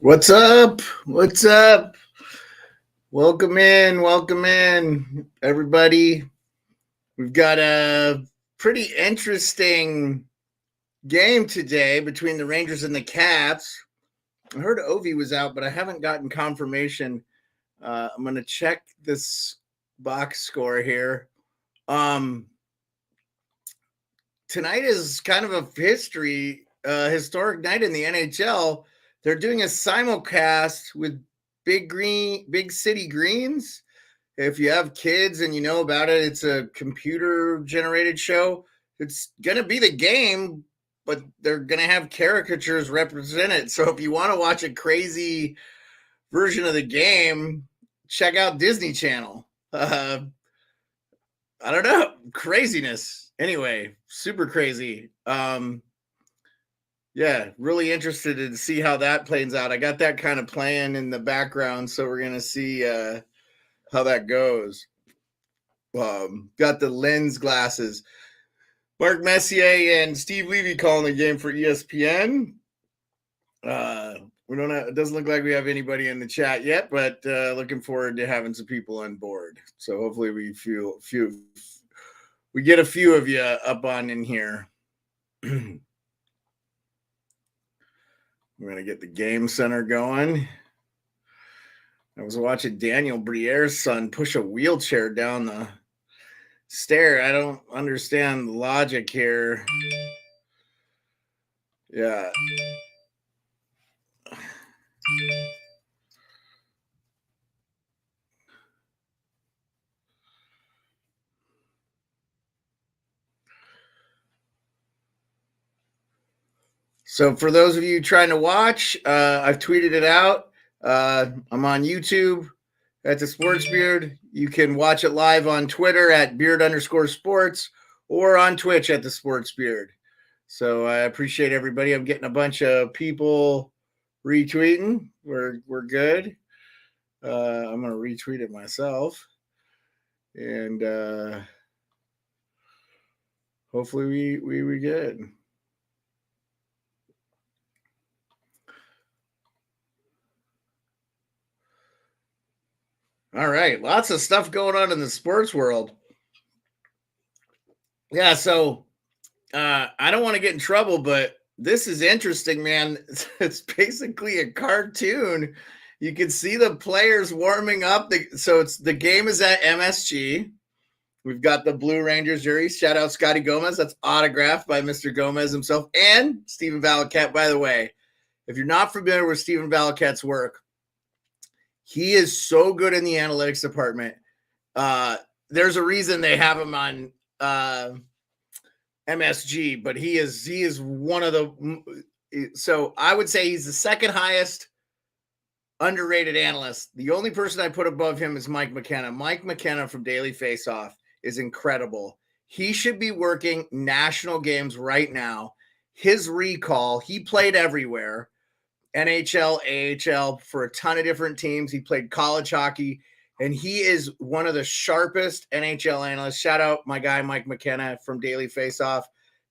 What's up? What's up? Welcome in, everybody. We've got a pretty interesting game today between the Rangers and the Caps. I heard Ovi was out, but I haven't gotten confirmation. I'm going to check this box score here. Um, Tonight is kind of a historic night in the NHL. They're doing a simulcast with Big City Greens. If you have kids and you know about it, it's a computer generated show. It's going to be the game, but they're going to have caricatures represented. So if you want to watch a crazy version of the game, check out Disney Channel. I don't know, craziness. Anyway, super crazy. Yeah, really interested to see how that plays out. I got that kind of playing in the background, so we're gonna see how that goes. Got the lens glasses. Mark Messier and Steve Levy calling the game for ESPN. We don't have, it doesn't look like we have anybody in the chat yet, but looking forward to having some people on board. So hopefully we get a few of you up on in here. We're going to get the game center going. I was watching Daniel Briere's son push a wheelchair down the stair. I don't understand the logic here. Yeah. So for those of you trying to watch, I've tweeted it out. I'm on YouTube at the Sports Beard. You can watch it live on Twitter at beard_sports or on Twitch at the Sports Beard. So I appreciate everybody. I'm getting a bunch of people retweeting. We're good. I'm gonna retweet it myself, and hopefully we good. All right, lots of stuff going on in the sports world. Yeah, so I don't want to get in trouble, but this is interesting, man. It's basically a cartoon. You can see the players warming up. So it's the game is at MSG. We've got the Blue Rangers jersey. Shout out Scotty Gomez. That's autographed by Mr. Gomez himself and Stephen Valiquette. By the way, if you're not familiar with Stephen Valiquette's work, he is so good in the analytics department. There's a reason they have him on MSG, but he is one of the. So I would say he's the second highest underrated analyst. The only person I put above him is Mike McKenna. Mike McKenna from Daily Faceoff is incredible. He should be working national games right now. His recall, he played everywhere. NHL, AHL for a ton of different teams. He played college hockey, and he is one of the sharpest NHL analysts. Shout out my guy, Mike McKenna from Daily Faceoff.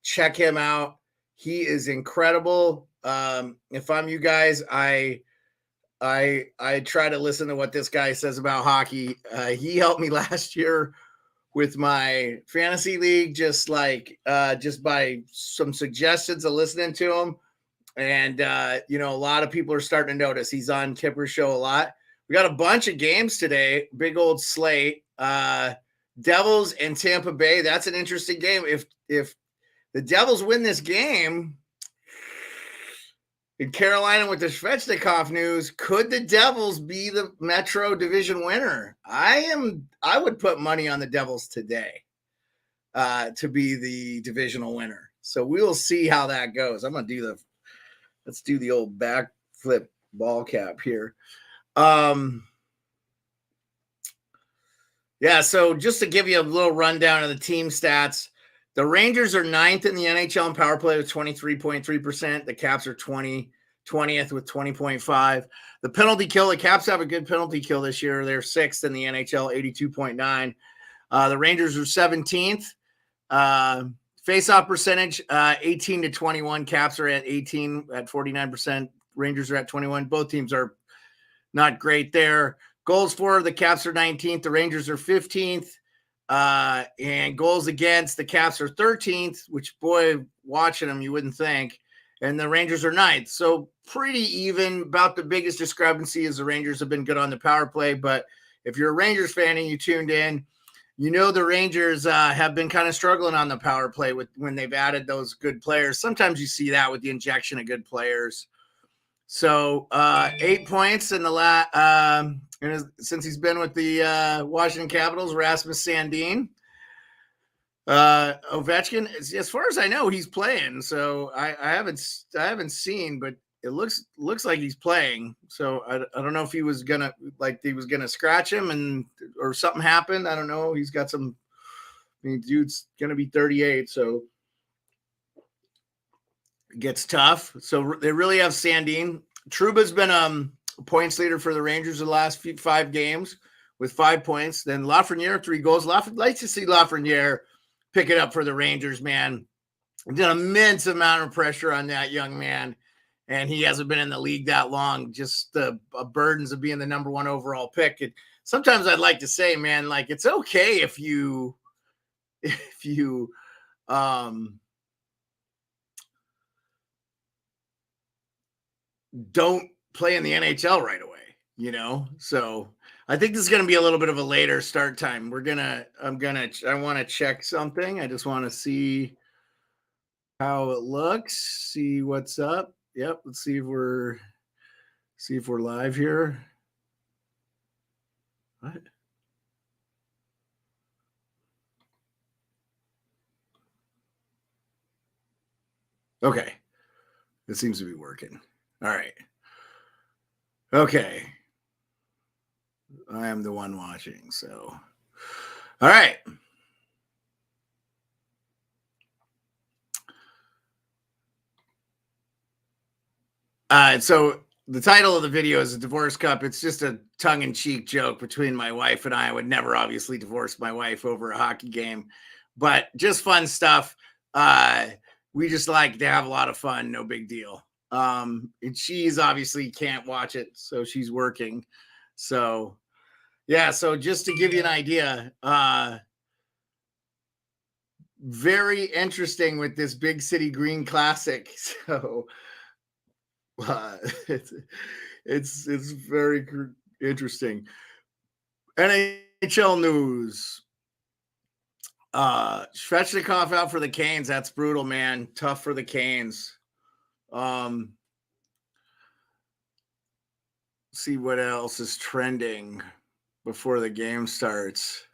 Check him out. He is incredible. If I'm you guys, I try to listen to what this guy says about hockey. He helped me last year with my fantasy league, just by some suggestions of listening to him. And, a lot of people are starting to notice he's on Kipper's show a lot. We got a bunch of games today, big old slate. Devils and Tampa Bay. That's an interesting game. If the Devils win this game, in Carolina with the Svechnikov news, could the Devils be the Metro Division winner? I would put money on the Devils today to be the divisional winner. So we will see how that goes. Let's do the old backflip ball cap here. Yeah, so just to give you a little rundown of the team stats, the Rangers are 9th in the NHL in power play with 23.3%. The Caps are 20th with 20.5. The penalty kill, the Caps have a good penalty kill this year. They're 6th in the NHL, 82.9. The Rangers are 17th. Face-off percentage, 18 to 21. Caps are at 18 at 49%. Rangers are at 21. Both teams are not great there. Goals for, the Caps are 19th. The Rangers are 15th. And goals against, the Caps are 13th, which, boy, watching them, you wouldn't think. And the Rangers are 9th. So pretty even. About the biggest discrepancy is the Rangers have been good on the power play. But if you're a Rangers fan and you tuned in, you know the Rangers have been kind of struggling on the power play when they've added those good players. Sometimes you see that with the injection of good players. So 8 points in the since he's been with the Washington Capitals, Rasmus Sandin. Ovechkin, as far as I know, he's playing. So I haven't seen, but it looks like he's playing. So I don't know if he was gonna scratch him or something happened. I don't know. He's got some. I mean, dude's gonna be 38, so it gets tough. So they really have Sandin. Trouba's been points leader for the Rangers the last 5 games with 5 points. Then Lafreniere 3 goals. Like to see Lafreniere pick it up for the Rangers, man. Did an immense amount of pressure on that young man, and he hasn't been in the league that long. Just the burdens of being the number 1 overall pick. Sometimes I'd like to say, man, like it's okay if you don't play in the NHL right away, you know? So I think this is going to be a little bit of a later start time. I want to check something. I just want to see how it looks, see what's up. Yep. Let's see if we're live here. What? Okay. This seems to be working. All right. Okay. I am the one watching. So, all right. So the title of the video is a divorce cup. It's just a tongue-in-cheek joke between my wife and I. I would never obviously divorce my wife over a hockey game, but just fun stuff. We just like to have a lot of fun. No big deal. And she's obviously can't watch it, so she's working. So yeah, so just to give you an idea, very interesting with this Big City Green Classic. So it's very interesting. NHL news. Svechnikov out for the Canes. That's brutal, man. Tough for the Canes. See what else is trending before the game starts.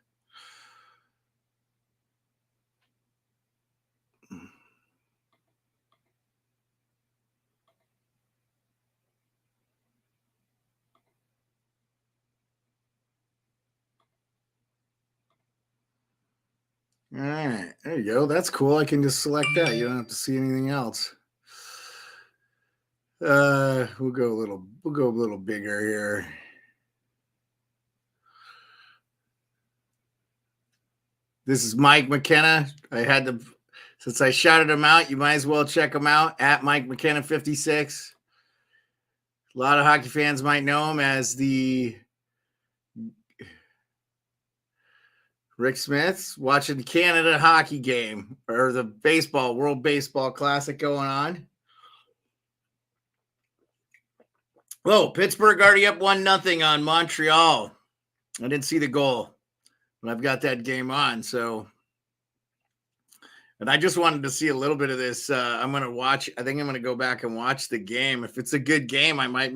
All right, there you go. That's cool. I can just select that. You don't have to see anything else. We'll go a little bigger here. This is Mike McKenna. Since I shouted him out, you might as well check him out at Mike McKenna 56. A lot of hockey fans might know him as the Rick Smith's watching the Canada hockey game or the World Baseball Classic going on. Oh, Pittsburgh already up 1-0 on Montreal. I didn't see the goal, but I've got that game on. So, and I just wanted to see a little bit of this. I'm going to watch. I think I'm going to go back and watch the game. If it's a good game, I might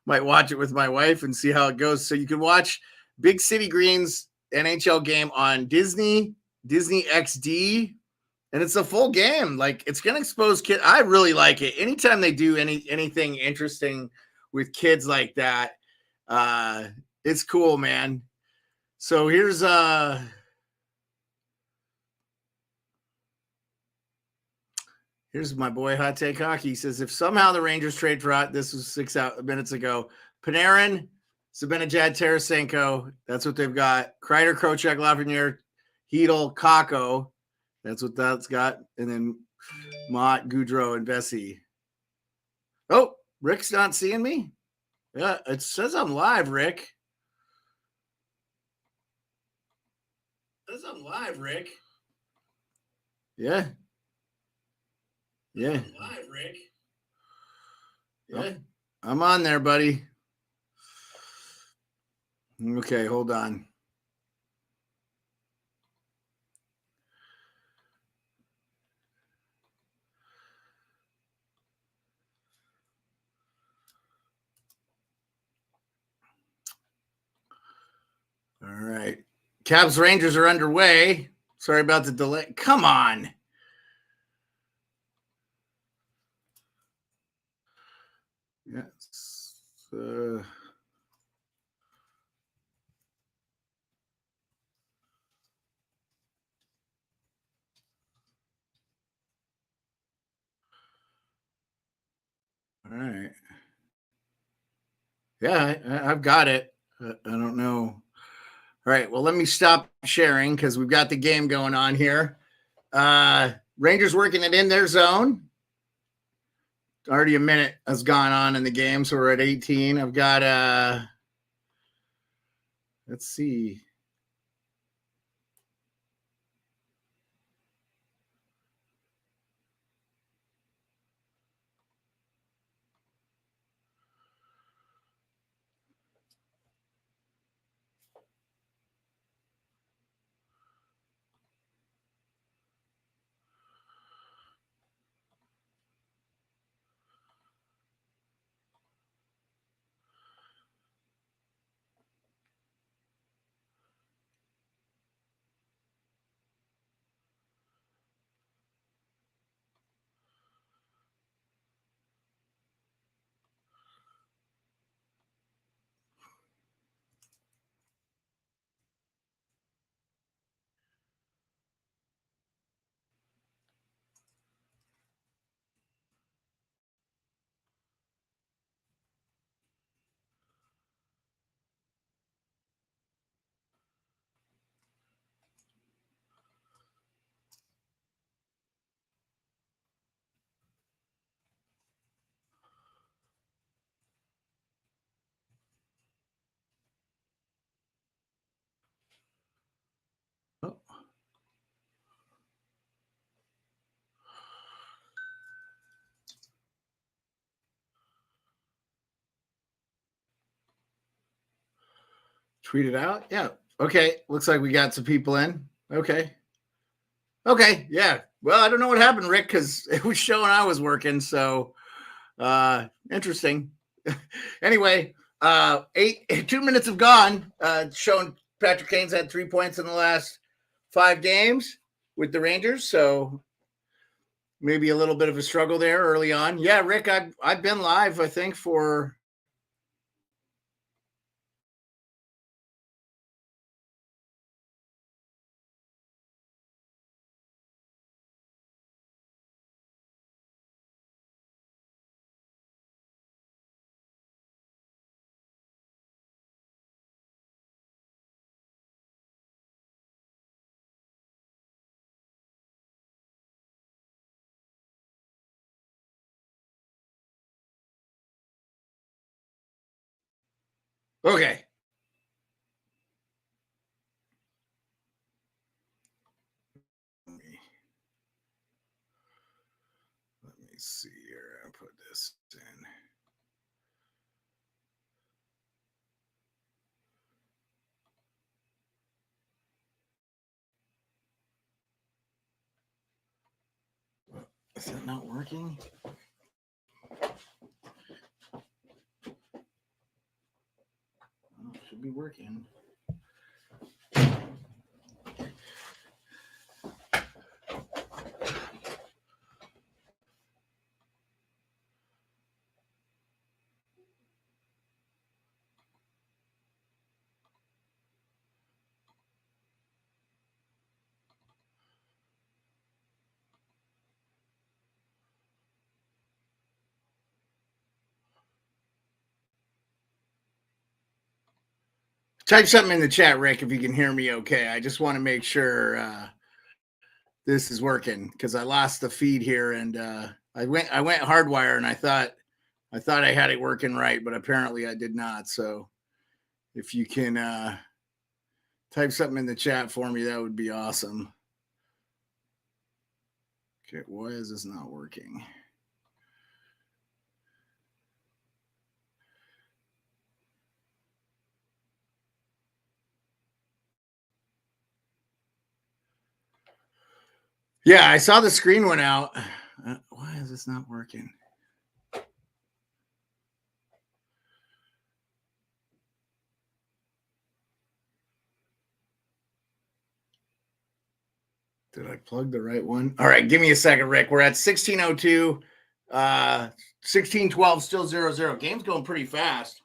watch it with my wife and see how it goes. So you can watch Big City Greens NHL game on Disney XD, and it's a full game. Like it's going to expose kids. I really like it. Anytime they do anything interesting with kids like that, it's cool, man. So here's my boy Hot Take Hockey. He says if somehow the Rangers trade for this was 6 minutes ago, Panarin, Zibanejad, Tarasenko, that's what they've got. Kreider, Krocek, Lafreniere, Hedel, Kakko, that's what that's got. And then Mott, Goudreau, and Vesey. Oh, Rick's not seeing me? Yeah, it says I'm live, Rick. It says I'm live, Rick. Yeah. Yeah. I'm live, Rick. Yeah. I'm on there, buddy. Okay, hold on. All right. Cavs Rangers are underway. Sorry about the delay. Come on. Yes. All right. Yeah, I've got it. I don't know. All right. Well, let me stop sharing because we've got the game going on here. Rangers working it in their zone. Already a minute has gone on in the game, so we're at 18. I've got let's see. Oh. Tweet it out. Yeah. Okay. Looks like we got some people in. Okay. Okay. Yeah. Well, I don't know what happened, Rick, because it was showing I was working. So interesting. Anyway, 2 minutes have gone. Showing Patrick Kane's had 3 points in the last 5 games with the Rangers. So maybe a little bit of a struggle there early on. Yeah, Rick, I've been live, I think, for okay. Let me see here. I'll put this in. Is that not working? Oh, it should be working. Type something in the chat, Rick, if you can hear me okay. I just want to make sure this is working because I lost the feed here and I went hardwire and I thought I thought I had it working right, but apparently I did not. So if you can type something in the chat for me, that would be awesome. Okay, why is this not working? Yeah, I saw the screen went out. Why is this not working? Did I plug the right one? All right, give me a second, Rick. We're at 1602, 1612, still 0-0. Game's going pretty fast.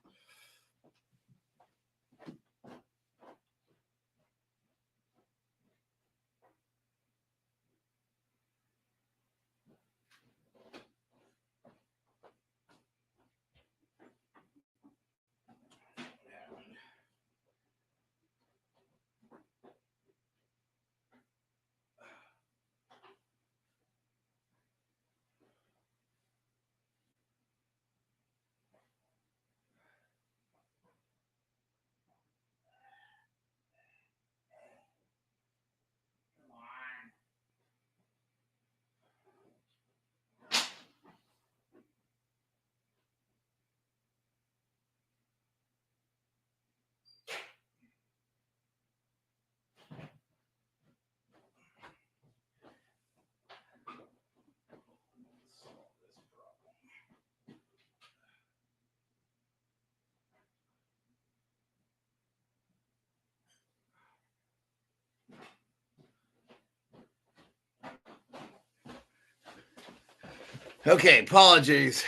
Okay, apologies.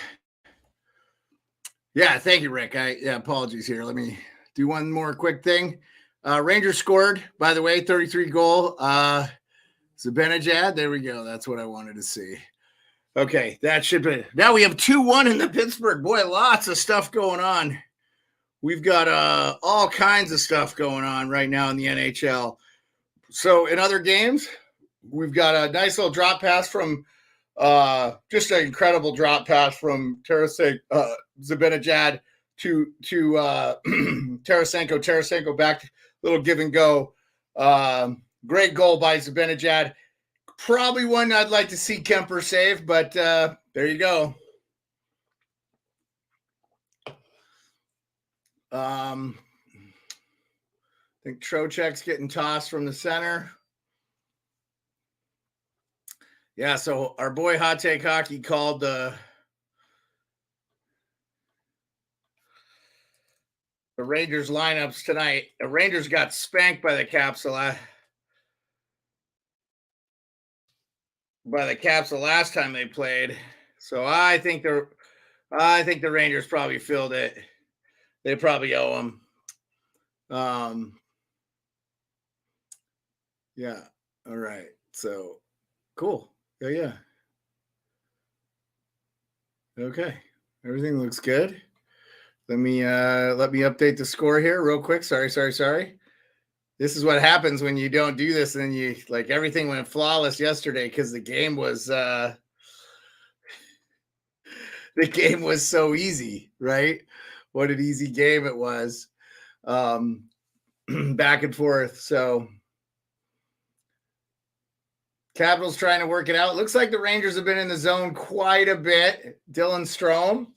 Yeah, thank you, Rick. Apologies here. Let me do one more quick thing. Rangers scored, by the way, 33 goal. Zibanejad, there we go. That's what I wanted to see. Okay, that should be. Now we have 2-1 in the Pittsburgh. Boy, lots of stuff going on. We've got all kinds of stuff going on right now in the NHL. So in other games, we've got a nice little drop pass from just an incredible drop pass from Zibanejad to Tarasenko. Tarasenko back, little give and go. Great goal by Zibanejad. Probably one I'd like to see Kemper save, but there you go. I think Trocheck's getting tossed from the center. Yeah, so our boy Hot Take Hockey called the Rangers lineups tonight. The Rangers got spanked by the Caps the last time they played. So I think the Rangers probably filled it. They probably owe them. Yeah. All right. So cool. Yeah. Okay. Everything looks good. Let me update the score here real quick. Sorry. This is what happens when you don't do this, and then you like everything went flawless yesterday because the game was so easy, right? What an easy game it was. Back and forth. So Capitals trying to work it out. Looks like the Rangers have been in the zone quite a bit. Dylan Strome.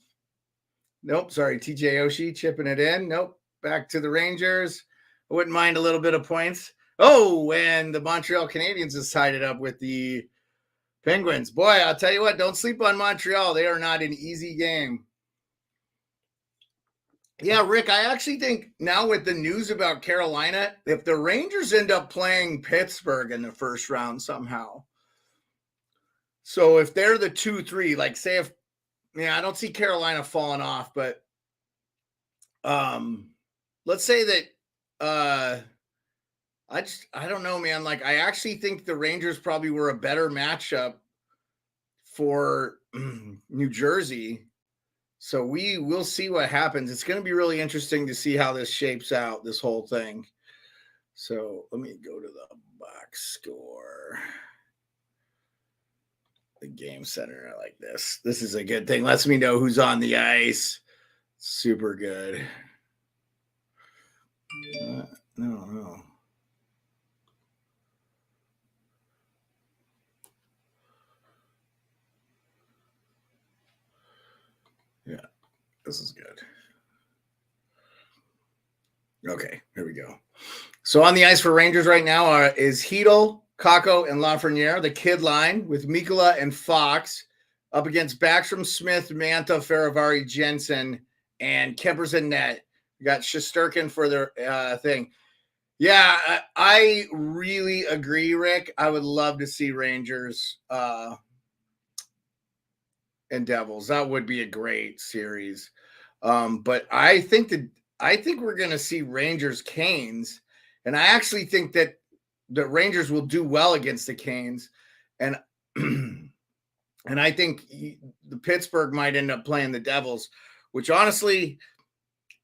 Nope, sorry, TJ Oshie chipping it in. Nope, back to the Rangers. I wouldn't mind a little bit of points. Oh, and the Montreal Canadiens has tied it up with the Penguins. Boy, I'll tell you what, don't sleep on Montreal. They are not an easy game. Yeah, Rick, I actually think now with the news about Carolina, if the Rangers end up playing Pittsburgh in the first round somehow, so if they're the 2-3, like say if, I don't see Carolina falling off, but let's say that I don't know, man. Like I actually think the Rangers probably were a better matchup for New Jersey. So we will see what happens. It's going to be really interesting to see how this shapes out, this whole thing. So let me go to the box score. the game center like this. This is a good thing. Lets me know who's on the ice. Super good. No. Yeah, this is good. Okay, here we go. So on the ice for Rangers right now is Hedel, Kakko, and Lafreniere, the kid line with Mikkola and Fox up against Backstrom, Smith, Mantha, Faravari, Jensen, and Kemper's in net. We got Shesterkin for their thing. Yeah, I really agree, Rick. I would love to see Rangers and Devils. That would be a great series. But I think we're going to see Rangers Canes, and I actually think that the Rangers will do well against the Canes, and and I think the Pittsburgh might end up playing the Devils, which honestly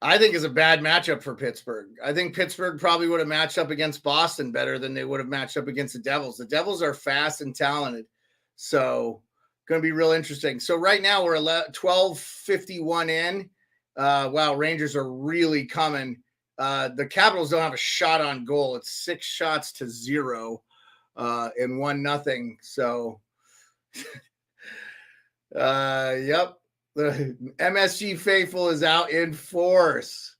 I think is a bad matchup for Pittsburgh. I think Pittsburgh probably would have matched up against Boston better than they would have matched up against the Devils. The Devils are fast and talented, so going to be real interesting. So right now we're 12:51 in. Wow, Rangers are really coming. The Capitals don't have a shot on goal. It's 6 shots to 0 and 1-0. So, yep. The MSG faithful is out in force.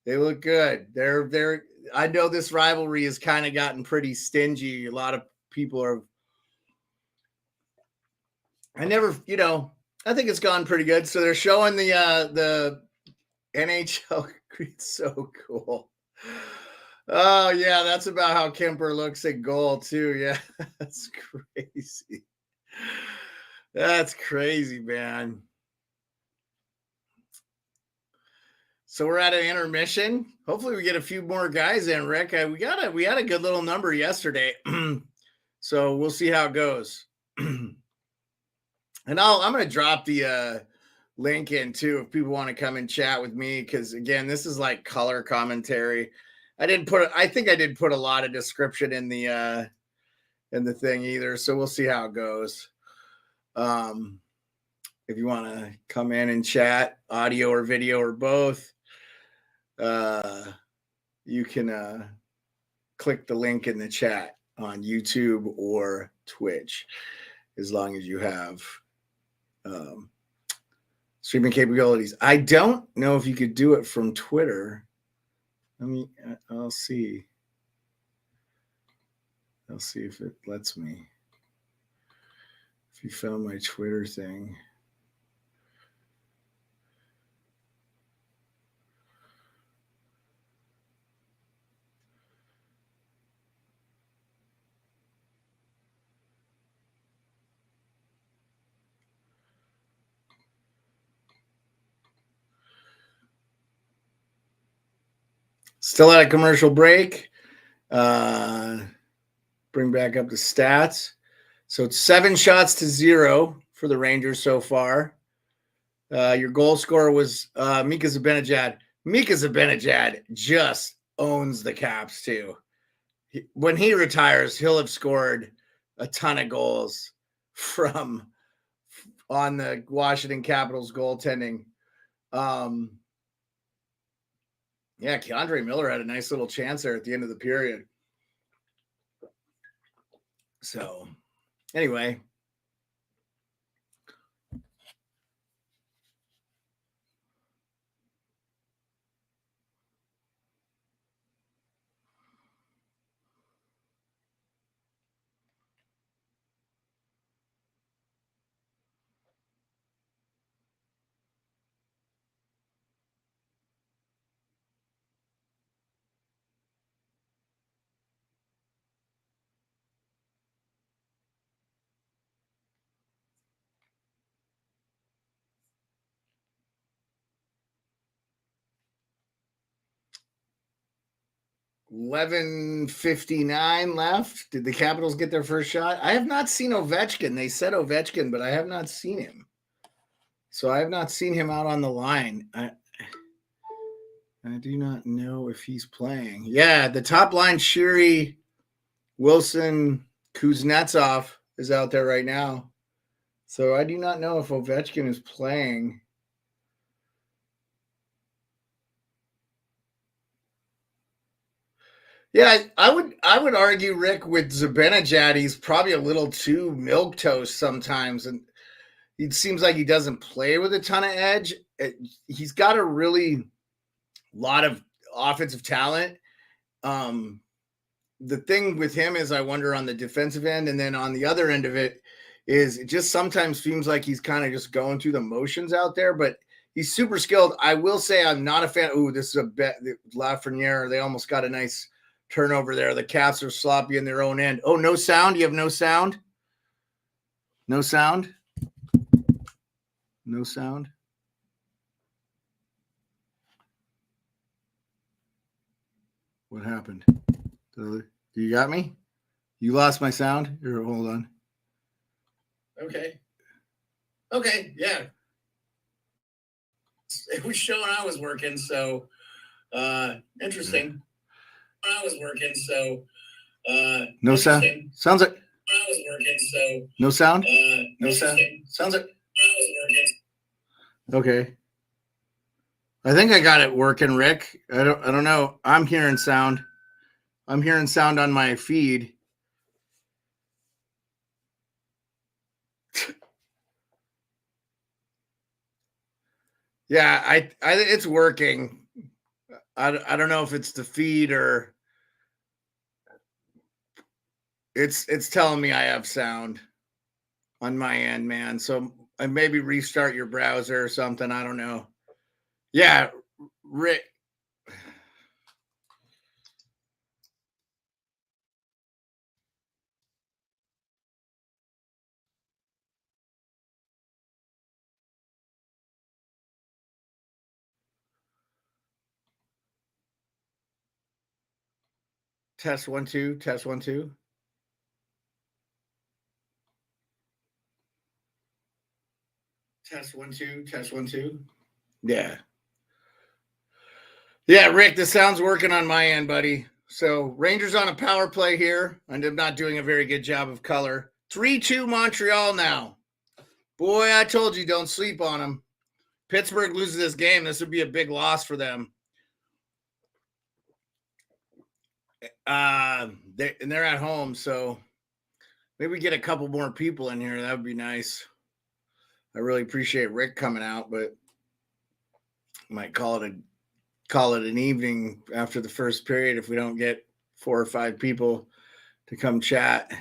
They look good. They're. I know this rivalry has kind of gotten pretty stingy. A lot of people are. I think it's gone pretty good. So they're showing the NHL. It's so cool. Oh yeah, that's about how Kemper looks at goal too. Yeah, that's crazy. That's crazy, man. So we're at an intermission. Hopefully we get a few more guys in, Rick. We had a good little number yesterday. So we'll see how it goes. And I'm going to drop the link in too if people want to come and chat with me, because again, this is like color commentary. I think I did put a lot of description in the thing either. So we'll see how it goes. If you want to come in and chat, audio or video or both, you can click the link in the chat on YouTube or Twitch, as long as you have streaming capabilities. I don't know if you could do it from Twitter. I'll see. I'll see if it lets me. If you found my Twitter thing. Still at a commercial break. Bring back up the stats. So it's 7 shots to 0 for the Rangers so far. Your goal scorer was Mika Zibanejad. Mika Zibanejad just owns the Caps too. When he retires, he'll have scored a ton of goals from on the Washington Capitals goaltending. Yeah, Keandre Miller had a nice little chance there at the end of the period. So, anyway. $11:59 left. Did the Capitals get their first shot? I have not seen Ovechkin. They said Ovechkin, but I have not seen him. So I have not seen him out on the line. I do not know if he's playing. Yeah, the top line, Shiri, Wilson, Kuznetsov is out there right now. So I do not know if Ovechkin is playing. Yeah, I would argue Rick with Zibanejad. He's probably a little too milk toast sometimes, and it seems like he doesn't play with a ton of edge. He's got a really lot of offensive talent. Um, the thing with him is, I wonder on the defensive end, and then on the other end of it is, it just sometimes seems like he's kind of just going through the motions out there. But he's super skilled. I will say I'm not a fan. Ooh, this is a bet. Lafreniere, they almost got a nice turnover there. The Caps are sloppy in their own end. Oh, no sound. You have no sound. No sound. No sound. What happened? You got me? You lost my sound? Here, hold on. Okay. Okay, yeah. It was showing I was working, so interesting. I was working, so no sound. Sounds like I was working, so no sound. No sound. Sounds like I was working. Okay. I think I got it working, Rick. I don't know. I'm hearing sound. I'm hearing sound on my feed. Yeah, I it's working. I don't know if it's the feed or it's telling me I have sound on my end, man. So I maybe restart your browser or something. I don't know. Yeah, Rick. Test 1 2. Test 1 2. Test 1 2. Test 1 2. Yeah. Yeah, Rick, the sound's working on my end, buddy. So Rangers on a power play here, and I'm not doing a very good job of color. 3-2 Montreal now. Boy, I told you, don't sleep on them. Pittsburgh loses this game, this would be a big loss for them. They're at home, so maybe we get a couple more people in here. That would be nice. I really appreciate Rick coming out, but might call it an evening after the first period if we don't get 4 or 5 people to come chat.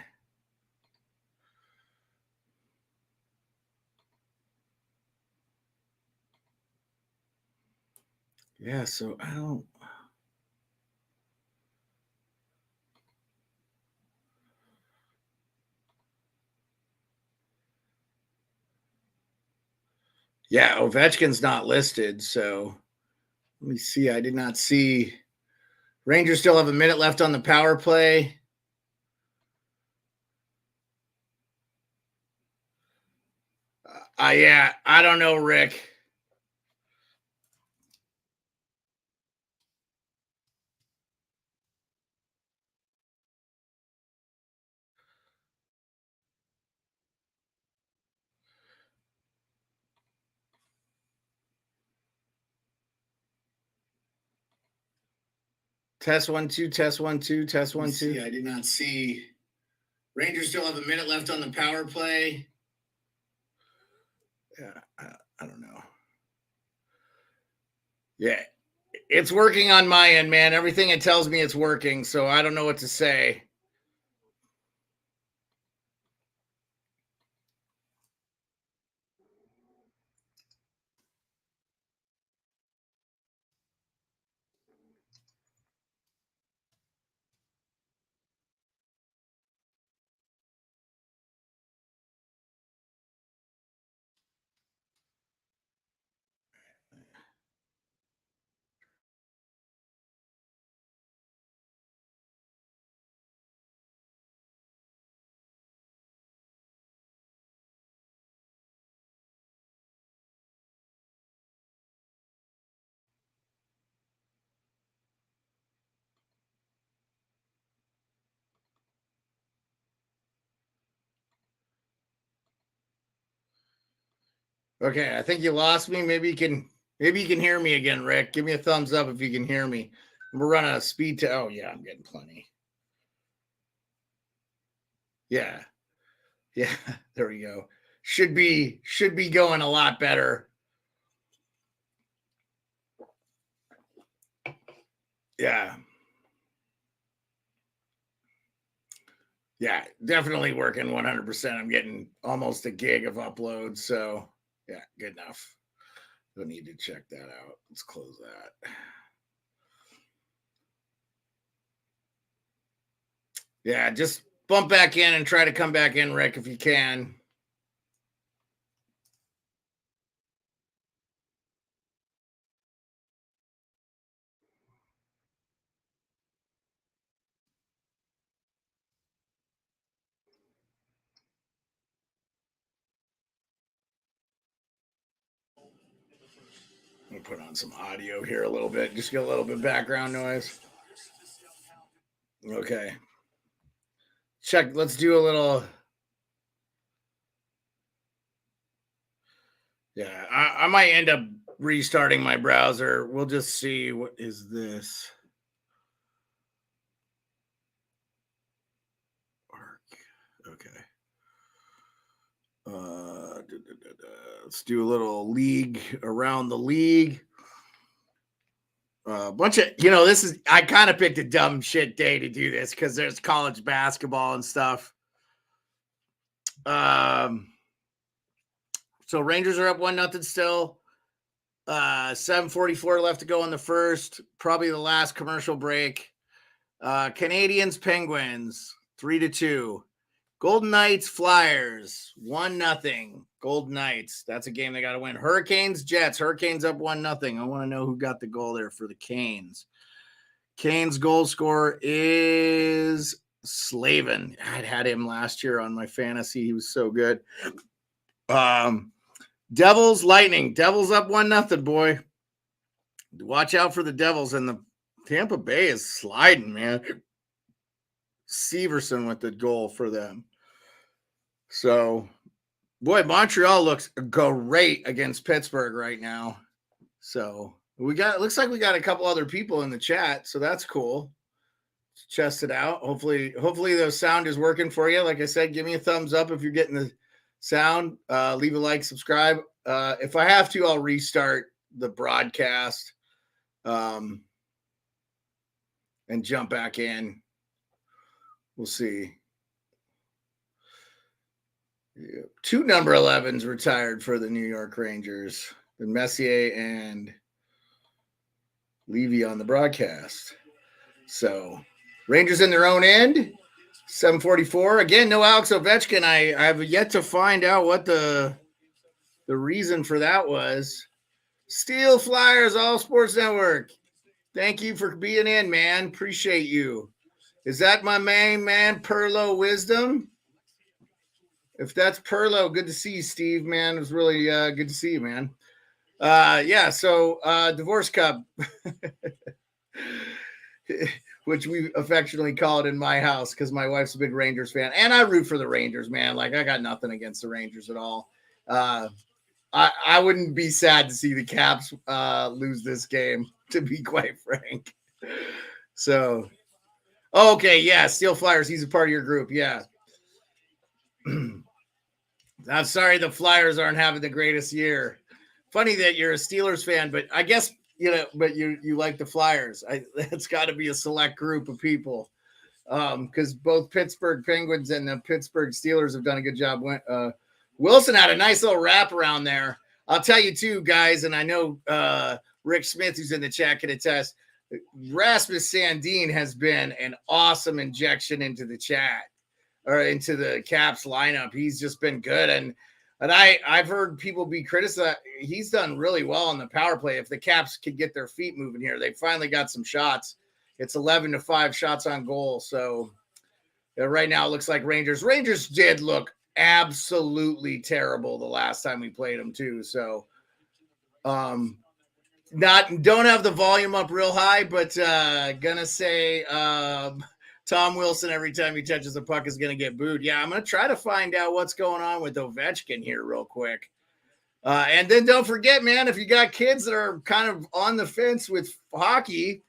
Yeah, so I don't. Yeah, Ovechkin's not listed, so let me see. I did not see. Rangers still have a minute left on the power play. Yeah, I don't know, Rick. Test 1 2. Test 1 2. Test 1 2. I did not see. Rangers still have a minute left on the power play. Yeah, I don't know. Yeah, it's working on my end, man. Everything it tells me it's working, so I don't know what to say. Okay, I think you lost me. Maybe you can hear me again, Rick. Give me a thumbs up if you can hear me. We're running a speed to oh yeah, I'm getting plenty. Yeah. Yeah, there we go. Should be going a lot better. Yeah. Yeah, definitely working 100%. I'm getting almost a gig of uploads, so yeah, good enough. Don't need to check that out. Let's close that. Yeah, just bump back in and try to come back in, Rick, if you can. Let me put on some audio here a little bit. Just get a little bit of background noise. Okay. Check. Let's do a little. Yeah, I might end up restarting my browser. We'll just see. What is this? Okay. Let's do a little league around the league. A bunch of this is I kind of picked a dumb shit day to do this because there's college basketball and stuff. So Rangers are up 1-0 still. 7:44 left to go in the first. Probably the last commercial break. Canadians Penguins 3-2. Golden Knights Flyers 1-0. Golden Knights. That's a game they got to win. Hurricanes Jets. Hurricanes up 1-0. I want to know who got the goal there for the Canes. Canes goal scorer is Slavin. I'd had him last year on my fantasy. He was so good. Devils Lightning. Devils up 1-0, boy. Watch out for the Devils, and the Tampa Bay is sliding, man. Severson with the goal for them. So, boy, Montreal looks great against Pittsburgh right now. So looks like we got a couple other people in the chat, so that's cool. Chest it out. Hopefully the sound is working for you. Like I said, give me a thumbs up if you're getting the sound. Leave a like, subscribe. If I have to, I'll restart the broadcast and jump back in. We'll see. Yeah. 2 number 11s retired for the New York Rangers. And Messier and Levy on the broadcast. So Rangers in their own end. 7:44. Again, no Alex Ovechkin. I have yet to find out what the reason for that was. Steel Flyers, All Sports Network. Thank you for being in, man. Appreciate you. Is that my main man, Perlo Wisdom? If that's Perlo, good to see you, Steve, man. It was really good to see you, man. Yeah, so Divorce Cup, which we affectionately call it in my house because my wife's a big Rangers fan. And I root for the Rangers, man. Like, I got nothing against the Rangers at all. I wouldn't be sad to see the Caps lose this game, to be quite frank. So, okay, yeah, Steel Flyers, he's a part of your group, yeah. I'm sorry the Flyers aren't having the greatest year. Funny that you're a Steelers fan, but I guess but you like the Flyers. It's got to be a select group of people, because both Pittsburgh Penguins and the Pittsburgh Steelers have done a good job. Wilson had a nice little wrap around there. I'll tell you too, guys, and I know Rick Smith, who's in the chat, can attest. Rasmus Sandin has been an awesome injection into the chat or into the Caps lineup. He's just been good. And I've heard people be criticized. He's done really well on the power play. If the Caps could get their feet moving here, they finally got some shots. It's 11-5 shots on goal. So right now it looks like Rangers did look absolutely terrible the last time we played them too. So don't have the volume up real high, but gonna say Tom Wilson, every time he touches the puck, is going to get booed. Yeah, I'm going to try to find out what's going on with Ovechkin here real quick. And then don't forget, man, if you got kids that are kind of on the fence with hockey,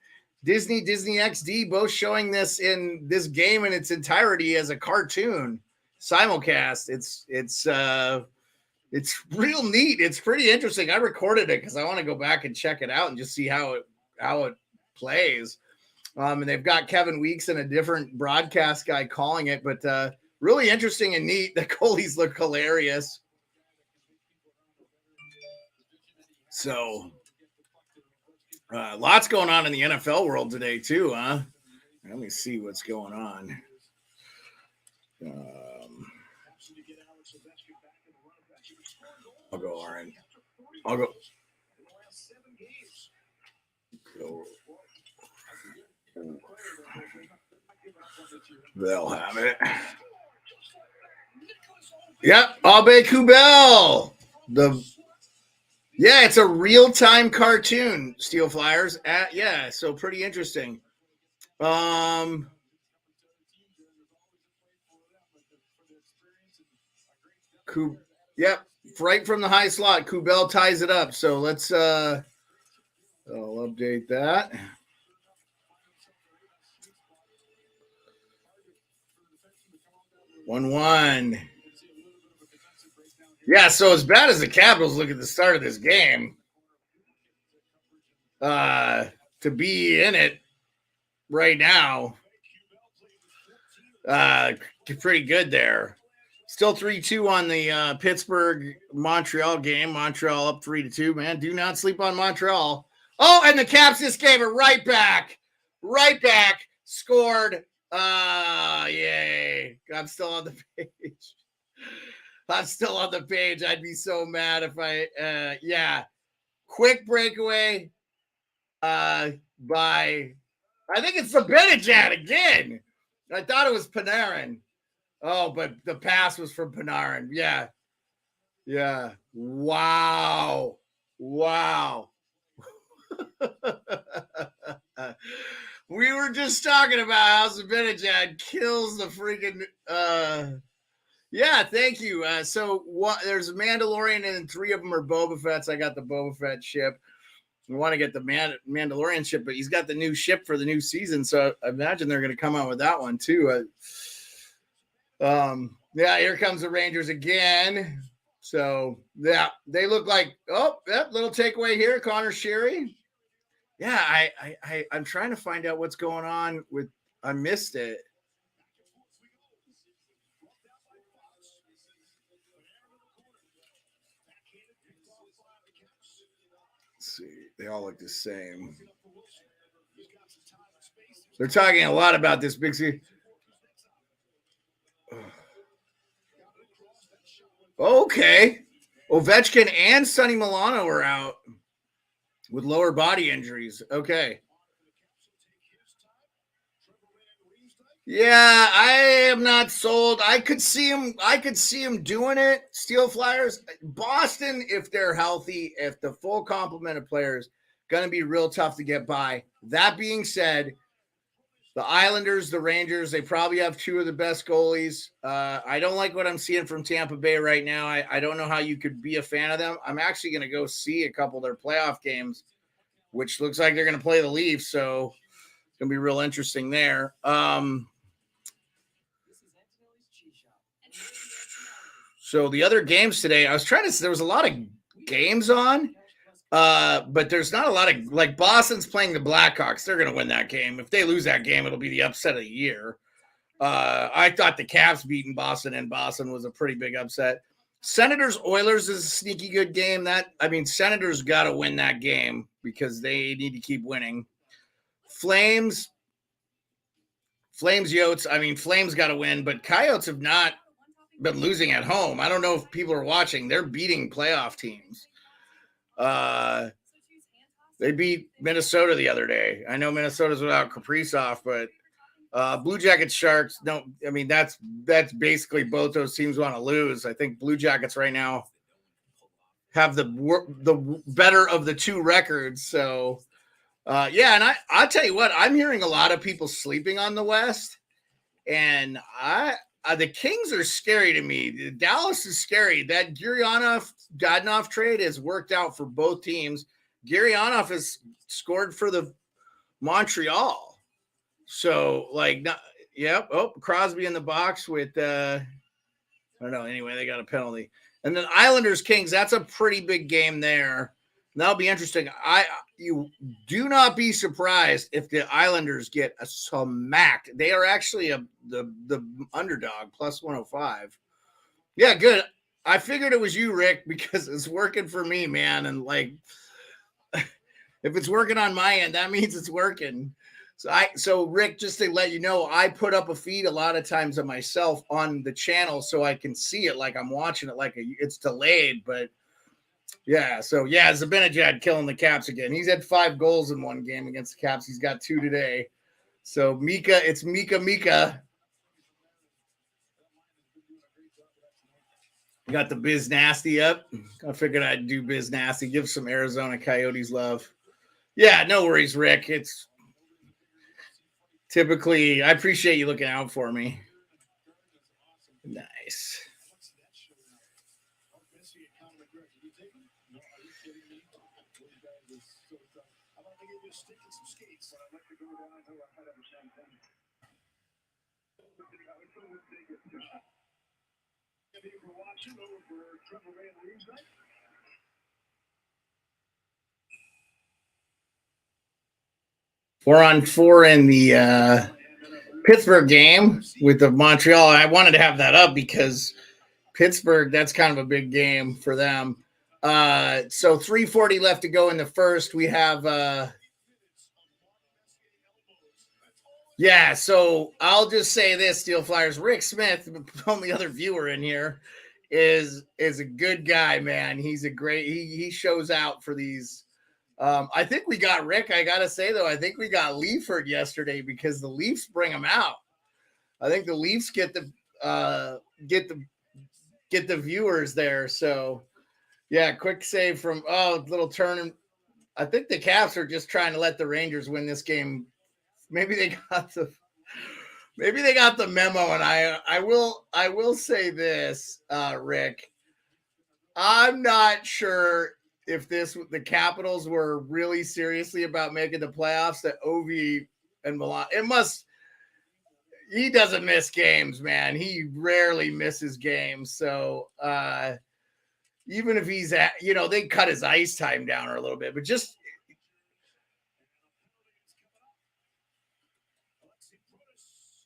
Disney XD, both showing this in this game in its entirety as a cartoon simulcast. It's real neat. It's pretty interesting. I recorded it because I want to go back and check it out and just see how it plays. And they've got Kevin Weeks and a different broadcast guy calling it, but really interesting and neat. The goalies look hilarious. So lots going on in the NFL world today too, huh? Let me see what's going on. I'll go, Aaron. I'll go. They'll have it. Yep, Abe Kubel. It's a real-time cartoon, Steel Flyers. So pretty interesting. Yep, right from the high slot, Kubel ties it up. So let's I'll update that. One. Yeah, so as bad as the Capitals look at the start of this game, to be in it right now, pretty good there. Still 3-2 on the Pittsburgh-Montreal game. Montreal up 3-2. Man, do not sleep on Montreal. Oh, and the Caps just gave it right back. Right back. Scored. Yay. I'm still on the page. I'd be so mad if quick breakaway by, I think it's Zibanejad again. I thought it was Panarin. Oh, but the pass was from Panarin. Yeah. Wow. We were just talking about how Zibanejad kills the freaking thank you. There's a Mandalorian and 3 of them are Boba Fett's. I got the Boba Fett ship. We want to get the Mandalorian ship, but he's got the new ship for the new season, so I imagine they're going to come out with that one too. Here comes the Rangers again. So they look like little takeaway here, Connor Sherry. Yeah, I'm trying to find out what's going on with. I missed it. Let's see, they all look the same. They're talking a lot about this big C. Okay. Ovechkin and Sonny Milano are out with lower body injuries. Okay. Yeah, I am not sold. I could see him doing it. Steel Flyers, Boston, if they're healthy, if the full complement of players, going to be real tough to get by. That being said, the Islanders, the Rangers, they probably have 2 of the best goalies. I don't like what I'm seeing from Tampa Bay right now. I don't know how you could be a fan of them. I'm actually going to go see a couple of their playoff games, which looks like they're going to play the Leafs. So it's going to be real interesting there. So the other games today, there was a lot of games on. But there's not a lot of, like, Boston's playing the Blackhawks. They're going to win that game. If they lose that game, it'll be the upset of the year. I thought the Caps beating Boston in Boston was a pretty big upset. Senators Oilers is a sneaky good game. Senators got to win that game because they need to keep winning. Flames Yotes. Flames got to win, but Coyotes have not been losing at home. I don't know if people are watching. They're beating playoff teams. They beat Minnesota the other day. I know Minnesota's without Kaprizov, but Blue Jackets Sharks don't. That's basically both those teams want to lose. I think Blue Jackets right now have the better of the 2 records. So and I'll tell you what, I'm hearing a lot of people sleeping on the West, and the Kings are scary to me. Dallas is scary. That Godnoff trade has worked out for both teams. Gurianov has scored for the Montreal. So, like, yep. Oh, Crosby in the box with, I don't know. Anyway, they got a penalty. And then Islanders Kings, that's a pretty big game there. That'll be interesting. You do not be surprised if the Islanders get a smacked. They are actually the underdog plus 105. Yeah, good. I figured it was you, Rick, because it's working for me, man. And like, if it's working on my end, that means it's working. So Rick, just to let you know, I put up a feed a lot of times of myself on the channel so I can see it like I'm watching it, like it's delayed, but yeah. So yeah, Zibanejad killing the Caps again. He's had 5 goals in one game against the Caps. He's got 2 today. So it's Mika. Got the Biz Nasty up. I figured I'd do Biz Nasty, give some Arizona Coyotes love. Yeah, no worries, Rick. It's typically, I appreciate you looking out for me. Nice. We're on 4 in the Pittsburgh game with the Montreal. I wanted to have that up because Pittsburgh, that's kind of a big game for them. So 3:40 left to go in the first. We have yeah, so I'll just say this, Steel Flyers. Rick Smith, the only other viewer in here, is a good guy, man. He's a great he shows out for these. I think we got Rick. I gotta say though, I think we got Leaford yesterday because the Leafs bring him out. I think the Leafs get the viewers there. So yeah, quick save from little turn. I think the Caps are just trying to let the Rangers win this game. Maybe they got the memo, and I will say this, Rick. I'm not sure if the Capitals were really seriously about making the playoffs. That Ovi and Milan, he doesn't miss games, man. He rarely misses games. So even if he's they cut his ice time down a little bit, but just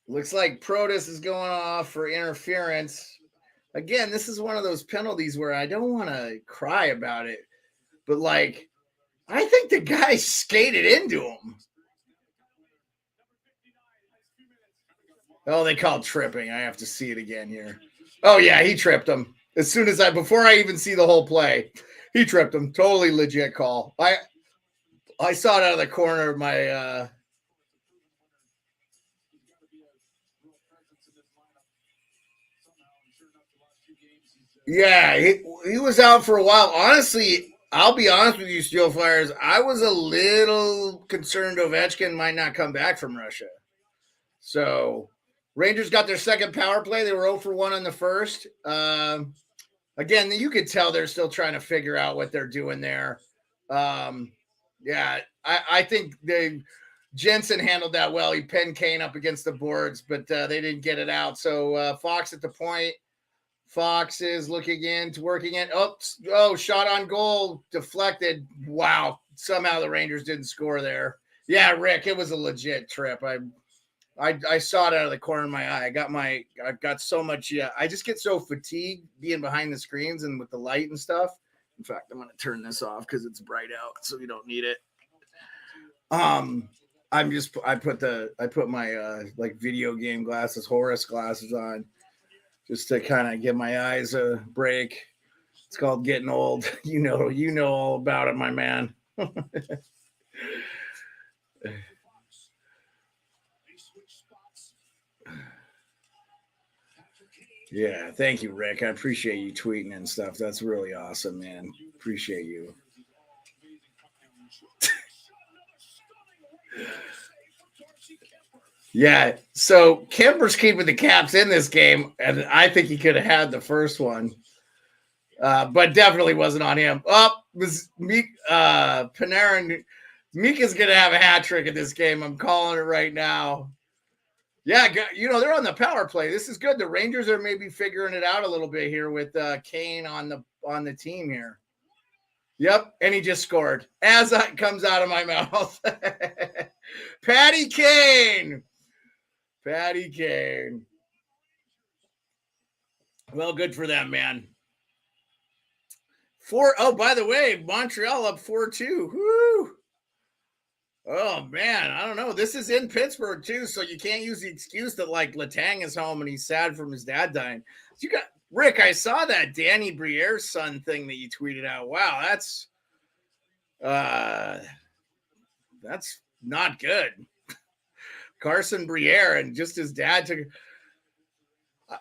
looks like Protus is going off for interference. Again, this is one of those penalties where I don't want to cry about it, but like, I think the guy skated into him. Oh, they called tripping. I have to see it again here. Oh yeah, he tripped him. Before I even see the whole play, he tripped him. Totally legit call. I saw it out of the corner of my yeah, he was out for a while. Honestly, I'll be honest with you, Steel Flyers. I was a little concerned Ovechkin might not come back from Russia. So Rangers got their second power play. They were 0 for 1 in the first. Again, you could tell they're still trying to figure out what they're doing there. Yeah, I think Jensen handled that well. He pinned Kane up against the boards, but they didn't get it out. So Fox at the point. Fox is looking into working it. Oh, shot on goal, deflected. Wow. Somehow the Rangers didn't score there. Yeah, Rick, it was a legit trip. I saw it out of the corner of my eye. I've got so much. Yeah, I just get so fatigued being behind the screens and with the light and stuff. In fact, I'm going to turn this off because it's bright out, so you don't need it. I put my like video game glasses, Horus glasses on, just to kind of give my eyes a break. It's called getting old. You know all about it, my man. Yeah, thank you, Rick. I appreciate you tweeting and stuff. That's really awesome, man. Appreciate you. Yeah. So Kemper's keeping the Caps in this game, and I think he could have had the first one. But definitely wasn't on him. Was Panarin. Mika's going to have a hat trick in this game. I'm calling it right now. Yeah, they're on the power play. This is good. The Rangers are maybe figuring it out a little bit here with Kane on the team here. Yep, and he just scored as it comes out of my mouth. Patty Kane. Well, good for them, man. By the way, Montreal up 4-2. Woo! Oh man, I don't know. This is in Pittsburgh too, so you can't use the excuse that like Letang is home and he's sad from his dad dying. You got Rick. I saw that Danny Briere's son thing that you tweeted out. Wow, that's not good. Carson Briere and just his dad took.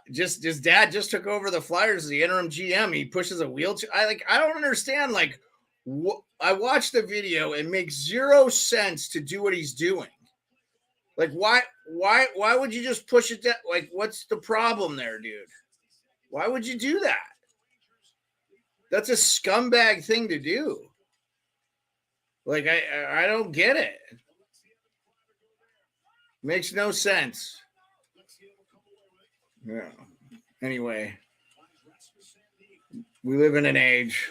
His dad just took over the Flyers as the interim GM. He pushes a wheelchair. I don't understand. I watched the video. It makes zero sense to do what he's doing. Like, why would you just push it down? Like, what's the problem there, dude? Why would you do that? That's a scumbag thing to do. Like, I don't get it. Makes no sense. Yeah. Anyway, we live in an age.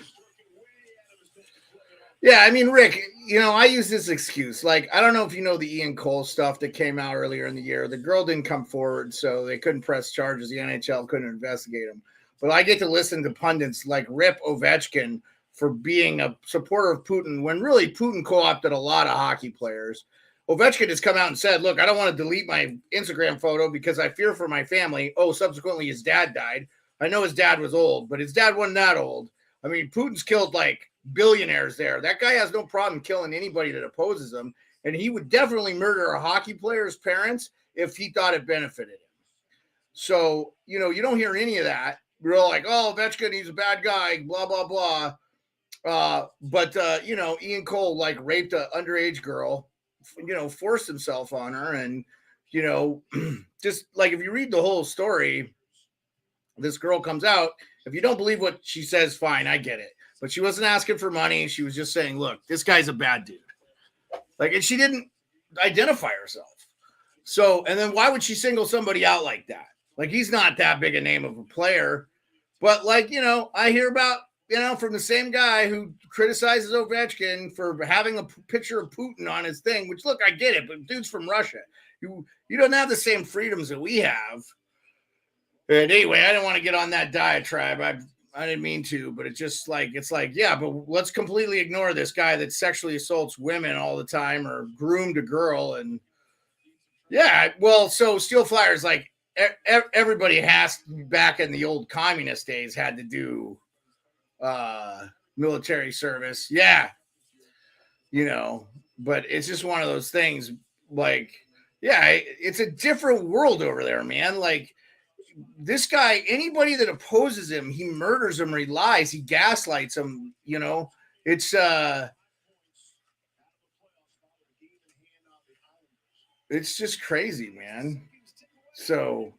Yeah, I mean, Rick, I use this excuse. Like, I don't know if you know the Ian Cole stuff that came out earlier in the year. The girl didn't come forward, so they couldn't press charges. The NHL couldn't investigate him. But I get to listen to pundits like rip Ovechkin for being a supporter of Putin when really Putin co-opted a lot of hockey players. Ovechkin has come out and said, look, I don't want to delete my Instagram photo because I fear for my family. Oh, subsequently, his dad died. I know his dad was old, but his dad wasn't that old. I mean, Putin's killed like billionaires there. That guy has no problem killing anybody that opposes him. And he would definitely murder a hockey player's parents if he thought it benefited him. So, you don't hear any of that. We're all like, oh, Ovechkin, he's a bad guy, blah, blah, blah. But Ian Cole like raped an underage girl, forced himself on her. And, just like if you read the whole story, this girl comes out. If you don't believe what she says, fine, I get it. But she wasn't asking for money. She was just saying, look, this guy's a bad dude. Like, and she didn't identify herself. So, and then why would she single somebody out like that? Like, he's not that big a name of a player. But like, I hear about, from the same guy who criticizes Ovechkin for having a picture of Putin on his thing, which look, I get it, but dude's from Russia. You don't have the same freedoms that we have. And anyway, I didn't want to get on that diatribe. I didn't mean to, but it's like, yeah, but let's completely ignore this guy that sexually assaults women all the time or groomed a girl. And yeah, well, so Steel Flyers, like everybody has back in the old communist days had to do military service. Yeah. But it's just one of those things like, yeah, it's a different world over there, man. Like, this guy, anybody that opposes him, he murders him or he lies, he gaslights him, it's just crazy, man. So,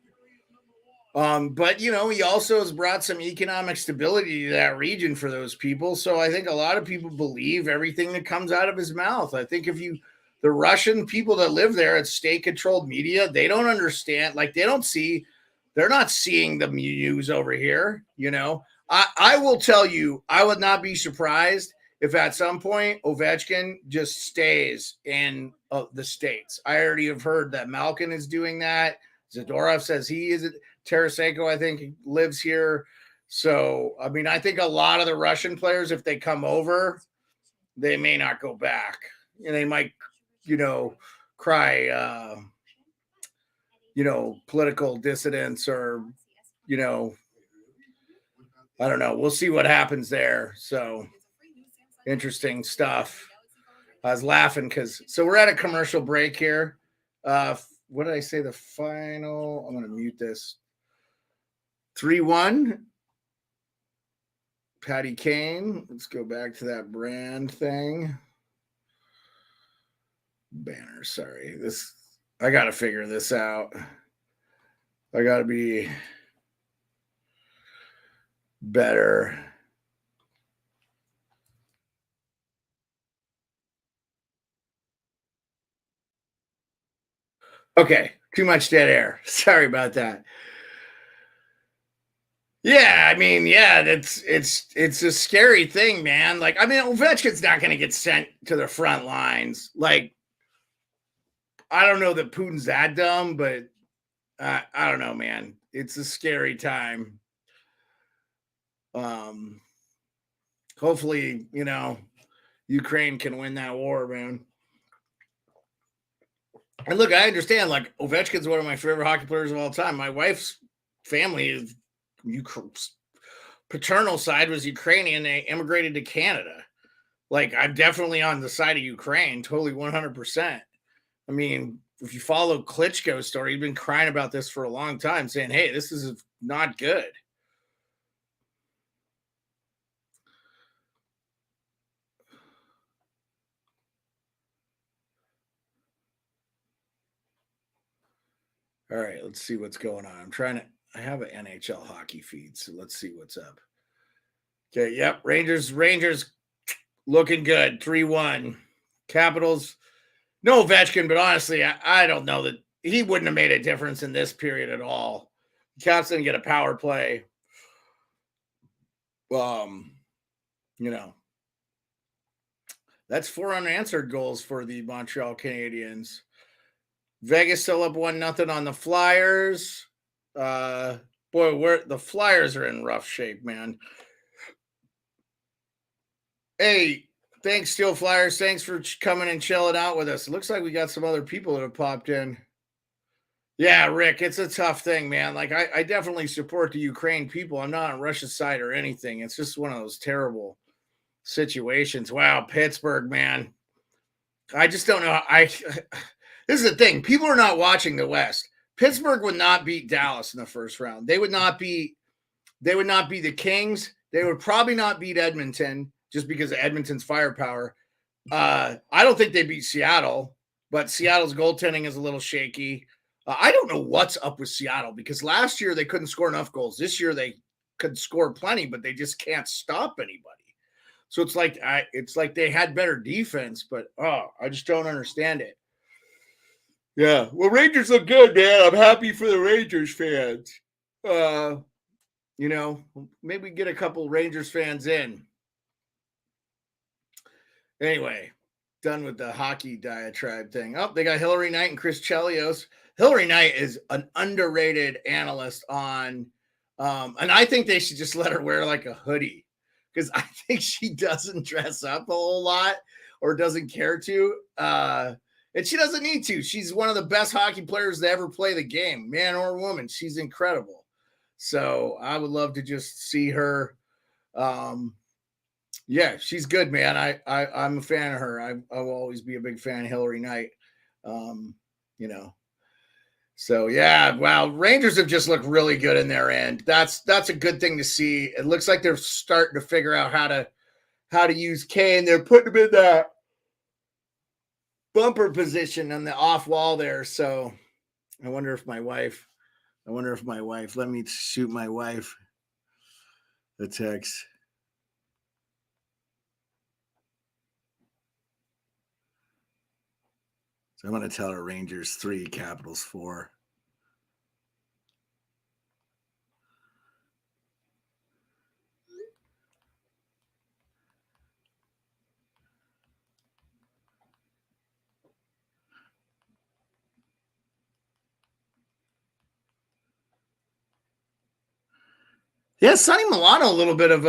but he also has brought some economic stability to that region for those people. So I think a lot of people believe everything that comes out of his mouth. I think the Russian people that live there, it's state controlled media, they don't understand, like they're not seeing the news over here. I will tell you, I would not be surprised if at some point Ovechkin just stays in the States. I already have heard that Malkin is doing that. Zadorov says he is. Tarasenko, I think, lives here. So, I mean, I think a lot of the Russian players, if they come over, they may not go back. And they might, cry, political dissidents or, I don't know. We'll see what happens there. So, interesting stuff. I was laughing so we're at a commercial break here. What did I say? The final, I'm going to mute this. 3-1. Patty Kane. Let's go back to that brand thing. Banner. Sorry. I got to figure this out. I got to be better. Okay, too much dead air. Sorry about that. Yeah, I mean, yeah, it's a scary thing, man. Like, I mean, Ovechkin's not going to get sent to the front lines. Like, I don't know that Putin's that dumb, but I don't know, man. It's a scary time. Um, hopefully, Ukraine can win that war, man. And look, I understand. Like, Ovechkin's one of my favorite hockey players of all time. My wife's family is paternal side was Ukrainian. They immigrated to Canada. Like, I'm definitely on the side of Ukraine, totally 100%. I mean, if you follow Klitschko's story, he's been crying about this for a long time, saying, "Hey, this is not good." All right, let's see what's going on. I have an NHL hockey feed, so let's see what's up. Okay, yep, Rangers looking good, 3-1. Capitals, no Ovechkin, but honestly, I don't know that he wouldn't have made a difference in this period at all. Caps didn't get a power play. Um, you know, that's 4 unanswered goals for the Montreal Canadiens. Vegas still up 1-0 on the Flyers. Boy, the Flyers are in rough shape, man. Hey, thanks, Steel Flyers. Thanks for coming and chilling out with us. It looks like we got some other people that have popped in. Yeah, Rick, it's a tough thing, man. Like, I definitely support the Ukraine people. I'm not on Russia's side or anything. It's just one of those terrible situations. Wow, Pittsburgh, man. I just don't know. This is the thing. People are not watching the West. Pittsburgh would not beat Dallas in the first round. They would not be the Kings. They would probably not beat Edmonton just because of Edmonton's firepower. I don't think they beat Seattle, but Seattle's goaltending is a little shaky. I don't know what's up with Seattle because last year they couldn't score enough goals. This year they could score plenty, but they just can't stop anybody. So it's like they had better defense, but I just don't understand it. Yeah, well, Rangers look good, man. I'm happy for the Rangers fans. Uh, maybe get a couple Rangers fans in. Anyway, done with the hockey diatribe thing. Oh, they got Hillary Knight and Chris Chelios. Hillary Knight is an underrated analyst on, and I think they should just let her wear like a hoodie because I think she doesn't dress up a whole lot or doesn't care to. And she doesn't need to. She's one of the best hockey players to ever play the game, man or woman. She's incredible. So I would love to just see her. Yeah, she's good, man. I'm a fan of her. I will always be a big fan of Hillary Knight. Um, you know. So yeah, wow. Rangers have just looked really good in their end. That's a good thing to see. It looks like they're starting to figure out how to use Kane. They're putting him in that bumper position on the off wall there. So I wonder if my wife, let me shoot my wife a text. So I'm going to tell her Rangers 3, Capitals 4. Yeah, Sonny Milano, a little bit of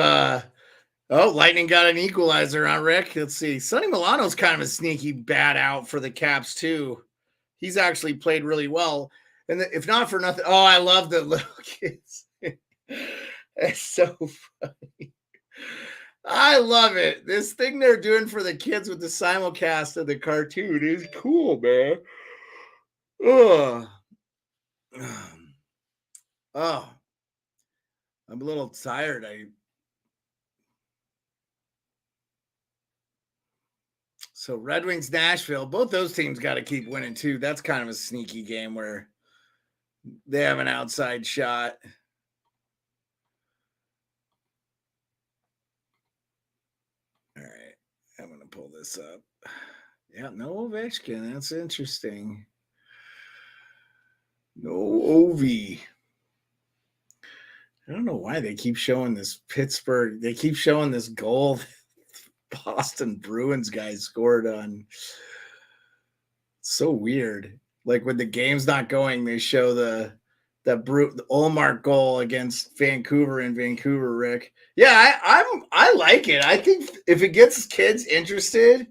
Lightning got an equalizer on Rick. Let's see. Sonny Milano's kind of a sneaky bad out for the Caps, too. He's actually played really well. And if not for nothing, I love the little kids. It's so funny. I love it. This thing they're doing for the kids with the simulcast of the cartoon is cool, man. Oh, oh, I'm a little tired. So Red Wings, Nashville, both those teams got to keep winning too. That's kind of a sneaky game where they have an outside shot. All right, I'm going to pull this up. Yeah, no Ovechkin. That's interesting. No Ovi. I don't know why they keep showing this Pittsburgh. They keep showing this goal Boston Bruins guy scored on. So weird. Like when the game's not going, they show the Olmark goal against Vancouver in Vancouver, Rick. Yeah, I like it. I think if it gets kids interested,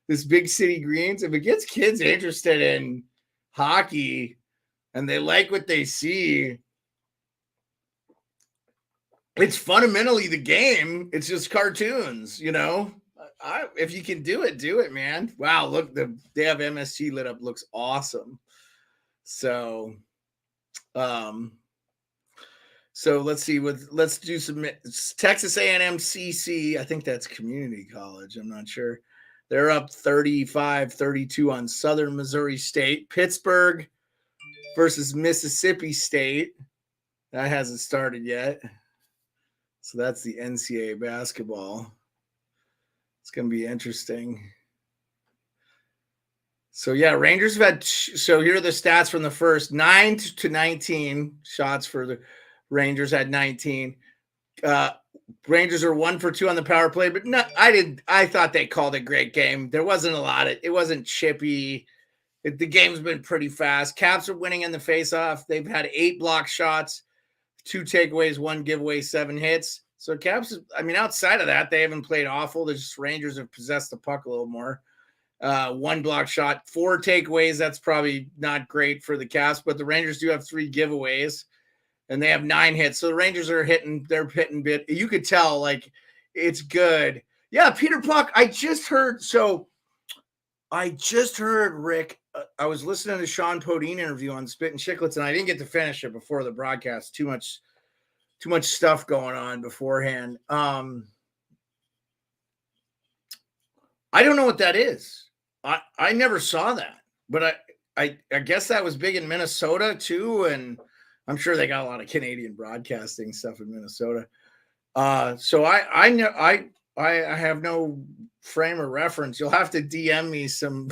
this big city greens, if it gets kids interested in hockey and they like what they see, it's fundamentally the game. It's just cartoons, you know. If you can do it, man. Wow, look, they have MSG lit up. Looks awesome. So, let's see. Let's do some Texas A&M CC. I think that's community college. I'm not sure. They're up 35-32 on Southern Missouri State. Pittsburgh versus Mississippi State. That hasn't started yet. So that's the NCAA basketball. It's going to be interesting. So, yeah, Rangers have had – so here are the stats from the first. 9-19 shots for the Rangers, had 19. Rangers are 1 for 2 on the power play, but no, I thought they called a great game. There wasn't a lot. It wasn't chippy. The game's been pretty fast. Caps are winning in the faceoff. They've had 8 block shots, 2 takeaways, 1 giveaway, 7 hits. So Caps, I mean, outside of that, they haven't played awful. The Rangers have possessed the puck a little more. 1 block shot, 4 takeaways. That's probably not great for the Caps, but the Rangers do have 3 giveaways, and they have 9 hits. So the Rangers are hitting. They're hitting bit. You could tell, like, it's good. Yeah, Peter Puck. I just heard, Rick. I was listening to Sean Podine interview on Spit and Chicklets, and I didn't get to finish it before the broadcast. Too much stuff going on beforehand. I don't know what that is. I never saw that, but I guess that was big in Minnesota too, and I'm sure they got a lot of Canadian broadcasting stuff in Minnesota. So I have no frame of reference. You'll have to DM me some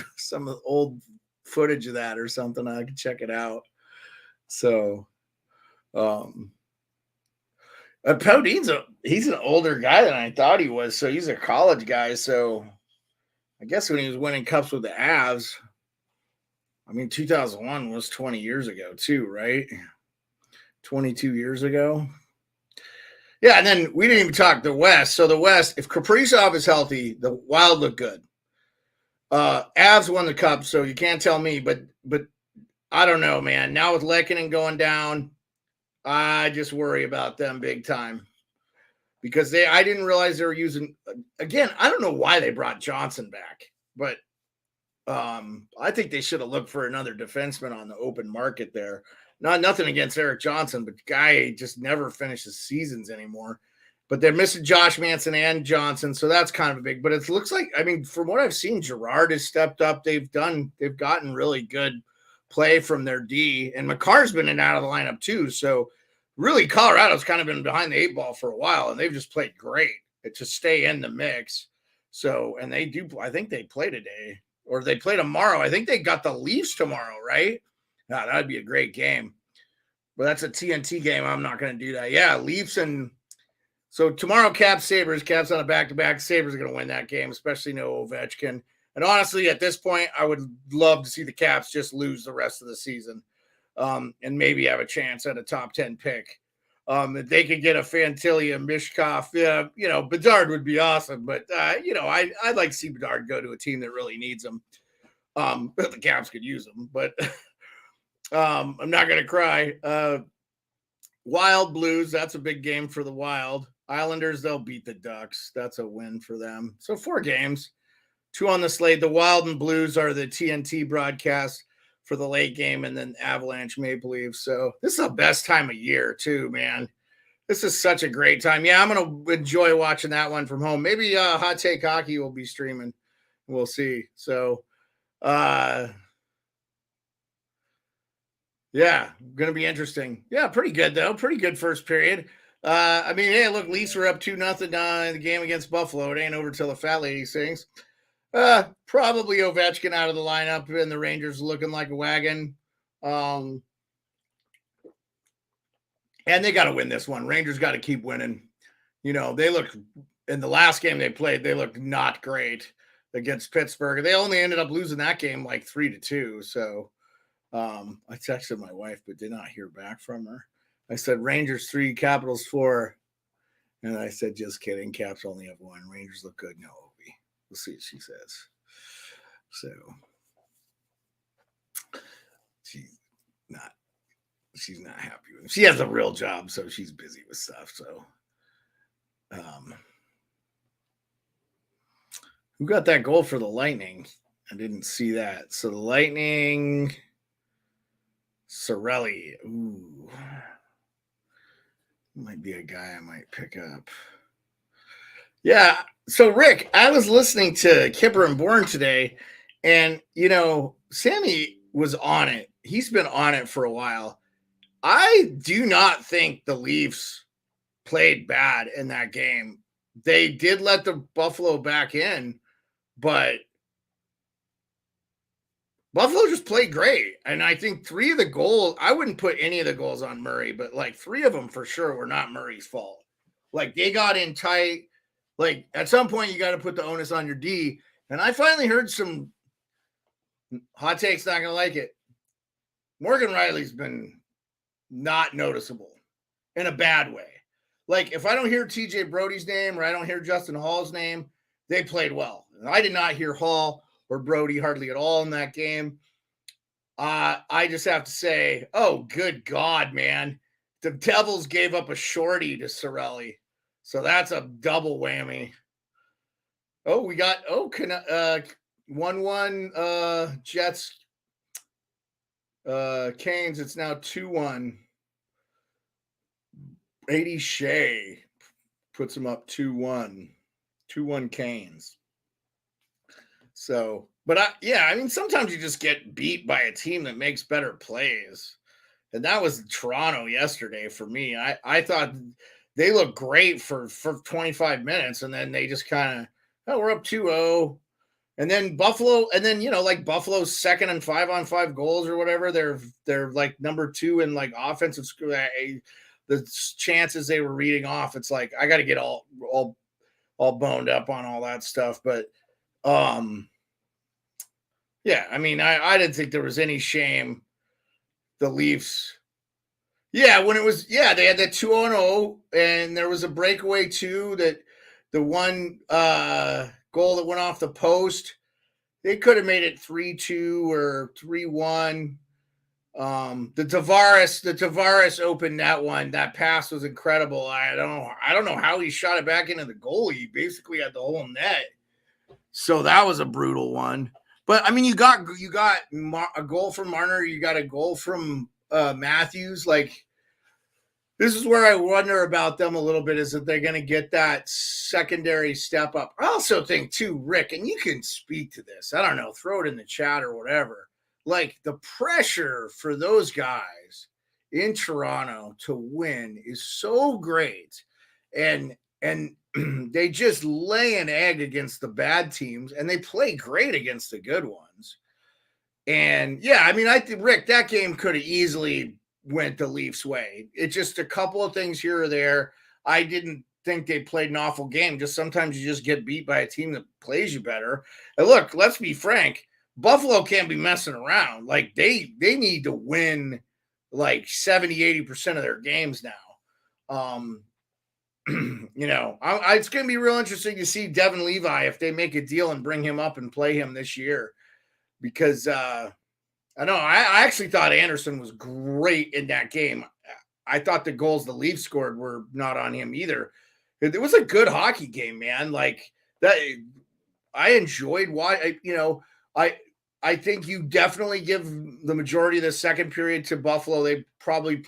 old footage of that or something. I can check it out. So, Podine's he's an older guy than I thought he was. So he's a college guy. So I guess when he was winning cups with the Avs, I mean, 2001 was 20 years ago too, right? 22 years ago. Yeah, and then we didn't even talk the West. So the West, if Kaprizov is healthy, the Wild look good. Avs won the cup, so you can't tell me, but I don't know, man. Now with Lehkonen going down, I just worry about them big time. Because I didn't realize they were using, again, I don't know why they brought Johnson back, but I think they should have looked for another defenseman on the open market there. Nothing against Eric Johnson, but the guy just never finishes seasons anymore. But they're missing Josh Manson and Johnson, so that's kind of a big. But it looks like, I mean, from what I've seen, Girard has stepped up. They've gotten really good play from their D, and McCarr's been in and out of the lineup too. So really, Colorado's kind of been behind the 8 ball for a while, and they've just played great to stay in the mix. So, and they do. I think they play today, or they play tomorrow. I think they got the Leafs tomorrow, right? No, that'd be a great game. But that's a TNT game. I'm not going to do that. Yeah, Leafs and so tomorrow, Caps Sabres. Caps on a back-to-back. Sabres are going to win that game, especially no Ovechkin. And honestly, at this point, I would love to see the Caps just lose the rest of the season, and maybe have a chance at a top 10 pick. If they could get a Fantilli, Mishkov, Bedard would be awesome. But I'd like to see Bedard go to a team that really needs him. The Caps could use him, but. I'm not going to cry. Wild Blues, that's a big game for the Wild. Islanders, they'll beat the Ducks. That's a win for them. So 4 games, 2 on the slate. The Wild and Blues are the TNT broadcast for the late game, and then Avalanche Maple Leafs. So this is the best time of year too, man. This is such a great time. Yeah, I'm going to enjoy watching that one from home. Maybe Hot Take Hockey will be streaming We'll see. So, yeah, gonna be interesting. Yeah, pretty good though. Pretty good first period. I mean, hey, look, Leafs were up 2-0 in the game against Buffalo. It ain't over till the fat lady sings. Probably Ovechkin out of the lineup and the Rangers looking like a wagon. And they got to win this one. Rangers got to keep winning. You know, they look in the last game they played, they looked not great against Pittsburgh. They only ended up losing that game like 3-2. So I texted my wife, but did not hear back from her. I said Rangers 3, Capitals 4. And I said, just kidding. Caps only have 1. Rangers look good. No, Obi. We'll see what she says. So she's not happy with him. She has a real job, so she's busy with stuff. So who got that goal for the Lightning? I didn't see that. So the Lightning, Cirelli. Ooh. Might be a guy I might pick up. Yeah. So, Rick, I was listening to Kipper and Bourne today, and, you know, Sammy was on it. He's been on it for a while. I do not think the Leafs played bad in that game. They did let the Buffalo back in, but Buffalo just played great. And I think 3 of the goals, I wouldn't put any of the goals on Murray, but like 3 of them for sure were not Murray's fault. Like they got in tight. Like at some point you got to put the onus on your D. And I finally heard some hot takes, not going to like it. Morgan Riley's been not noticeable in a bad way. Like if I don't hear TJ Brody's name or I don't hear Justin Hall's name, they played well. And I did not hear Hall or Brody hardly at all in that game. I just have to say, oh, good God, man. The Devils gave up a shorty to Cirelli. So that's a double whammy. Oh, we got 1-1 Jets Canes. It's now 2-1. 80 Shea puts them up 2-1. 2-1 Canes. So, but I mean, sometimes you just get beat by a team that makes better plays. And that was Toronto yesterday for me. I thought they looked great for 25 minutes, and then they just kind of, oh, we're up 2-0. And then Buffalo, and then, you know, like Buffalo's second and 5-on-5 goals or whatever. They're like number 2 in like offensive school. The chances they were reading off, it's like I got to get all boned up on all that stuff. But yeah, I mean, I didn't think there was any shame. The Leafs, yeah, when it was, yeah, they had that 2-0, and there was a breakaway too. That the one goal that went off the post, they could have made it 3-2 or 3-1. The Tavares opened that one. That pass was incredible. I don't know how he shot it back into the goal. He basically had the whole net. So that was a brutal one. But I mean, you got a goal from Marner. You got a goal from Matthews. Like, this is where I wonder about them a little bit, is that they're going to get that secondary step up. I also think too, Rick, and you can speak to this. I don't know, throw it in the chat or whatever. Like the pressure for those guys in Toronto to win is so great. And they just lay an egg against the bad teams, and they play great against the good ones. And yeah, I mean, I think, Rick, that game could have easily went the Leafs' way. It's just a couple of things here or there. I didn't think they played an awful game. Just sometimes you just get beat by a team that plays you better. And look, let's be frank, Buffalo can't be messing around. Like they need to win like 70-80% of their games now. You know, it's going to be real interesting to see Devin Levi if they make a deal and bring him up and play him this year, because I know I actually thought Anderson was great in that game. I thought the goals the Leafs scored were not on him either. It was a good hockey game, man. Like that, I enjoyed why, you know, I think you definitely give the majority of the second period to Buffalo. They probably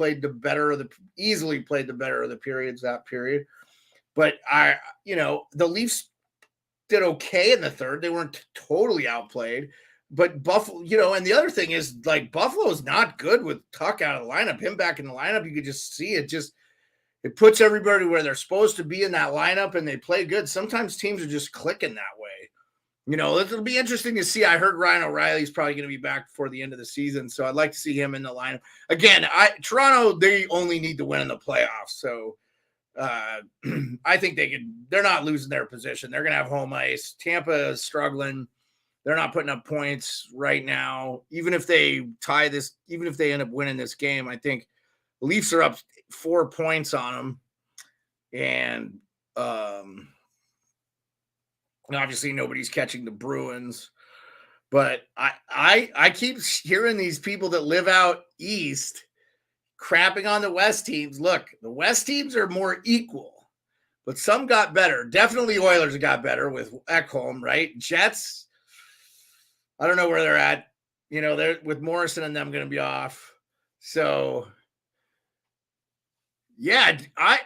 easily played the better of the periods that period. But you know, the Leafs did okay in the third. They weren't totally outplayed. But Buffalo, and the other thing is, like, Buffalo's not good with Tuck out of the lineup. Him back in the lineup, you could just see it. It puts everybody where they're supposed to be in that lineup, and they play good. Sometimes teams are just clicking that way. It'll be interesting to see. I heard Ryan O'Reilly's probably going to be back before the end of the season, so I'd like to see him in the lineup. Again, Toronto, they only need to win in the playoffs, so I think they're not losing their position. They're going to have home ice. Tampa is struggling. They're not putting up points right now. Even if they tie this, even if they end up winning this game, I think the Leafs are up 4 points on them. And obviously nobody's catching the Bruins. But I keep hearing these people that live out east crapping on the West teams. Look, the West teams are more equal, but some got better. Definitely Oilers got better with Ekholm, right? Jets, I don't know where they're at. They're with Morrison and them going to be off. So, yeah, I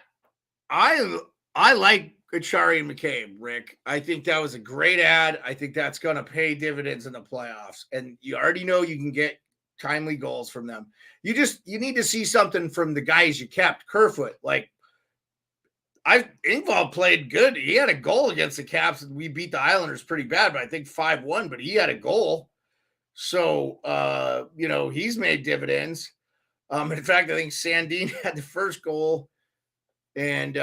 like Achari and McCabe, Rick. I think that was a great ad. I think that's going to pay dividends in the playoffs. And you already know you can get timely goals from them. You need to see something from the guys you kept. Kerfoot, like, Engvall played good. He had a goal against the Caps, and we beat the Islanders pretty bad, but I think 5-1, but he had a goal. So, he's made dividends. In fact, I think Sandin had the first goal. And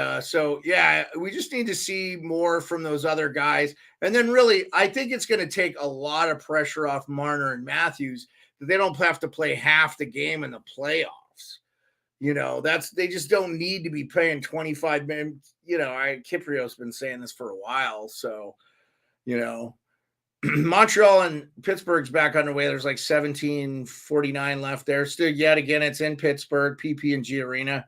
we just need to see more from those other guys. And then really, I think it's going to take a lot of pressure off Marner and Matthews that they don't have to play half the game in the playoffs. They just don't need to be playing 25 minutes. Kiprio's been saying this for a while. So, Montreal and Pittsburgh's back underway. There's like 17:49 left there. Still, yet again, it's in Pittsburgh, PP&G Arena.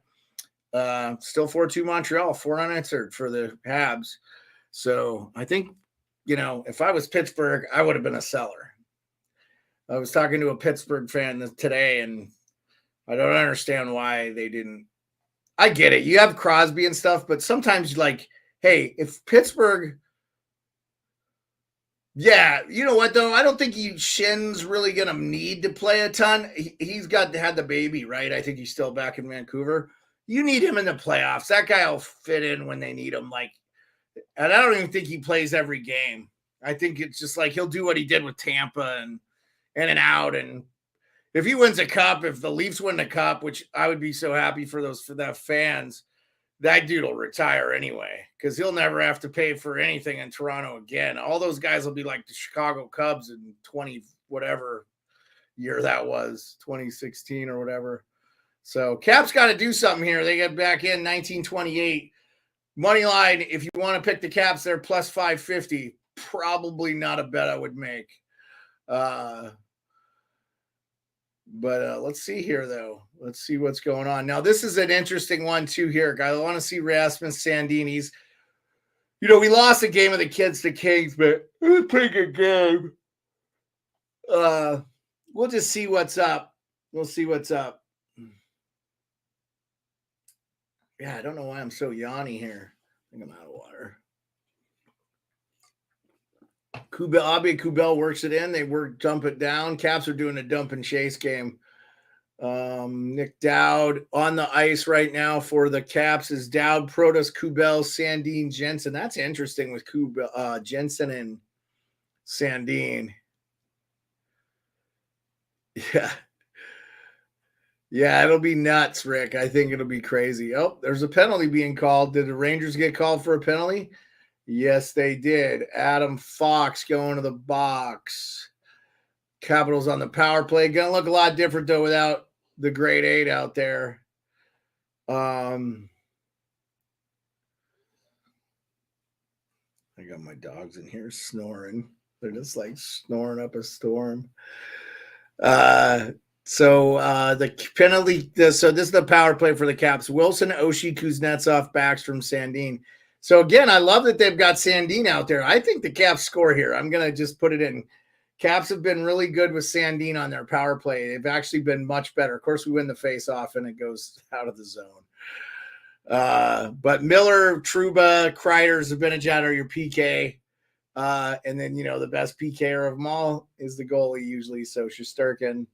Still 4-2 Montreal, 4 unanswered for the Habs. So I think, if I was Pittsburgh, I would have been a seller. I was talking to a Pittsburgh fan today, and I don't understand why they didn't. I get it. You have Crosby and stuff, but sometimes hey, if Pittsburgh, yeah, you know what, though? I don't think Shin's really going to need to play a ton. He's had the baby, right? I think he's still back in Vancouver. You need him in the playoffs. That guy will fit in when they need him. And I don't even think he plays every game. I think it's just he'll do what he did with Tampa and in and out. And if he wins a cup, if the Leafs win the cup, which I would be so happy for the fans, that dude will retire anyway because he'll never have to pay for anything in Toronto again. All those guys will be like the Chicago Cubs in 20 whatever year that was, 2016 or whatever. So Caps got to do something here. They get back in 1928. Money line, if you want to pick the Caps, they're plus 550. Probably not a bet I would make. But let's see here, though. Let's see what's going on. Now, this is an interesting one, too, here, guys. I want to see Rasmus Sandini's. We lost a game of the kids to Kings, but it was a pretty good game. We'll just see what's up. We'll see what's up. Yeah, I don't know why I'm so yawny here. I think I'm out of water. Kubel works it in. They dump it down. Caps are doing a dump and chase game. Nick Dowd on the ice right now for the Caps is Dowd, Protas, Kubel, Sandin, Jensen. That's interesting with Jensen and Sandin. Yeah. Yeah, it'll be nuts, Rick. I think it'll be crazy. Oh, there's a penalty being called. Did the Rangers get called for a penalty? Yes, they did. Adam Fox going to the box. Capitals on the power play. Going to look a lot different, though, without the grade 8 out there. I got my dogs in here snoring. They're just snoring up a storm. So the penalty. So this is the power play for the Caps. Wilson, Oshie, Kuznetsov, Backstrom, Sandin. So again, I love that they've got Sandin out there. I think the Caps score here. I'm gonna just put it in. Caps have been really good with Sandin on their power play. They've actually been much better. Of course, we win the face-off and it goes out of the zone. But Miller, Trouba, Kreider, Zibanejad are your PK. And then, the best PKer of them all is the goalie usually. So Shesterkin,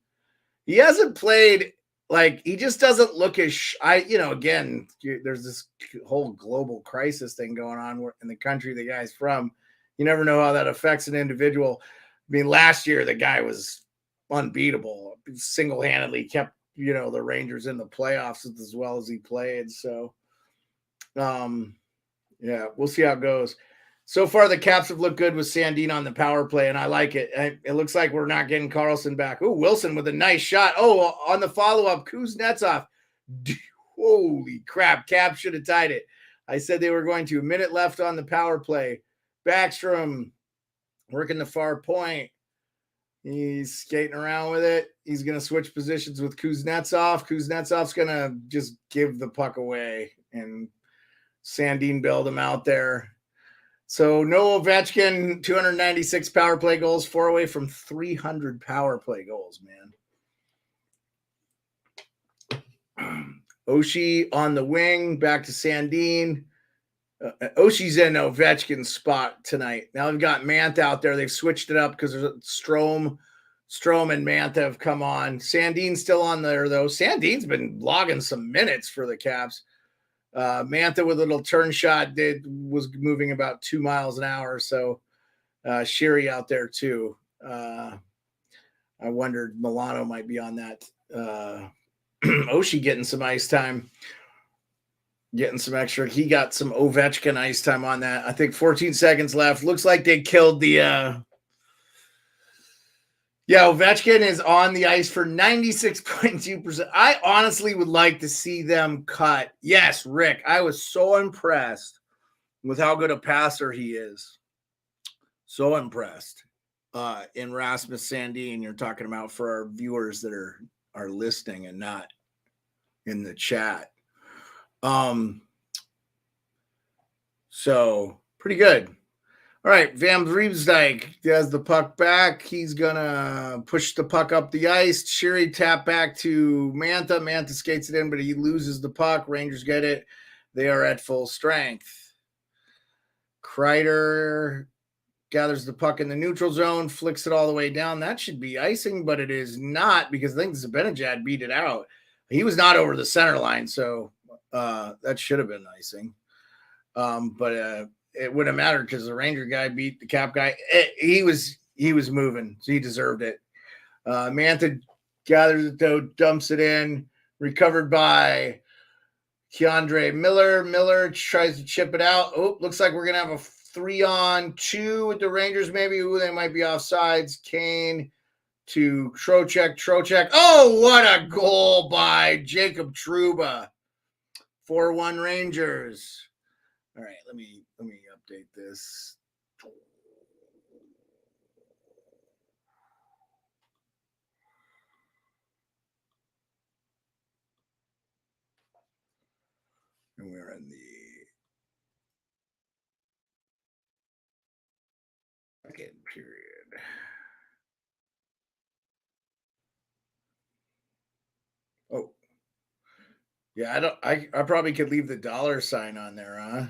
he hasn't played, like, he just doesn't look as again, there's this whole global crisis thing going on in the country the guy's from. You never know how that affects an individual. I mean, last year the guy was unbeatable, single-handedly kept the Rangers in the playoffs as well as he played. So yeah, we'll see how it goes. So far, the Caps have looked good with Sandin on the power play, and I like it. It looks like we're not getting Carlson back. Oh, Wilson with a nice shot. Oh, on the follow-up, Kuznetsov. Holy crap, Caps should have tied it. I said they were going to. A minute left on the power play. Backstrom working the far point. He's skating around with it. He's going to switch positions with Kuznetsov. Kuznetsov's going to just give the puck away, and Sandin build him out there. So no Ovechkin, 296 power play goals, 4 away from 300 power play goals, man. Oshie on the wing, back to Sandin. Oshie's in Ovechkin's spot tonight. Now they've got Mantha out there. They've switched it up because there's Strome and Mantha have come on. Sandin's still on there, though. Sandin's been logging some minutes for the Caps. Mantha with a little turn shot was moving about 2 miles an hour. So Sherry out there too. I wondered Milano might be on that. Oshie getting some ice time, getting some extra. He got some Ovechkin ice time on that. I think 14 seconds left. Looks like they killed the Ovechkin is on the ice for 96.2%. I honestly would like to see them cut. Yes, Rick, I was so impressed with how good a passer he is. So impressed in Rasmus Sandin. You're talking about for our viewers that are listening and not in the chat. So pretty good. All right, Van Riemsdyk has the puck back. He's going to push the puck up the ice. Sherry tap back to Mantha. Mantha skates it in, but he loses the puck. Rangers get it. They are at full strength. Kreider gathers the puck in the neutral zone, flicks it all the way down. That should be icing, but it is not because I think Zibanejad beat it out. He was not over the center line, so that should have been icing. But it wouldn't matter because the Ranger guy beat the Cap guy. He was moving, so he deserved it. Mantha gathers it though, dumps it in, recovered by Keandre Miller. Miller tries to chip it out. Oh, looks like we're gonna have a 3-on-2 with the Rangers. Maybe they might be offsides. Kane to Trocheck. Oh, what a goal by Jacob Trouba. 4-1 Rangers. All right, let me update this. And we're in the second period. Oh. Yeah, I probably could leave the $sign on there, huh?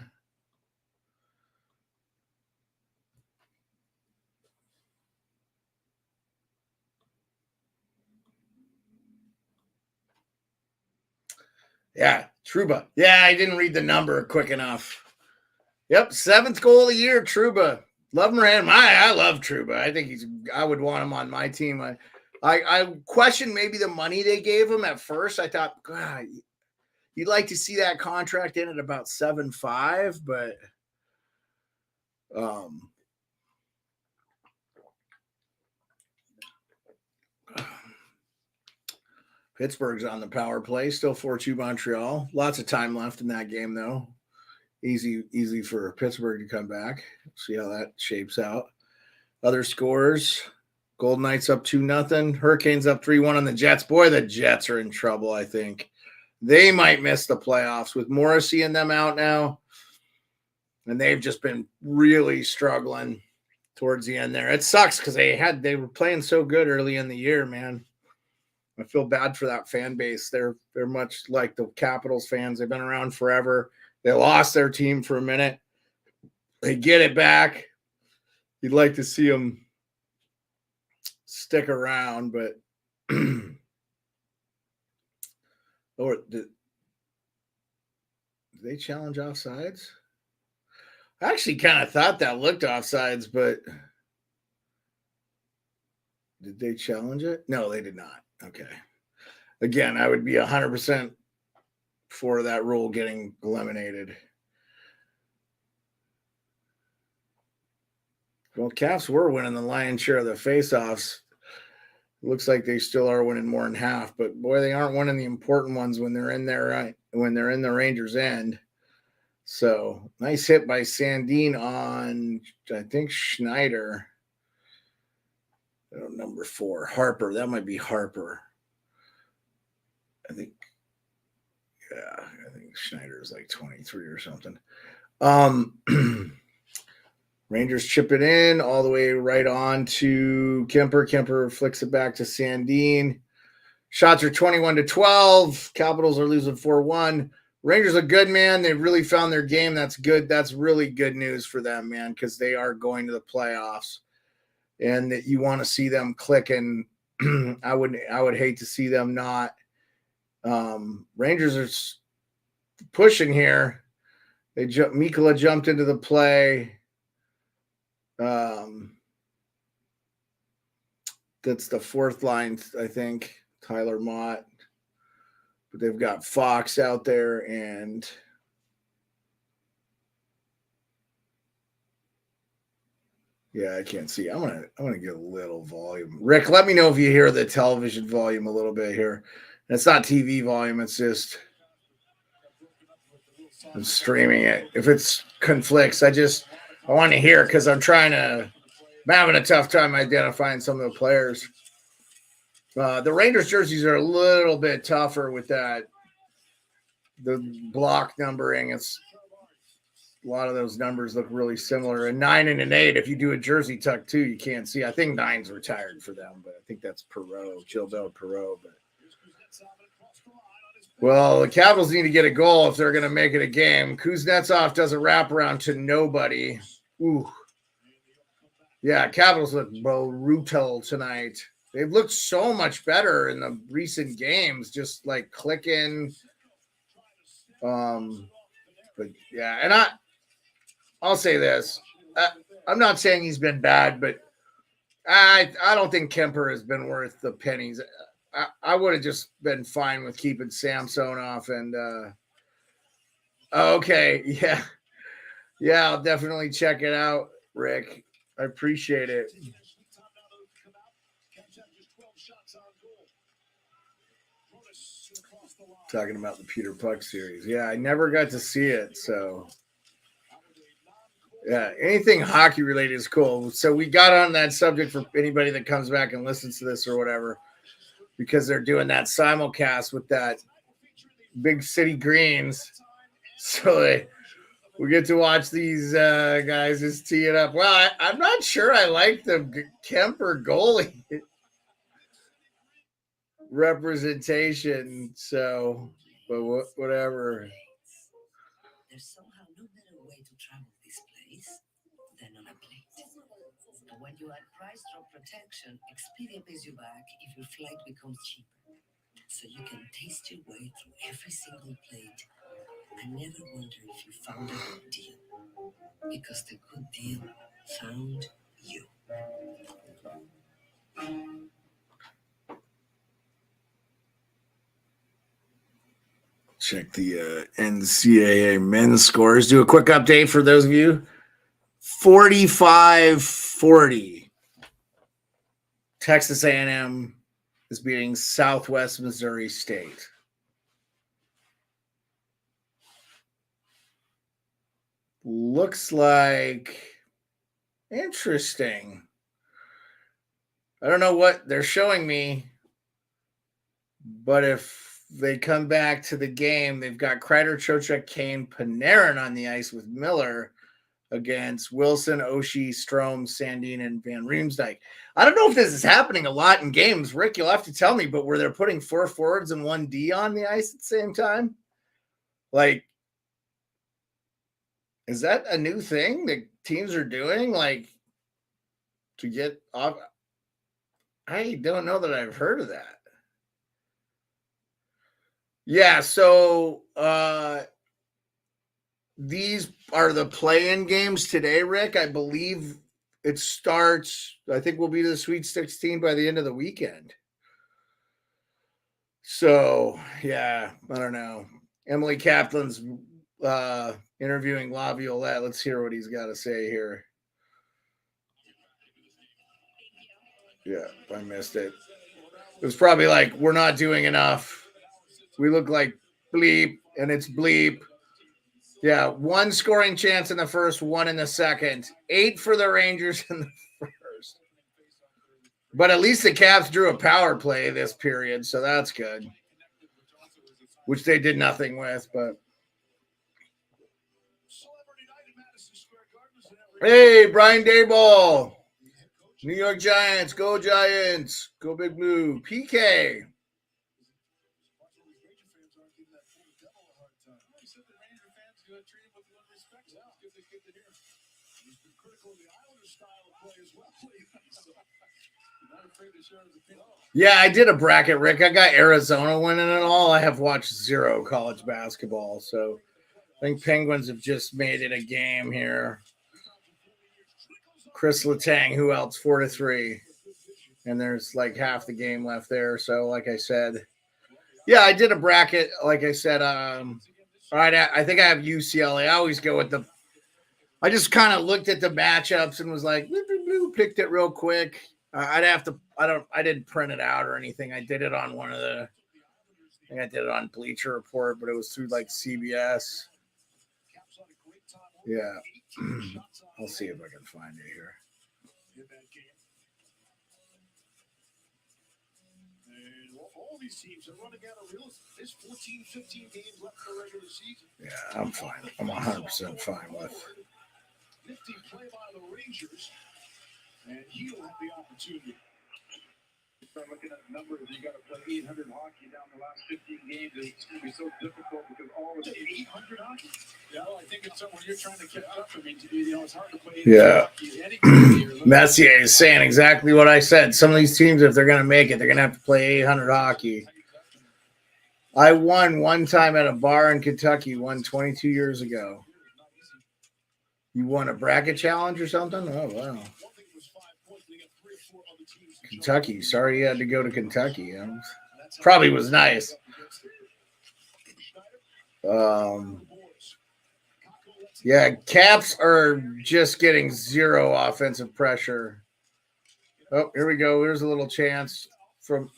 Yeah, Trouba. Yeah, I didn't read the number quick enough. Yep, 7th goal of the year, Trouba. Love him or hate him. I love Trouba. I think I would want him on my team. I questioned maybe the money they gave him at first. I thought, God, you'd like to see that contract in at about 7.5, but Pittsburgh's on the power play, still 4-2 Montreal. Lots of time left in that game, though. Easy for Pittsburgh to come back. See how that shapes out. Other scores. Golden Knights up 2-0. Hurricanes up 3-1 on the Jets. Boy, the Jets are in trouble, I think. They might miss the playoffs with Morrissey and them out now. And they've just been really struggling towards the end there. It sucks because they were playing so good early in the year, man. I feel bad for that fan base. They're much like the Capitals fans. They've been around forever. They lost their team for a minute. They get it back. You'd like to see him stick around, but or did they challenge offsides? I actually kind of thought that looked offsides, but did they challenge it? No, they did not. Okay. Again, I would be 100% for that rule getting eliminated. Well, Caps were winning the lion's share of the faceoffs. Looks like they still are winning more than half, but boy, they aren't winning the important ones when they're in there, when they're in the Rangers' end. So nice hit by Sandin on, I think, Schneider. Number 4, Harper. That might be Harper. I think Schneider is like 23 or something. Rangers chip it in all the way right on to Kemper. Kemper flicks it back to Sandin. Shots are 21-12. Capitals are losing 4-1. Rangers are good, man. They've really found their game. That's good. That's really good news for them, man, because they are going to the playoffs. And that you want to see them clicking. I would hate to see them not. Rangers are pushing here. Mikkola jumped into the play. That's the fourth line, I think. Tyler Mott. But they've got Fox out there and yeah, I can't see. I'm gonna get a little volume. Rick, let me know if you hear the television volume a little bit here. And it's not TV volume, it's just I'm streaming it. If it's conflicts, I want to hear because I'm having a tough time identifying some of the players. The Rangers jerseys are a little bit tougher with that. The block numbering, it's a lot of those numbers look really similar. A 9 and an 8, if you do a jersey tuck too, you can't see. I think 9's retired for them, but I think that's Perreault, Gilbert Perreault. But well, the Capitals need to get a goal if they're going to make it a game. Kuznetsov does a wraparound to nobody. Ooh. Yeah, Capitals look brutal tonight. They've looked so much better in the recent games, just like clicking. But yeah, and I'll say this. I'm not saying he's been bad, but I don't think Kemper has been worth the pennies. I would have just been fine with keeping Samsonov and okay, yeah, I'll definitely check it out, Rick. I appreciate it. Talking about the Peter Puck series. Yeah, I never got to see it, so yeah, anything hockey related is cool. So we got on that subject for anybody that comes back and listens to this or whatever, because they're doing that simulcast with that Big City Greens. So we get to watch these guys just tee it up. Well, I'm not sure I like the Kemper goalie representation. So, but whatever. There's somehow no better way to travel this place than on a plane. And when you add price drop protection, Expedia pays you back if your flight becomes cheaper. So you can taste your way through every single plate and never wonder if you found a good deal. Because the good deal found you. Check the NCAA men's scores. Do a quick update for those of you. 45-40. Texas A&M is beating Southwest Missouri State. Looks like interesting. I don't know what they're showing me, but if they come back to the game, they've got Kreider, Trocheck, Kane, Panarin on the ice with Miller against Wilson, Oshie, Strome, Sandin, and Van Riemsdyk. I don't know if this is happening a lot in games. Rick, you'll have to tell me, but where they're putting 4 forwards and 1 D on the ice at the same time? Like, is that a new thing that teams are doing? Like, to get off. I don't know that I've heard of that. Yeah, so these are the play-in games today, Rick. I believe it starts. I think we'll be to the Sweet 16 by the end of the weekend. So yeah, I don't know. Emily Kaplan's interviewing Laviolette. Let's hear what he's got to say here. Yeah, I missed it. It was probably like, we're not doing enough. We look like bleep, and it's bleep. Yeah, one scoring chance in the first, one in the second. 8 for the Rangers in the first. But at least the Caps drew a power play this period, so that's good. Which they did nothing with, but. Hey, Brian Dayball. New York Giants, go Giants. Go Big Blue. PK. Yeah, I did a bracket, Rick. I got Arizona winning it all. I have watched zero college basketball, so I think Penguins have just made it a game here. Chris Letang, who else? 4-3. And there's like half the game left there. So, like I said, yeah, I did a bracket. Like I said, all right, I think I have UCLA. I always go with I just kind of looked at the matchups and was like, picked it real quick. I'd have to. I didn't print it out or anything. I did it on one of the. I think I did it on Bleacher Report, but it was through like CBS. Yeah, I'll see if I can find it here. All these teams are running out of real estate. There's 14, 15 games left in the regular season. Yeah, I'm fine. I'm 100% fine with. Nifty play by the Rangers, and he'll have the opportunity. Start looking at numbers. You got to play 800 hockey down the last 15 games. It's going to be so difficult because all of the 800 hockey. Yeah, well, I think it's when you're trying to catch up. I mean, it's hard to play. Yeah. Messier is saying exactly what I said. Some of these teams, if they're going to make it, they're going to have to play 800 hockey. I won one time at a bar in Kentucky, won 22 years ago. You won a bracket challenge or something? Oh, wow. Kentucky. Sorry you had to go to Kentucky. Probably was nice. Yeah, Caps are just getting zero offensive pressure. Oh, here we go. Here's a little chance from.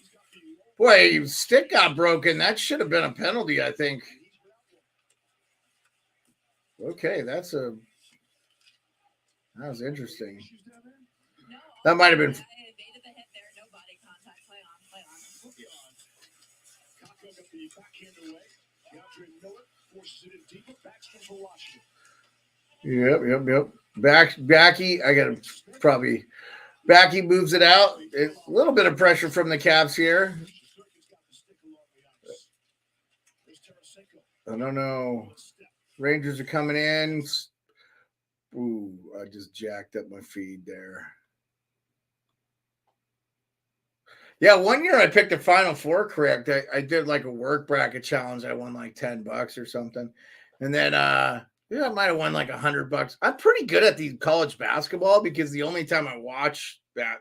Boy, stick got broken. That should have been a penalty, I think. Okay, that was interesting. That might have been. Yep. Backy, I got to probably. Backy moves it out. A little bit of pressure from the Caps here. I don't know. Rangers are coming in. Ooh, I just jacked up my feed there. Yeah, one year I picked the Final Four correct. I did like a work bracket challenge. I won like $10 or something. And then I might have won like $100. I'm pretty good at the college basketball because the only time I watch that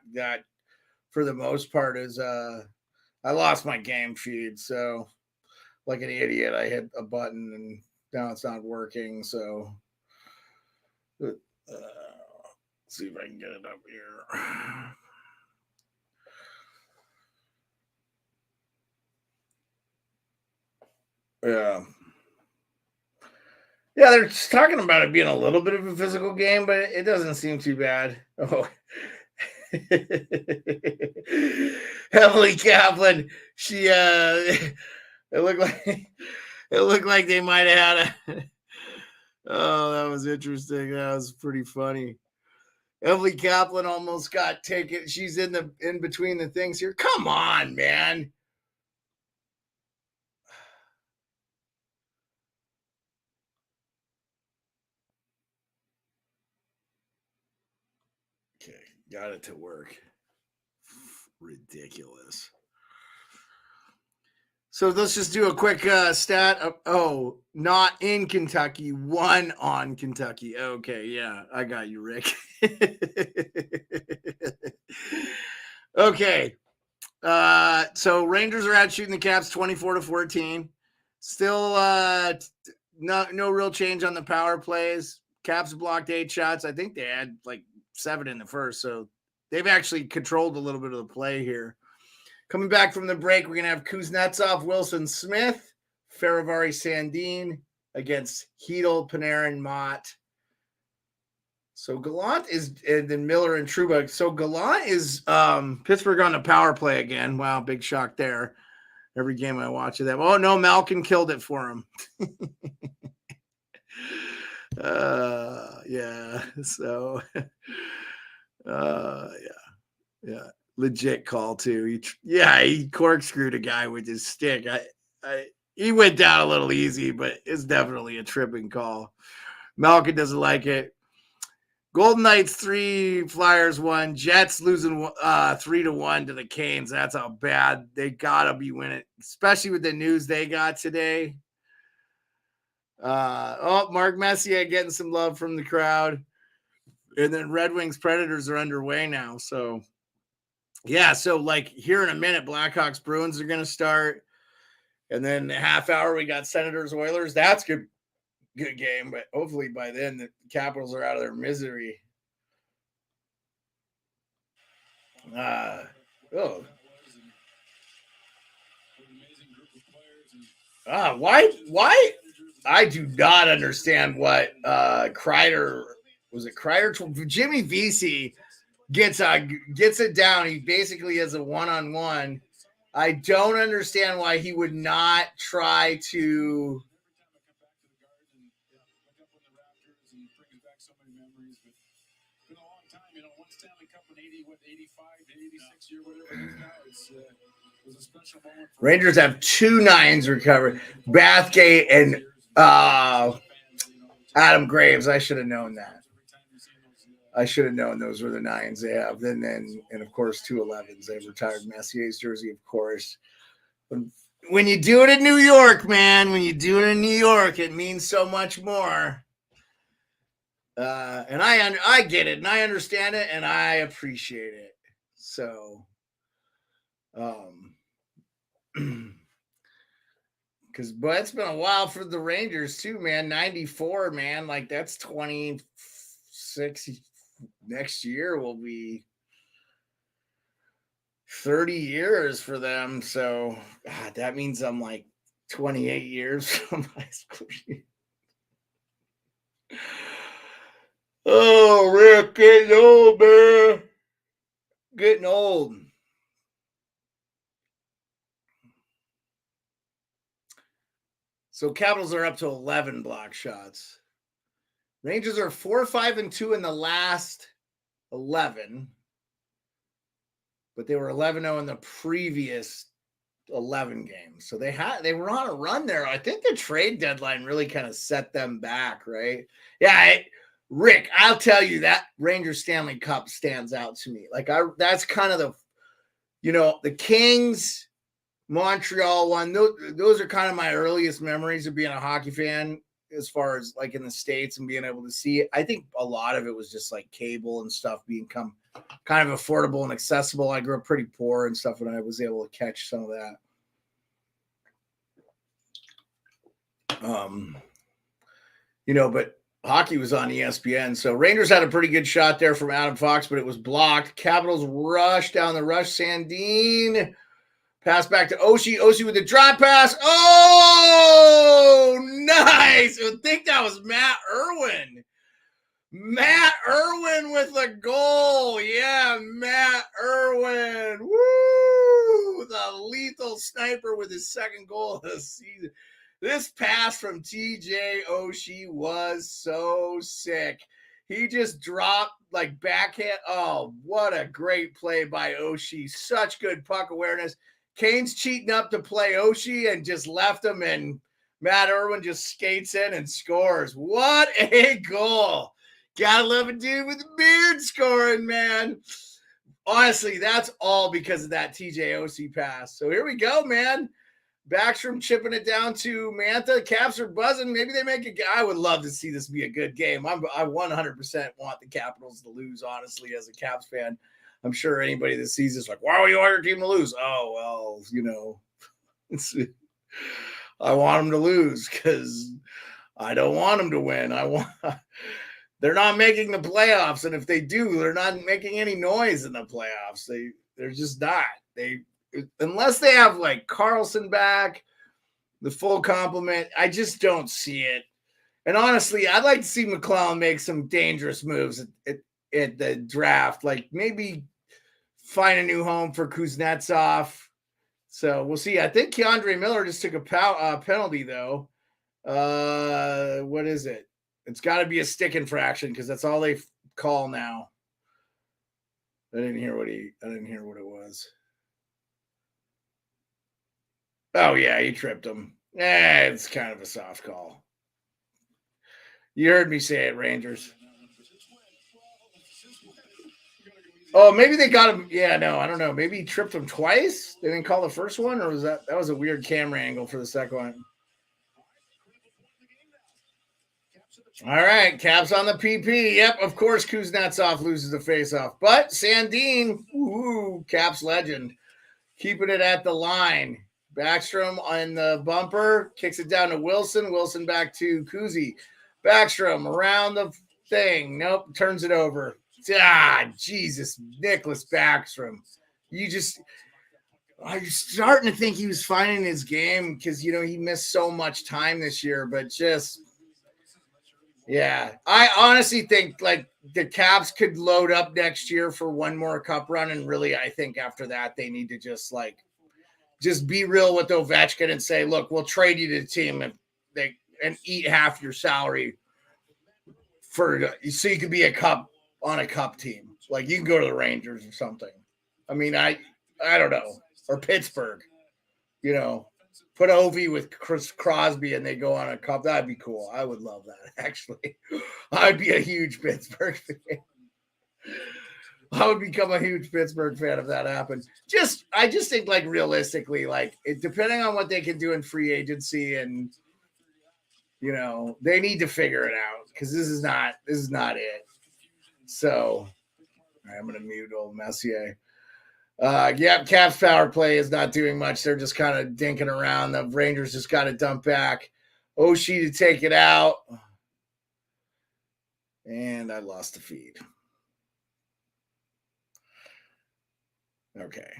for the most part is I lost my game feed. So like an idiot, I hit a button and now it's not working. So let's see if I can get it up here. Yeah. Yeah, they're just talking about it being a little bit of a physical game, but it doesn't seem too bad. Oh. Emily Kaplan, she it looked like they might have had a oh, that was interesting. That was pretty funny. Emily Kaplan almost got taken. She's in between the things here. Come on, man. Okay, Got it to work. Ridiculous. So let's just do a quick stat. Not in Kentucky, one on Kentucky. Okay, yeah, I got you, Rick. Okay. So Rangers are out shooting the Caps 24-14. Still no real change on the power plays. Caps blocked 8 shots. I think they had like 7 in the first. So they've actually controlled a little bit of the play here. Coming back from the break, we're going to have Kuznetsov, Wilson Smith, Faravari Sandin against Hedel, Panarin, Mott. So Gallant is, and then Miller and Trouba. So Gallant is Pittsburgh on the power play again. Wow, big shock there. Every game I watch of them. Oh, no, Malkin killed it for him. Yeah. So, yeah. Legit call too. He corkscrewed a guy with his stick. He went down a little easy, but it's definitely a tripping call. Malkin doesn't like it. Golden Knights 3, Flyers 1. Jets losing 3-1 to the Canes. That's how bad they gotta be winning, especially with the news they got today. Mark Messier getting some love from the crowd, and then Red Wings Predators are underway now. So yeah, so like here in a minute, Blackhawks Bruins are gonna start, and then a half hour we got Senators Oilers. That's good game, but hopefully by then the Capitals are out of their misery. Why I do not understand what Kreider, was it Kreider? Jimmy Vesey gets it down. He basically has a one-on-one. I don't understand why he would not try to. Rangers have 2 9s recovered. Bathgate and Adam Graves. I should have known that. I should have known those were the 9s they have. And of course 2 11s. They've retired Messier's jersey, of course. When you do it in New York, man, when you do it in New York, it means so much more. And I get it, and I understand it, and I appreciate it. So, because but it's been a while for the Rangers too, man. 94, man, like that's 26. Next year will be 30 years for them. So God, that means I'm like 28 years from high school. Oh, Rick, getting old, man. Getting old. So Capitals are up to 11 block shots. Rangers are 4-5-2 in the last 11, but they were 11-0 in the previous 11 games. So they were on a run there. I think the trade deadline really kind of set them back, right? Yeah, Rick, I'll tell you that Rangers Stanley Cup stands out to me. Like that's kind of the Kings, Montreal one. Those are kind of my earliest memories of being a hockey fan, as far as like in the States and being able to see it. I think a lot of it was just like cable and stuff become kind of affordable and accessible. I grew up pretty poor and stuff when I was able to catch some of that. But hockey was on ESPN. So Rangers had a pretty good shot there from Adam Fox, but it was blocked. Capitals rush down the rush. Sandin pass back to Oshie. Oshie with the drop pass. Oh, nice. I think that was Matt Irwin. Matt Irwin with a goal. Yeah, Matt Irwin. Woo! The lethal sniper with his second goal of the season. This pass from TJ Oshie was so sick. He just dropped like backhand. Oh, what a great play by Oshie. Such good puck awareness. Kane's cheating up to play Oshie and just left him, and Matt Irwin just skates in and scores. What a goal. Gotta love a dude with a beard scoring, man. Honestly, that's all because of that TJOC pass. So here we go, man. Backstrom chipping it down to Mantha. Caps are buzzing. Maybe they make it. I would love to see this be a good game. I 100% want the Capitals to lose, honestly, as a Caps fan. I'm sure anybody that sees this like, why would you want your team to lose? Oh, well, you know, I want them to lose because I don't want them to win. They're not making the playoffs, and if they do, they're not making any noise in the playoffs. They're just not. Unless they have like Carlson back, the full complement, I just don't see it. And honestly, I'd like to see McClellan make some dangerous moves at the draft, like maybe find a new home for Kuznetsov. So we'll see. I think Keandre Miller just took a penalty, though. What is it? It's got to be a stick infraction because that's all they call now. I didn't hear what it was. Oh yeah, he tripped him. It's kind of a soft call. You heard me say it, Rangers. Oh, maybe they got him. Yeah, no, I don't know. Maybe he tripped him twice. They didn't call the first one, or was that was a weird camera angle for the second one? All right, Caps on the PP. Yep, of course Kuznetsov loses the faceoff. But Sandin, Caps legend, keeping it at the line. Backstrom on the bumper, kicks it down to Wilson. Wilson back to Kuzi. Backstrom around the thing. Nope, turns it over. Jesus, Nicholas Backstrom. I'm starting to think he was finding his game because, you know, he missed so much time this year, but just... Yeah, I honestly think like the Caps could load up next year for one more cup run. And really, I think after that, they need to just be real with Ovechkin and say, look, we'll trade you to the team and eat half your salary so you can be a cup team. Like you can go to the Rangers or something. I mean, I don't know, or Pittsburgh, you know. Put Ovi with Chris Crosby and they go on a cup. That'd be cool. I would love that, actually. I'd be a huge Pittsburgh fan. I would become a huge Pittsburgh fan if that happened. I just think, like, realistically, like, depending on what they can do in free agency and, you know, they need to figure it out because this is not it. So, I'm going to mute old Messier. Caps power play is not doing much. They're just kind of dinking around. The Rangers just got to dump back. Oshie to take it out. And I lost the feed. Okay.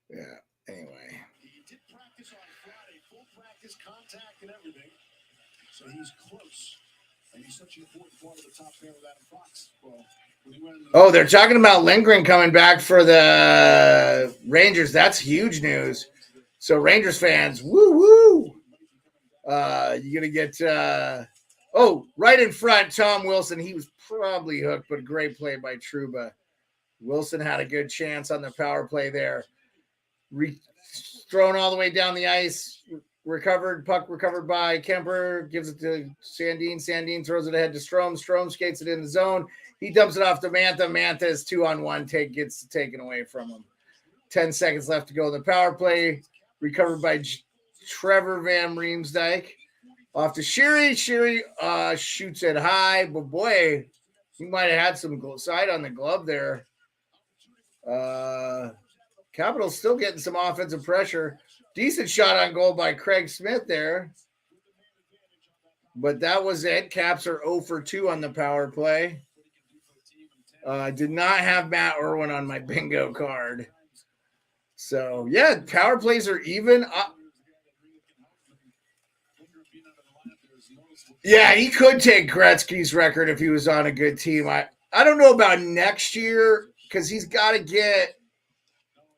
Yeah, anyway. He did practice on Friday, full practice, contact and everything. So he's close. And he's such an important part of the top pair with Adam Fox. Oh, they're talking about Lindgren coming back for the Rangers. That's huge news. So Rangers fans, woo! You're gonna get right in front, Tom Wilson. He was probably hooked, but great play by Trouba. Wilson had a good chance on the power play there. Thrown all the way down the ice. Puck recovered by Kemper, gives it to Sandin. Sandin throws it ahead to Strome. Strome skates it in the zone. He dumps it off to Mantha. Mantha is 2-on-1. Gets taken away from him. 10 seconds left to go in the power play. Recovered by Trevor Van Riemsdyk. Off to Sherry. Sherry shoots it high, but boy, he might have had some side on the glove there. Capitals still getting some offensive pressure. Decent shot on goal by Craig Smith there. But that was it. Caps are 0 for 2 on the power play. I did not have Matt Irwin on my bingo card. So, yeah, power plays are even. Yeah, he could take Gretzky's record if he was on a good team. I don't know about next year because he's got to get.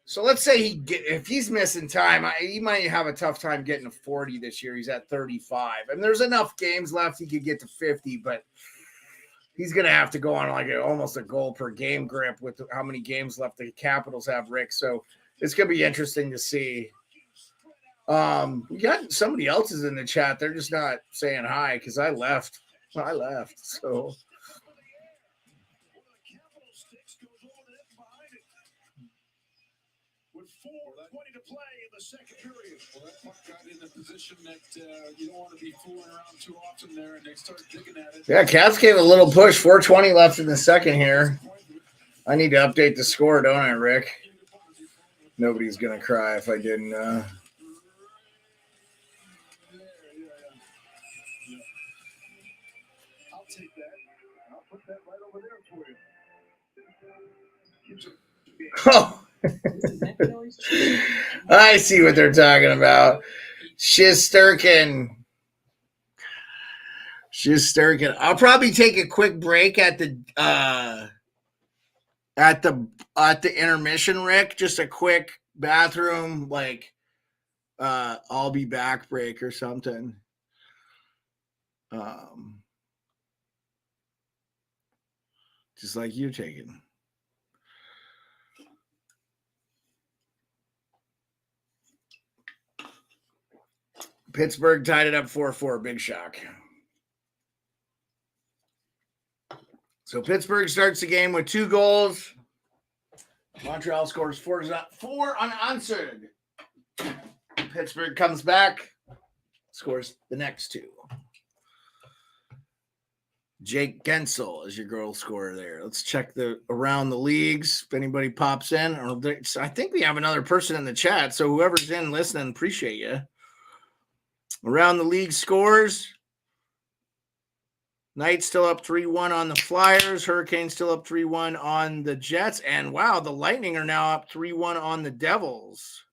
So let's say if he's missing time, he might have a tough time getting to 40 this year. He's at 35. And there's enough games left he could get to 50, but he's going to have to go on like almost a goal per game grip with how many games left the Capitals have, Rick. So it's going to be interesting to see. We got somebody else's in the chat. They're just not saying hi because I left. So with 4:20 to play in the second period. Well, that puck got in a position that you don't want to be fooling around too often there, and they start digging at it. yeah, Cavs gave a little push. 4:20 left in the second here. I need to update the score, don't I, Rick? Nobody's gonna cry if I didn't. I'll take that. I'll put that right over there for you. Oh, I see what they're talking about. Shesterkin. I'll probably take a quick break at the intermission, Rick. Just a quick bathroom, like I'll be back break or something. Just like you're taking. Pittsburgh tied it up 4-4. Big shock. So Pittsburgh starts the game with 2 goals. Montreal scores 4 unanswered. Pittsburgh comes back, scores the next 2. Jake Gensel is your goal scorer there. Let's check the around the leagues if anybody pops in. I think we have another person in the chat, so whoever's in listening, appreciate you. Around the league scores. Knights still up 3-1 on the Flyers. Hurricanes still up 3-1 on the Jets. And wow, the Lightning are now up 3-1 on the Devils.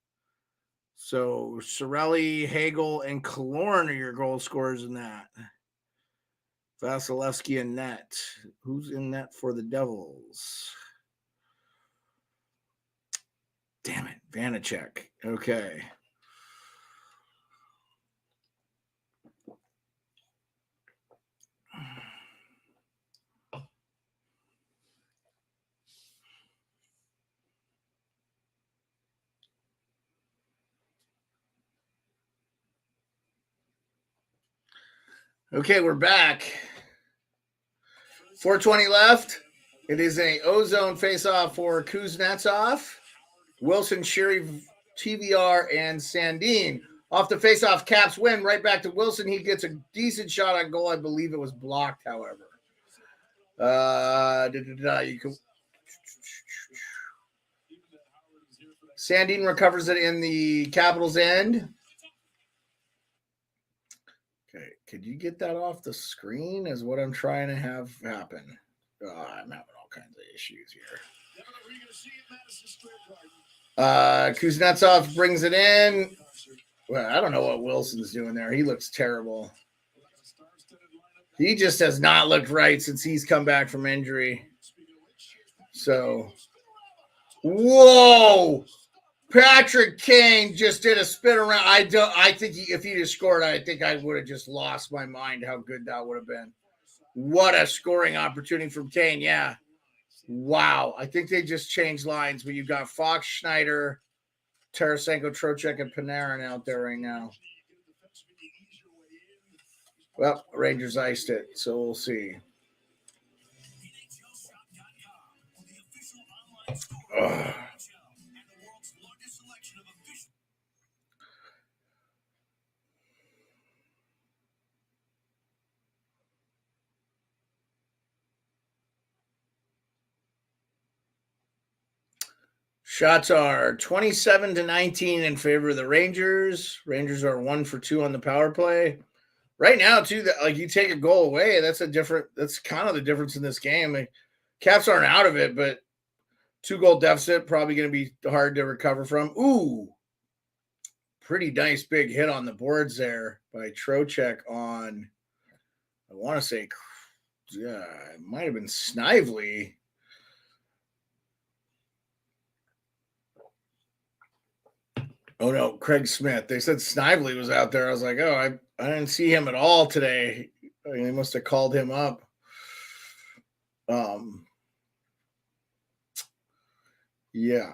So Sorelli, Hagel, and Killorn are your goal scorers in that. Vasilevsky and net. Who's in net for the Devils? Damn it, Vanacek. Okay. Okay, we're back. 4:20 left. It is a ozone face-off for Kuznetsov, Wilson, Sherry, TVR, and Sandin. Off the face-off, Caps win. Right back to Wilson. He gets a decent shot on goal. I believe it was blocked, however. You can... Sandin recovers it in the Capitals' end. Okay, could you get that off the screen is what I'm trying to have happen. I'm having all kinds of issues here. Kuznetsov brings it in. Well, I don't know what Wilson's doing there. He looks terrible. He just has not looked right since he's come back from injury. So, whoa! Patrick Kane just did a spin around. I think if he just scored, I think I would have just lost my mind how good that would have been. What a scoring opportunity from Kane. Yeah. Wow. I think they just changed lines, but you've got Fox, Schneider, Tarasenko, Trocheck, and Panarin out there right now. Well, Rangers iced it, so we'll see. Ugh. Shots are 27-19 in favor of the Rangers. Rangers are 1 for 2 on the power play. Right now, too, that like you take a goal away, that's kind of the difference in this game. Like, Caps aren't out of it, but 2-goal deficit probably going to be hard to recover from. Ooh, pretty nice big hit on the boards there by Trocheck on, I want to say, yeah, it might have been Snively. Oh, no, Craig Smith. They said Snively was out there. I was like, oh, I didn't see him at all today. I mean, they must have called him up. Yeah.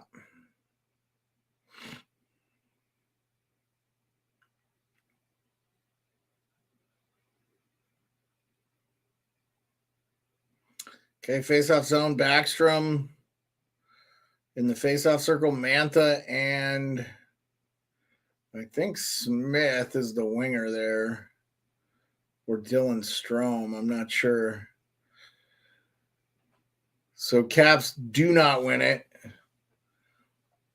Okay, face-off zone, Backstrom. In the face-off circle, Mantha and I think Smith is the winger there. Or Dylan Strome, I'm not sure. So Caps do not win it.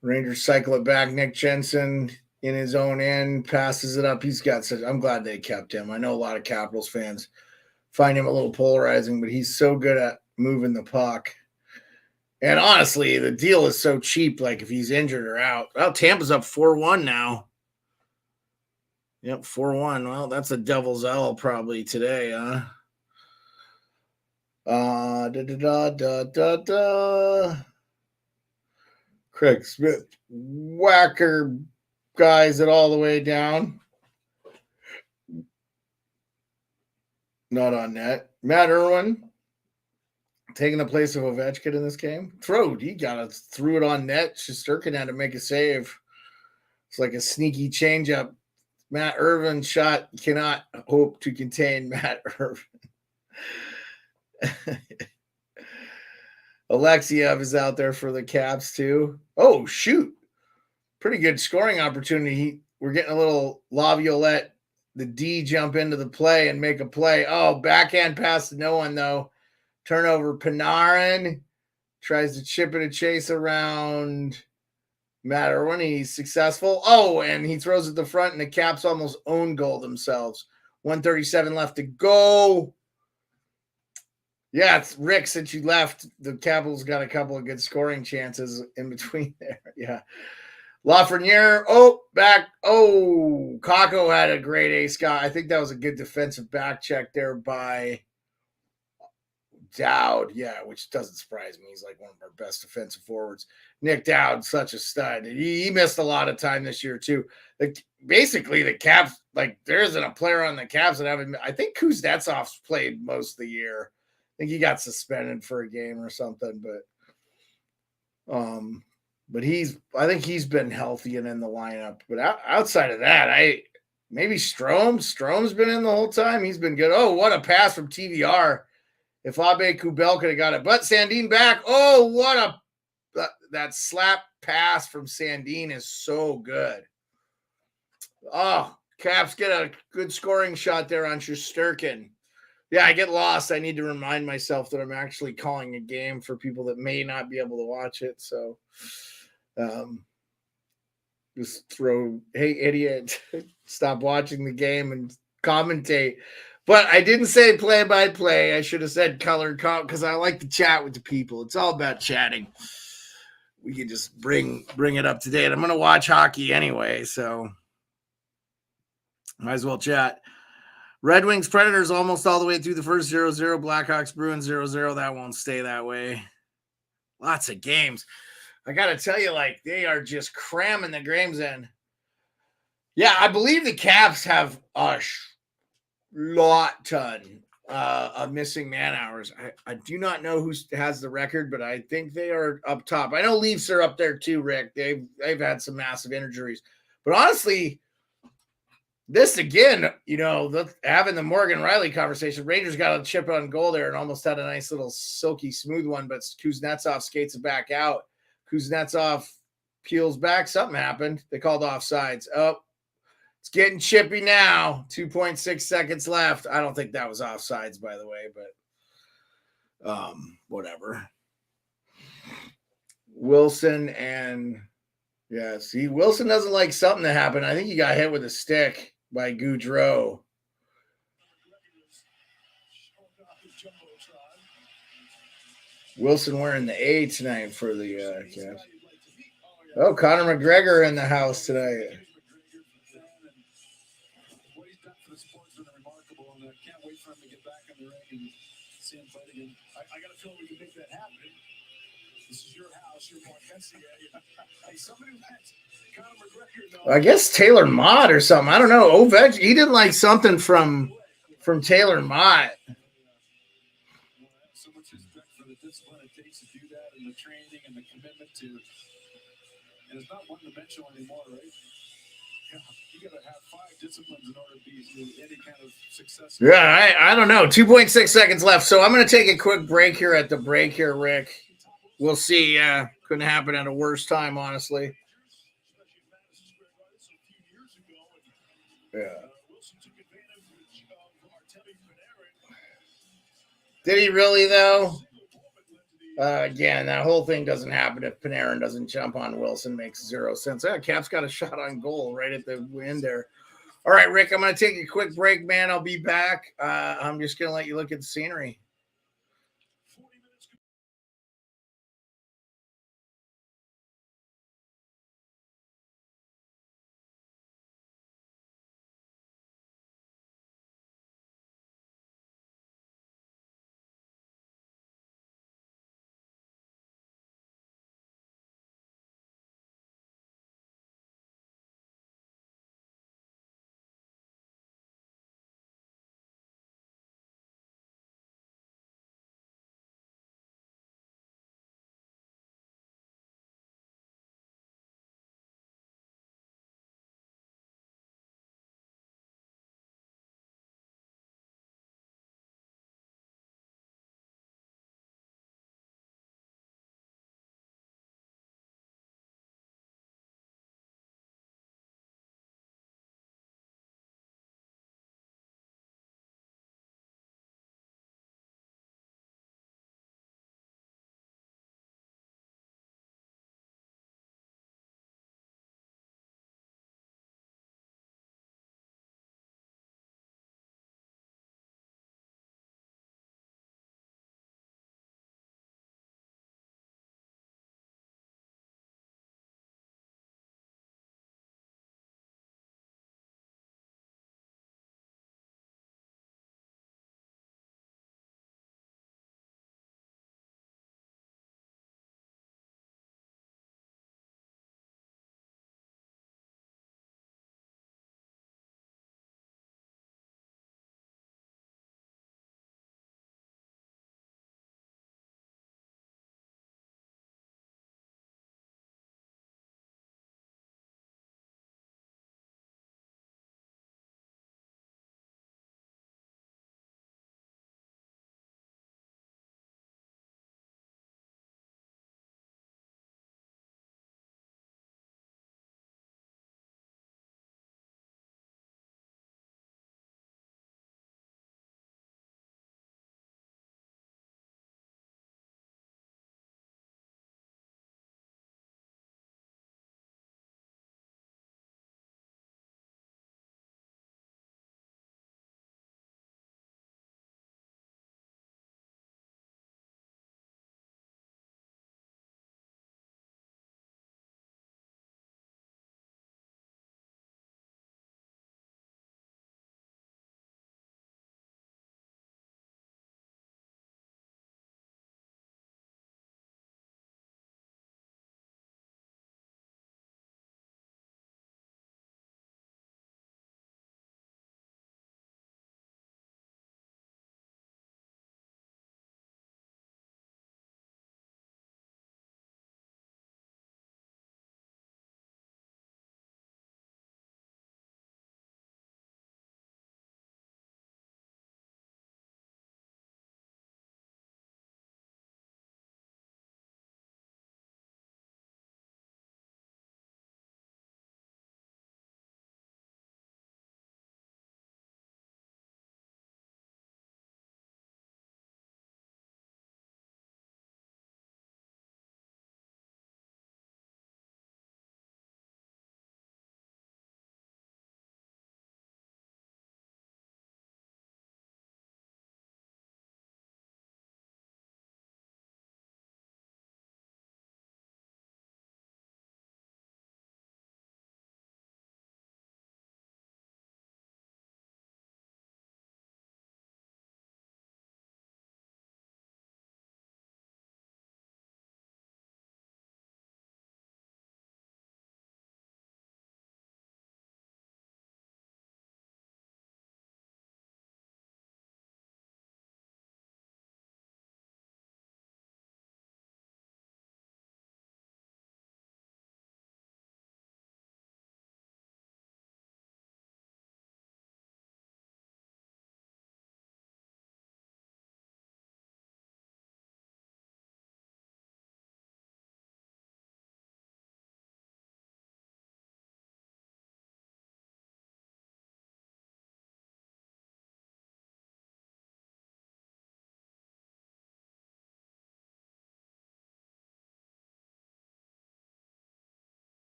Rangers cycle it back. Nick Jensen in his own end passes it up. He's got such. I'm glad they kept him. I know a lot of Capitals fans find him a little polarizing, but he's so good at moving the puck. And honestly, the deal is so cheap. Like if he's injured or out, well, Tampa's up 4-1 now. Yep, 4-1. Well, that's a devil's L probably today, huh? Craig Smith, whacker guys it all the way down. Not on net. Matt Irwin taking the place of Ovechkin in this game. He threw it on net. Shesterkin had to make a save. It's like a sneaky changeup. Matt Irwin shot cannot hope to contain Matt Irwin. Alexiev is out there for the Caps too. Oh, shoot. Pretty good scoring opportunity. We're getting a little Laviolette, the D, jump into the play and make a play. Oh, backhand pass to no one, though. Turnover. Panarin tries to chip it a chase around Matt Irwin. He's successful. Oh, and he throws it to the front, and the Caps almost own goal themselves. 1:37 left to go. Yeah, it's Rick, since you left, the Capitals got a couple of good scoring chances in between there. Yeah. Lafreniere, back. Oh, Kakko had a great ace guy. I think that was a good defensive back check there by Dowd. Yeah, which doesn't surprise me. He's like one of our best defensive forwards. Nick Dowd, such a stud. He missed a lot of time this year, too. Basically, the Caps, there isn't a player on the Caps that haven't. I think Kuznetsov's played most of the year. I think he got suspended for a game or something, but I think he's been healthy and in the lineup. But outside of that, maybe Strome's been in the whole time. He's been good. Oh, what a pass from TVR. If Abe Kubel could have got it. But Sandin back. Oh, that slap pass from Sandin is so good. Oh, Caps get a good scoring shot there on Shesterkin. Yeah, I get lost. I need to remind myself that I'm actually calling a game for people that may not be able to watch it. So just throw, hey, idiot, stop watching the game and commentate. But I didn't say play-by-play. I should have said color because I like to chat with the people. It's all about chatting. We can just bring it up to date. I'm going to watch hockey anyway, so might as well chat. Red Wings Predators almost all the way through the first 0-0. Blackhawks Bruins 0-0. That won't stay that way. Lots of games. I got to tell you, they are just cramming the games in. Yeah, I believe the Caps have a ton of missing man hours. I do not know who has the record, but I think they are up top. I know Leafs are up there too, Rick. They've had some massive injuries. But honestly, this again, having the Morgan Riley conversation, Rangers got a chip on goal there and almost had a nice little silky smooth one, but Kuznetsov skates it back out. Kuznetsov peels back. Something happened. They called offsides. Oh, it's getting chippy now. 2.6 seconds left. I don't think that was offsides, by the way, but whatever. Wilson and Wilson doesn't like something to happen. I think he got hit with a stick by Goudreau. Wilson wearing the A tonight for the Caps. Oh, Conor McGregor in the house tonight. What he's done for the sport's been remarkable, and I can't wait for him to get back in the ring and see him fight again. I got a feeling we can make that happen. This is your house, your podcast. Hey, somebody let Conor McGregor know. I guess Taylor Mott or something. I don't know. Ovechkin, he didn't like something from Taylor Mott. So much respect for the discipline it takes to do that, and the training and the commitment to. And it's not one dimensional anymore, right? Yeah, you got to have 5 disciplines in order to be any kind of success. Yeah, I don't know. 2.6 seconds left. So I'm going to take a quick break here at the break here, Rick. We'll see. Couldn't happen at a worse time, honestly. Yeah. Did he really, though? Again, that whole thing doesn't happen if Panarin doesn't jump on Wilson. Makes zero sense. Cap's got a shot on goal right at the end there. All right, Rick, I'm going to take a quick break, man. I'll be back. I'm just going to let you look at the scenery.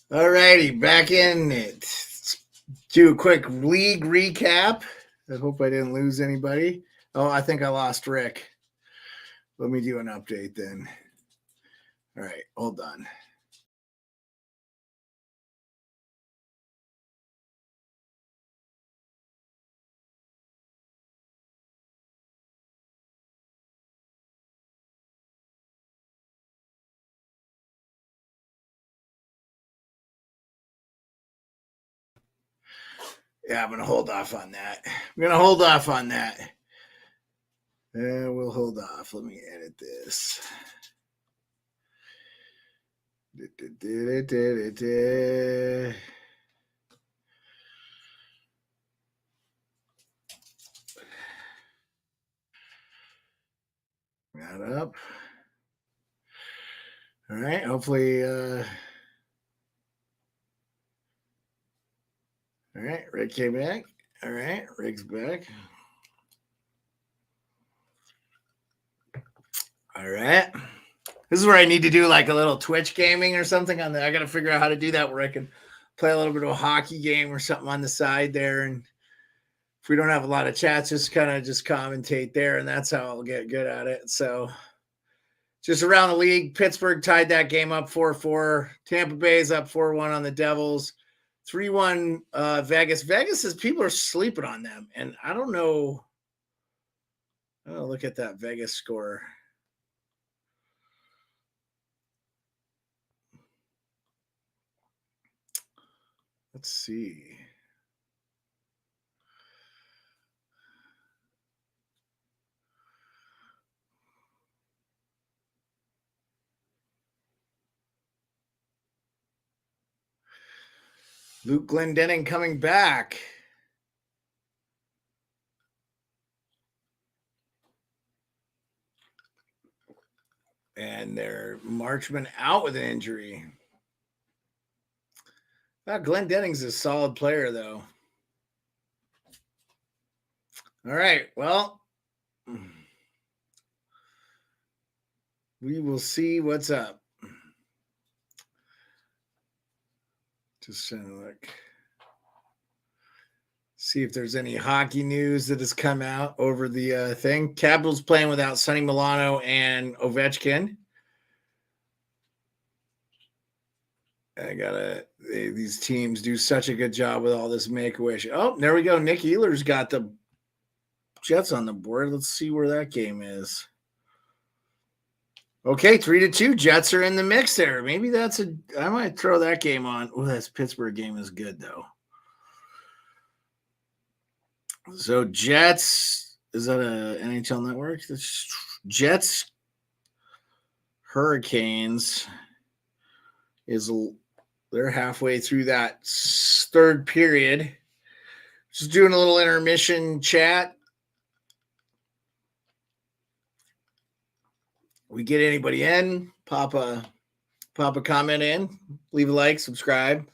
All righty, back in it. Do a quick league recap. I hope I didn't lose anybody. Oh, I think I lost Rick. Let me do an update then. All right, hold on. Yeah, I'm going to hold off on that. We'll hold off. Let me edit this. That up. All right. Hopefully, all right. Rick came back. All right. Rick's back. All right. This is where I need to do like a little Twitch gaming or something on there. I got to figure out how to do that where I can play a little bit of a hockey game or something on the side there. And if we don't have a lot of chats, just kind of just commentate there. And that's how I'll get good at it. So just around the league, Pittsburgh tied that game up 4-4. Tampa Bay's up 4-1 on the Devils. 3-1 Vegas. Vegas is people are sleeping on them. And I don't know. Oh, look at that Vegas score. Let's see. Luke Glendening coming back. And their Marchman out with an injury. Glenn Denning's a solid player, though. All right. Well, we will see what's up. Just trying to look. See if there's any hockey news that has come out over the thing. Capitals playing without Sonny Milano and Ovechkin. These teams do such a good job with all this make-a-wish. Oh, there we go. Nick Ehlers got the Jets on the board. Let's see where that game is. Okay, 3-2. Jets are in the mix there. Maybe I might throw that game on. Oh, that Pittsburgh game is good, though. So Jets, is that a NHL network? Jets Hurricanes they're halfway through that third period. Just doing a little intermission chat. We get anybody in, pop a comment in, leave a like, subscribe.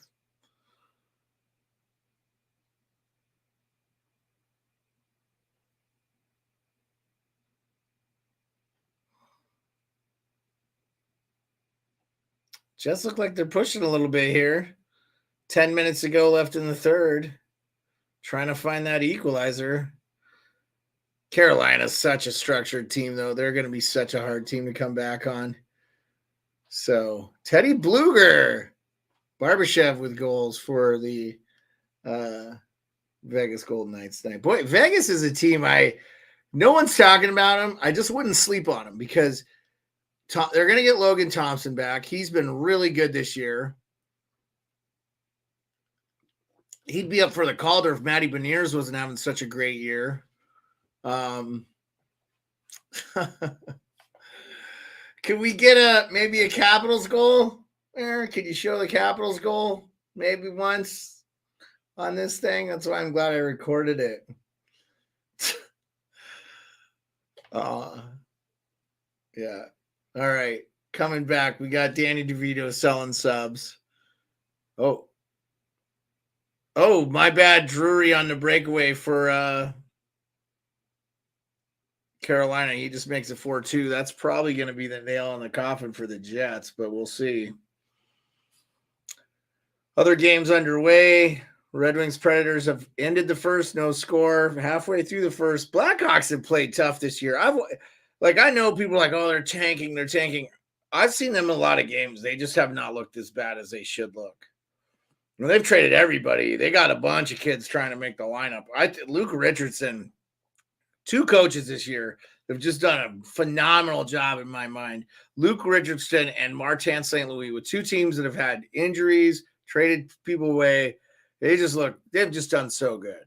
Jets look like they're pushing a little bit here. 10 minutes to go left in the third. Trying to find that equalizer. Carolina's such a structured team, though. They're going to be such a hard team to come back on. So, Teddy Bluger, Barbashev with goals for the Vegas Golden Knights tonight. Boy, Vegas is a team no one's talking about them. I just wouldn't sleep on them because they're going to get Logan Thompson back. He's been really good this year. He'd be up for the Calder if Matty Beniers wasn't having such a great year. Can we get maybe a Capitals goal there? Can you show the Capitals goal maybe once on this thing? That's why I'm glad I recorded it. Yeah. All right. Coming back. We got Danny DeVito selling subs. Oh, my bad. Drury on the breakaway for Carolina. He just makes it 4-2. That's probably going to be the nail in the coffin for the Jets, but we'll see. Other games underway. Red Wings Predators have ended the first, no score. Halfway through the first, Blackhawks have played tough this year. I know people are like, oh, they're tanking, they're tanking. I've seen them in a lot of games. They just have not looked as bad as they should look. Well, they've traded everybody. They got a bunch of kids trying to make the lineup. Luke Richardson, 2 coaches this year have just done a phenomenal job in my mind. Luke Richardson and Martin St. Louis, with 2 teams that have had injuries, traded people away. They've just done so good.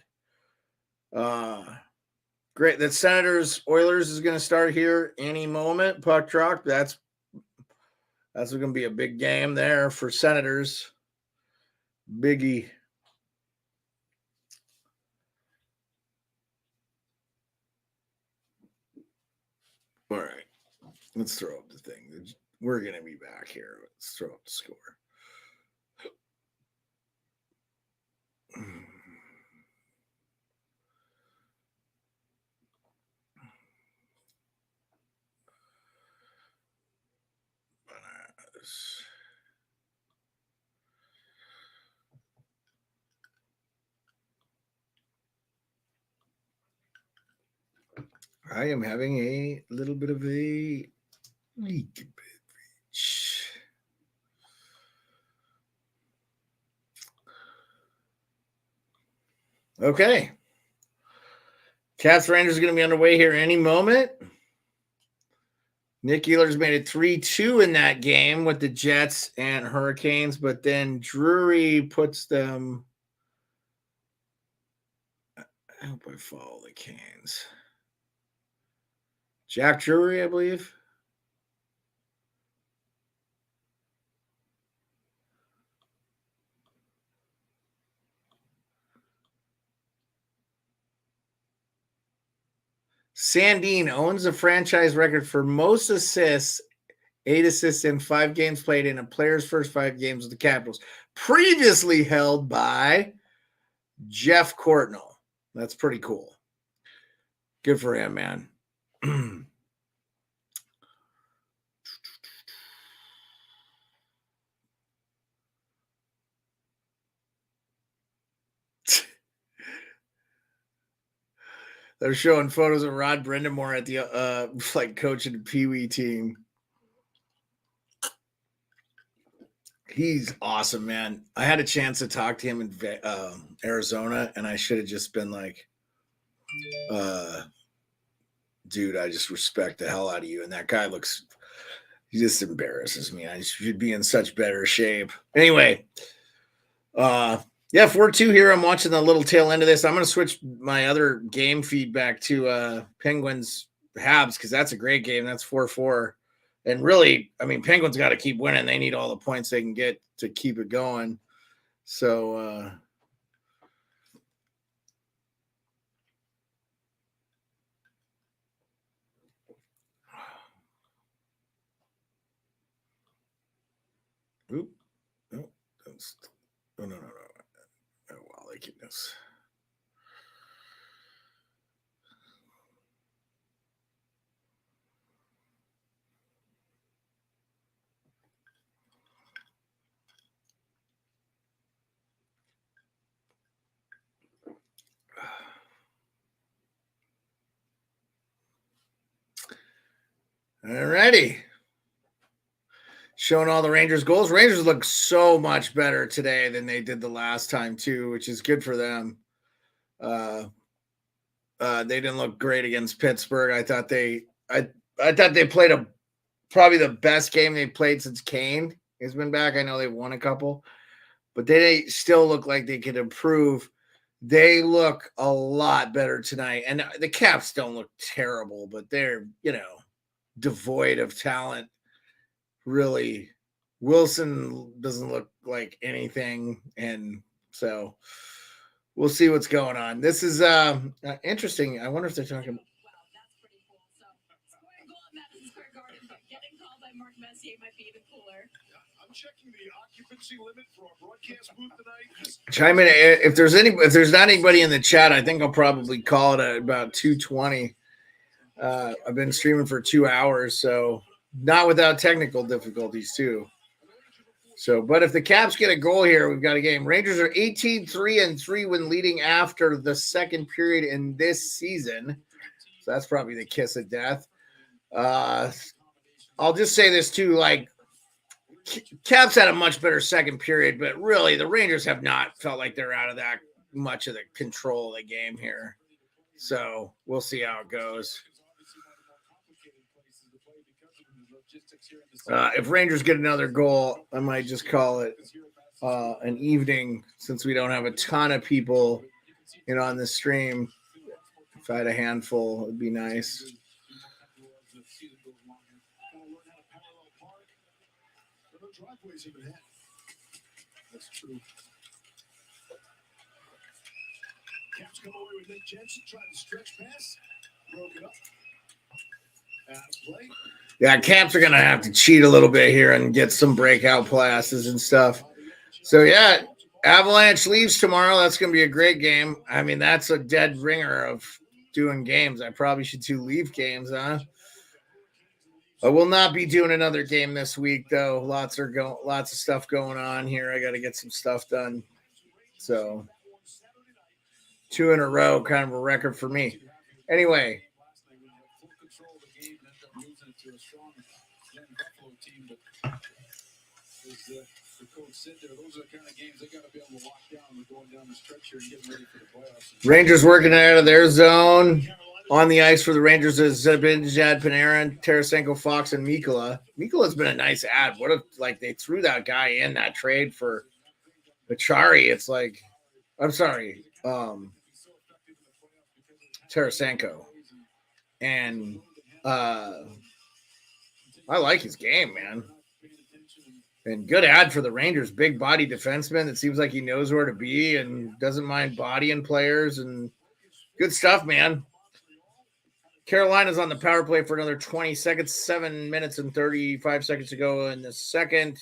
Great. That Senators Oilers is going to start here any moment. Puck drop. That's going to be a big game there for Senators. Biggie. All right. Let's throw up the thing. We're going to be back here. Let's throw up the score. I am having a little bit of a leak. Okay. Caps Rangers are going to be underway here any moment. Nick Ehlers made it 3-2 in that game with the Jets and Hurricanes, but then Drury puts them. I hope I follow the Canes. Jack Drury, I believe. Sandin owns the franchise record for most assists, 8 assists in 5 games played in a player's first 5 games with the Capitals, previously held by Jeff Courtnall. That's pretty cool. Good for him, man. They're showing photos of Rod Brindamore at the coaching the Pee Wee team. He's awesome, man. I had a chance to talk to him in Arizona, and I should have just been like, dude, I just respect the hell out of you. And that guy he just embarrasses me. I should be in such better shape. Anyway, 4-2 here. I'm watching the little tail end of this. I'm going to switch my other game feedback to Penguins Habs, because that's a great game. That's 4-4. And really, I mean, Penguins got to keep winning. They need all the points they can get to keep it going. So, no. Oh, wow, they keep this. All righty. Showing all the Rangers goals. Rangers look so much better today than they did the last time too, which is good for them. They didn't look great against Pittsburgh. I thought they played probably the best game they played since Kane has been back. I know they won a couple, but they still look like they could improve. They look a lot better tonight. And the Caps don't look terrible, but they're, devoid of talent. Really, Wilson doesn't look like anything. And so we'll see what's going on. This is interesting. I wonder if they're talking about. I'm checking the occupancy limit for our broadcast booth tonight. Chime in if there's not anybody in the chat. I think I'll probably call it at about 2:20. I've been streaming for 2 hours, so not without technical difficulties too. So, but if the Caps get a goal here, we've got a game. Rangers are 18-3-3 when leading after the second period in this season. So that's probably the kiss of death. I'll just say this too, like Caps had a much better second period, but really the Rangers have not felt like they're out of that much of the control of the game here. So we'll see how it goes. If Rangers get another goal, I might just call it an evening since we don't have a ton of people on the stream. If I had a handful, it'd be nice. That's true. Caps come away with Nick Jensen trying to stretch pass. Broke it up. Out of play. Yeah, Caps are going to have to cheat a little bit here and get some breakout passes and stuff. So, yeah, Avalanche leaves tomorrow. That's going to be a great game. I mean, that's a dead ringer of doing games. I probably should do leave games, huh? I will not be doing another game this week, though. Lots of stuff going on here. I got to get some stuff done. So 2 in a row, kind of a record for me. Anyway. The coach said there, those are the kind of games they got to be able to lock down. We're going down the stretch here and getting ready for the playoffs. Rangers working out of their zone. On the ice for the Rangers is Zibanejad, Panarin, Tarasenko, Fox, and Mikkola. Mikkola's been a nice ad. What if they threw that guy in that trade for Achari? It's like, I'm sorry, Tarasenko. And I like his game, man. And good ad for the Rangers. Big body defenseman. It seems like he knows where to be and doesn't mind bodying players. And good stuff, man. Carolina's on the power play for another 20 seconds. 7 minutes and 35 seconds to go in the second.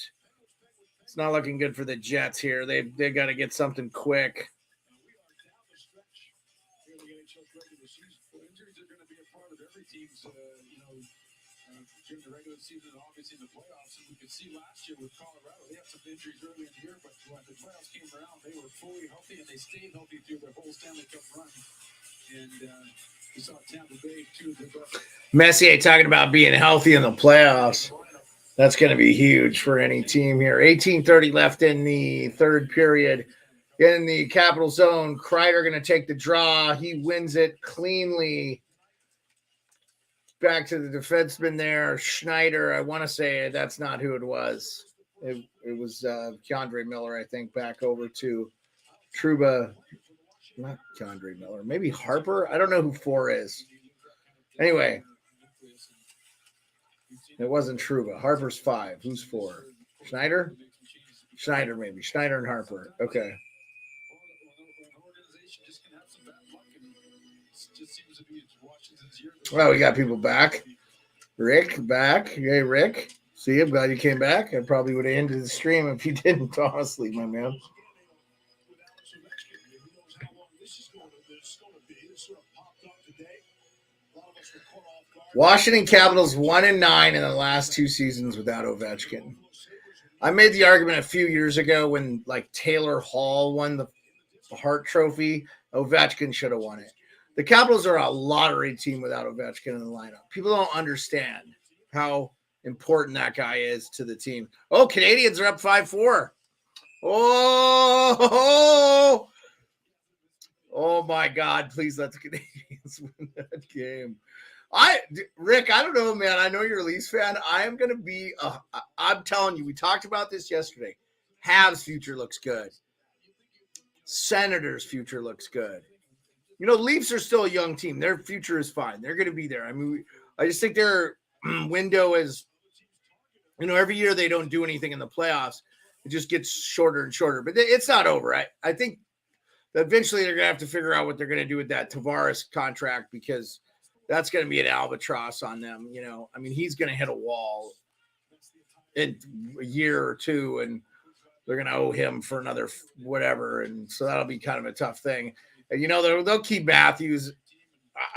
It's not looking good for the Jets here. They got to get something quick. During the regular season and obviously in the playoffs, and we could see last year with Colorado, they had some injuries early in the year, but when the playoffs came around, they were fully healthy and they stayed healthy through their whole Stanley Cup run. And we saw Tampa Bay too. Messier talking about being healthy in the playoffs. That's going to be huge for any team here. 18:30 left in the third period. In the Capital Zone, Kreider going to take the draw. He wins it cleanly. Back to the defenseman there, Schneider. I want to say that's not who it was. It was Keandre Miller, I think, back over to Trouba. Not Keandre Miller. Maybe Harper. I don't know who 4 is. Anyway, it wasn't Trouba. Harper's 5. Who's 4? Schneider? Schneider, maybe. Schneider and Harper. Okay. Well, we got people back. Rick, back. Hey, Rick. See, I'm glad you came back. I probably would have ended the stream if you didn't, honestly, my man. Washington Capitals 1-9 in the last 2 seasons without Ovechkin. I made the argument a few years ago when, like, Taylor Hall won the Hart Trophy. Ovechkin should have won it. The Capitals are a lottery team without Ovechkin in the lineup. People don't understand how important that guy is to the team. Oh, Canadians are up 5-4. Oh, my God. Please let the Canadians win that game. Rick, I don't know, man. I know you're a Leafs fan. I am going to be I'm telling you, we talked about this yesterday. Habs' future looks good. Senators' future looks good. Leafs are still a young team. Their future is fine. They're going to be there. I mean, I just think their window is, every year they don't do anything in the playoffs. It just gets shorter and shorter. But it's not over. I think that eventually they're going to have to figure out what they're going to do with that Tavares contract because that's going to be an albatross on them. I mean, he's going to hit a wall in a year or two, and they're going to owe him for another whatever. And so that'll be kind of a tough thing. And, they'll keep Matthews.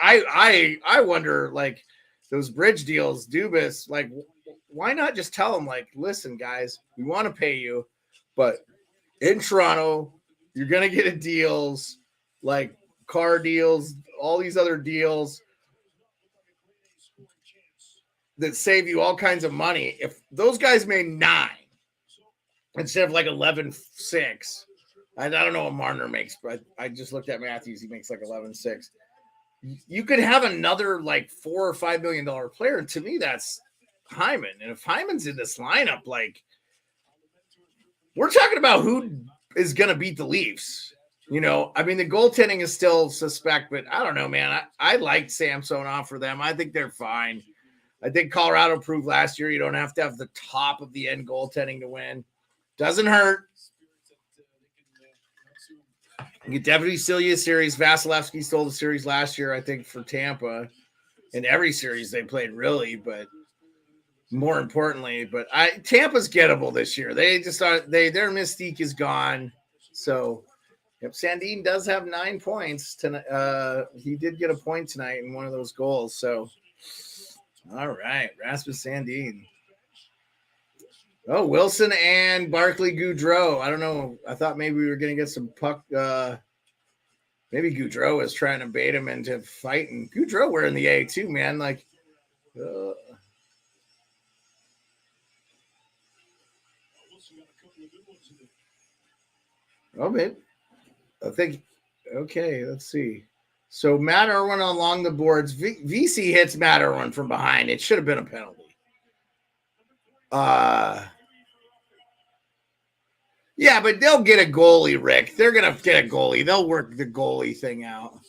I wonder, like, those bridge deals, Dubas, like, why not just tell them, like, listen, guys, we want to pay you, but in Toronto, you're going to get deals like car deals, all these other deals that save you all kinds of money. If those guys made 9 instead of like 11.6, I don't know what Marner makes, but I just looked at Matthews. He makes like 11.6. You could have another like $4 or $5 million player. And to me, that's Hyman. And if Hyman's in this lineup, like, we're talking about who is going to beat the Leafs. You know, I mean, the goaltending is still suspect, but I don't know, man. I like Samsonov for them. I think they're fine. I think Colorado proved last year you don't have to have the top of the end goaltending to win. Doesn't hurt. You could definitely steal you a series. Vasilevsky stole the series last year, I think, for Tampa. In every series they played, really, but more importantly, but Tampa's gettable this year. They just are their mystique is gone. So yep, Sandin does have 9 points tonight. He did get a point tonight in one of those goals. So all right, Rasmus Sandin. Oh, Wilson and Barclay Goudreau. I don't know. I thought maybe we were going to get some puck. Maybe Goudreau is trying to bait him into fighting. Goudreau, we're in the A too, man. Like, oh, man. I think, okay, let's see. So Matt Irwin along the boards. VC hits Matt Irwin from behind. It should have been a penalty. Yeah, but they'll get a goalie, Rick. They're going to get a goalie. They'll work the goalie thing out.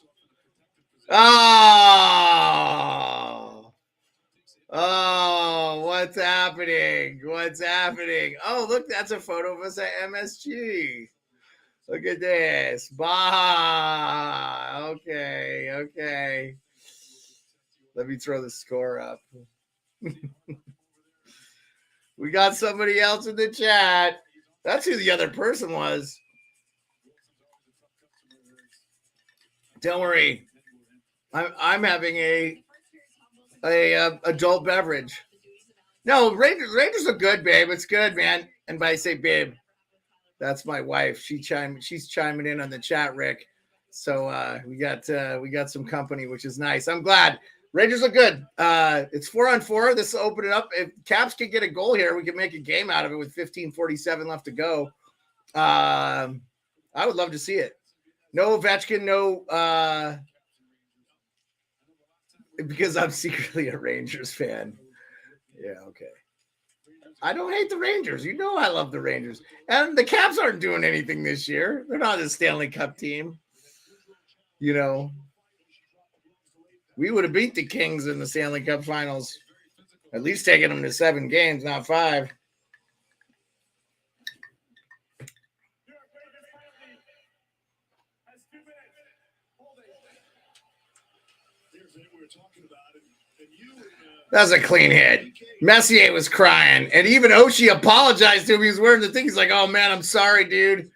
Oh, what's happening? What's happening? Oh, look, that's a photo of us at MSG. Look at this. Bah. Okay. Let me throw the score up. We got somebody else in the chat. That's who the other person was. Don't worry. I'm having a adult beverage. No, Rangers are good, babe. It's good, man. And by I say babe, that's my wife. She's chiming in on the chat, Rick. So we got some company, which is nice. I'm glad. Rangers are good. It's 4-on-4. This will open it up. If Caps can get a goal here, we can make a game out of it with 15:47 left to go. I would love to see it. No Ovechkin, no because I'm secretly a Rangers fan. Yeah, okay. I don't hate the Rangers. You know I love the Rangers. And the Caps aren't doing anything this year. They're not a Stanley Cup team. You know, we would have beat the Kings in the Stanley Cup Finals. At least taking them to 7 games, not 5. That's a clean hit. Messier was crying. And even Oshie apologized to him. He was wearing the thing. He's like, oh, man, I'm sorry, dude.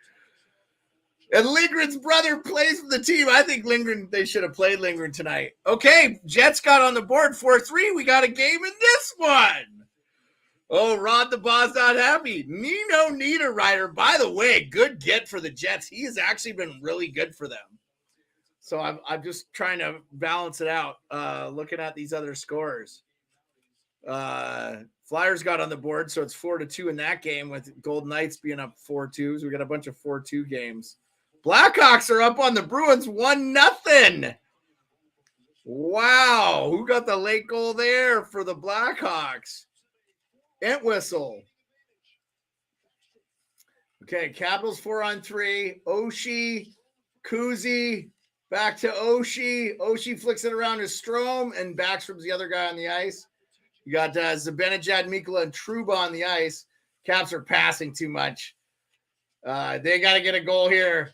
And Lindgren's brother plays for the team. I think they should have played Lindgren tonight. Okay, Jets got on the board 4-3. We got a game in this one. Oh, Rod the Boss not happy. Nino Niederreiter, by the way, good get for the Jets. He has actually been really good for them. So I'm just trying to balance it out, looking at these other scores. Flyers got on the board, so it's 4-2 in that game with Golden Knights being up 4-2. So we got a bunch of 4-2 games. Blackhawks are up on the Bruins 1-0. Wow. Who got the late goal there for the Blackhawks? Entwistle. Okay, Capitals 4-on-3. Oshie, Kuzi, back to Oshie. Oshie flicks it around to Strome, and Backstrom's the other guy on the ice. You got Zibanejad, Mikula, and Trouba on the ice. Caps are passing too much. They got to get a goal here.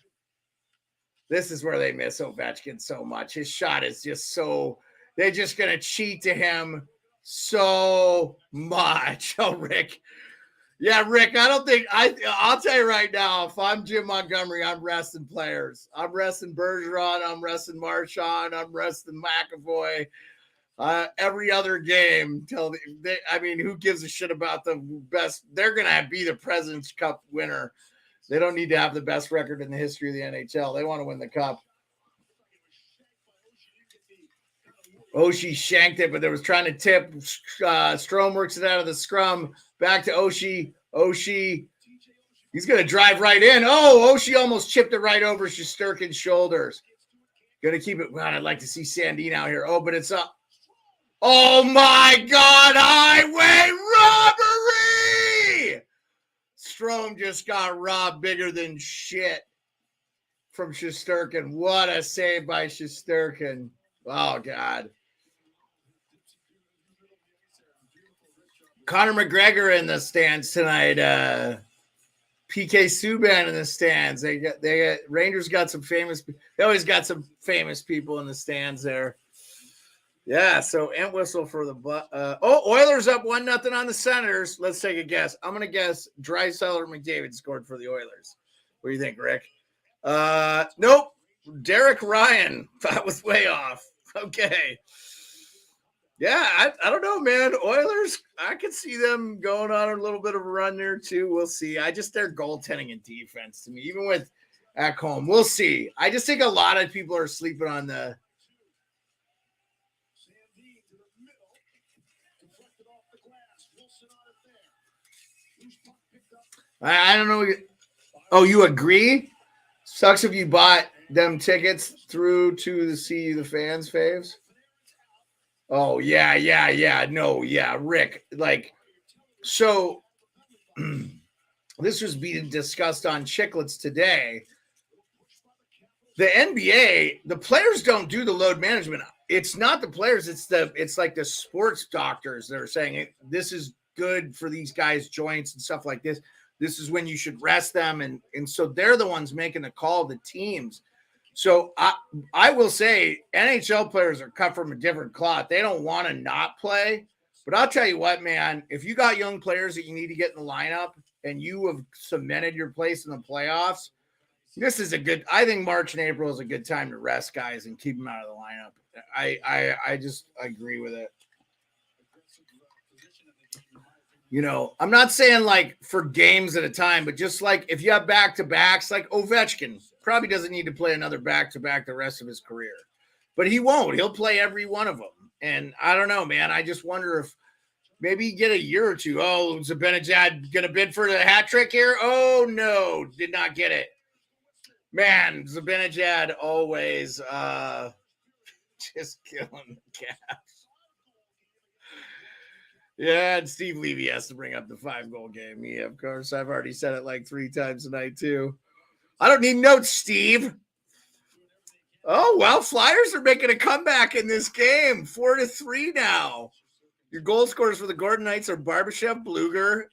This is where they miss Ovechkin so much. His shot is just so – they're just going to cheat to him so much. Oh, Rick. Yeah, Rick, I don't think – I'll tell you right now, if I'm Jim Montgomery, I'm resting players. I'm resting Bergeron. I'm resting Marchand. I'm resting McAvoy. every other game till I mean, who gives a shit about the best? They're gonna be the President's Cup winner. They don't need to have the best record in the history of the NHL. They want to win the cup. Oshie shanked it, but they was trying to tip. Strome works it out of the scrum. Back to Oshie. Oshie. He's going to drive right in. Oh, Oshie almost chipped it right over Shesterkin's shoulders. Going to keep it. God, I'd like to see Sandine out here. Oh, but it's up. Oh, my God. Highway robbery. Strome just got robbed bigger than shit from Shesterkin. What a save by Shesterkin. Oh, God. Conor McGregor in the stands tonight. PK Subban in the stands. They got Rangers got some famous. They always got some famous people in the stands there. Yeah. So Entwistle for the Oilers up 1-0 on the Senators. Let's take a guess. I'm gonna guess Draisaitl or McDavid scored for the Oilers. What do you think, Rick? Nope. Derek Ryan. That was way off. Okay. Yeah, I don't know, man. Oilers, I could see them going on a little bit of a run there too. We'll see. Their goaltending and defense to me, even with at home, we'll see. I just think a lot of people are sleeping on the. I don't know. Oh, you agree? Sucks if you bought them tickets through to see the fans' faves. Oh, yeah. No, yeah, Rick. Like, so this was being discussed on Chicklets today. The NBA, the players don't do the load management. It's not the players, it's like the sports doctors that are saying this is good for these guys' joints and stuff like this. This is when you should rest them. And so they're the ones making the call, the teams. So I will say NHL players are cut from a different cloth. They don't want to not play. But I'll tell you what, man, if you got young players that you need to get in the lineup and you have cemented your place in the playoffs, this is I think March and April is a good time to rest guys and keep them out of the lineup. I just agree with it. You know, I'm not saying like for games at a time, but just like if you have back-to-backs, like Ovechkin probably doesn't need to play another back-to-back the rest of his career. But he won't. He'll play every one of them. And I don't know, man. I just wonder if maybe you get a year or two. Oh, Zibanejad going to bid for the hat trick here? Oh, no, did not get it. Man, Zibanejad always just killing the Caps. Yeah, and Steve Levy has to bring up the 5-goal game. Yeah, of course. I've already said it like 3 times tonight, too. I don't need notes, Steve. Oh, well, Flyers are making a comeback in this game. 4-3 now. Your goal scorers for the Golden Knights are Barbashev, Bluger.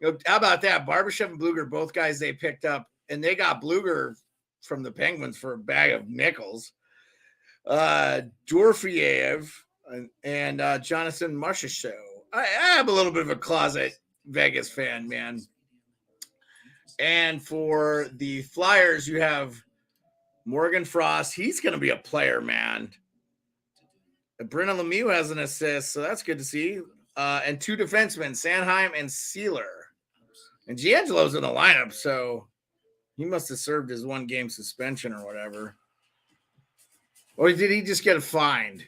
You know, how about that? Barbashev and Bluger, both guys they picked up, and they got Bluger from the Penguins for a bag of nickels. Dorofeyev and Jonathan Marchessault. I am a little bit of a closet Vegas fan, man. And for the Flyers, you have Morgan Frost. He's going to be a player, man. Brennan Lemieux has an assist, so that's good to see. And 2 defensemen, Sanheim and Sealer. And Giangelo's in the lineup, so he must have served his 1-game suspension or whatever. Or did he just get fined?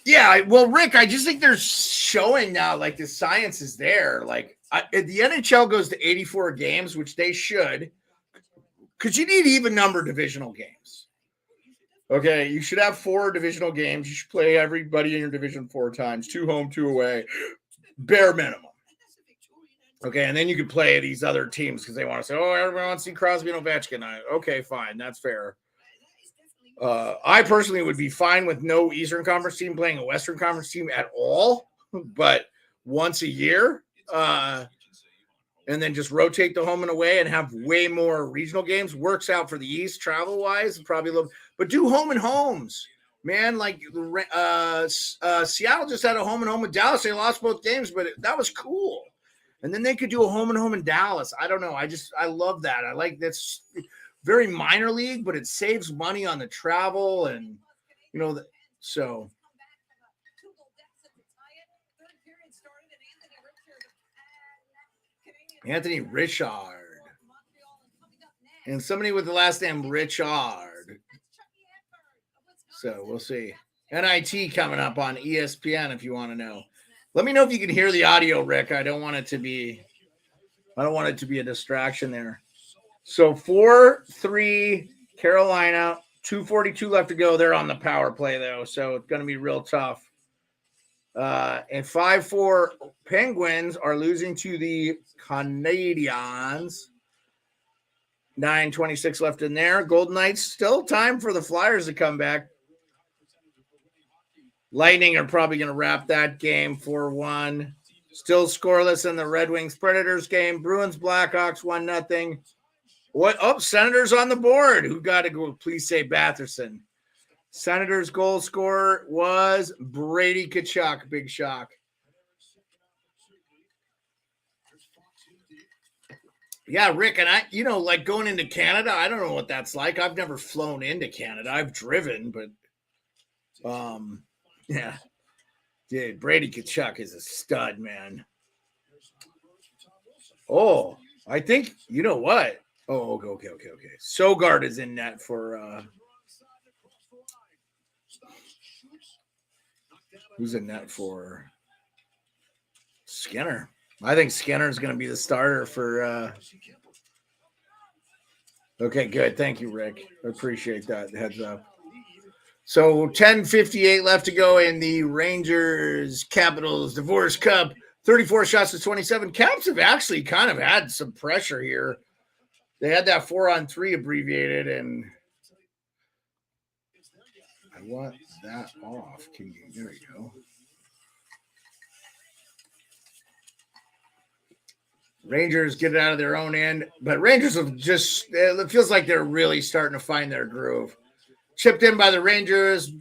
Yeah, well, Rick, I just think they're showing now, like, the science is there. Like, the NHL goes to 84 games, which they should, because you need even number divisional games. Okay, you should have 4 divisional games. You should play everybody in your division 4 times, 2 home, 2 away, bare minimum. Okay, and then you could play these other teams because they want to say, oh, everyone wants to see Crosby and Ovechkin. Okay, fine, that's fair. I personally would be fine with no Eastern Conference team playing a Western Conference team at all, but once a year, and then just rotate the home and away and have way more regional games. Works out for the East travel-wise, probably a little, but do home and homes, man. Like Seattle just had a home and home with Dallas. They lost both games, but that was cool. And then they could do a home and home in Dallas. I don't know. I love that. I like that's very minor league, but it saves money on the travel. And You know, so Anthony Richard. And somebody with the last name Richard. So we'll see. NIT coming up on ESPN if you want to know. Let me know if you can hear the audio, Rick. I don't want it to be a distraction there. So 4-3 Carolina, 2:42 left to go. They're on the power play though, so it's going to be real tough. And 5-4 Penguins are losing to the Canadiens. 9:26 left in there. Golden Knights, still time for the Flyers to come back. Lightning are probably going to wrap that game 4-1. Still scoreless in the Red Wings Predators game. Bruins Blackhawks 1-0. What? Oh, Senators on the board. Who got to go? Please say Batherson. Senators goal scorer was Brady Tkachuk. Big shock. Yeah, Rick, and I, like going into Canada, I don't know what that's like. I've never flown into Canada. I've driven, but yeah. Dude, Brady Tkachuk is a stud, man. Oh, I think, you know what? Oh, okay. Sogard is in net for who's in net for Skinner? I think Skinner is going to be the starter for okay, good. Thank you, Rick. I appreciate that heads up. So 10:58 left to go in the Rangers Capitals Divorce Cup. 34 shots to 27. Caps have actually kind of had some pressure here. They had that 4-on-3 abbreviated, and I want that off. There you go. Rangers get it out of their own end, but Rangers have it feels like they're really starting to find their groove. Chipped in by the Rangers,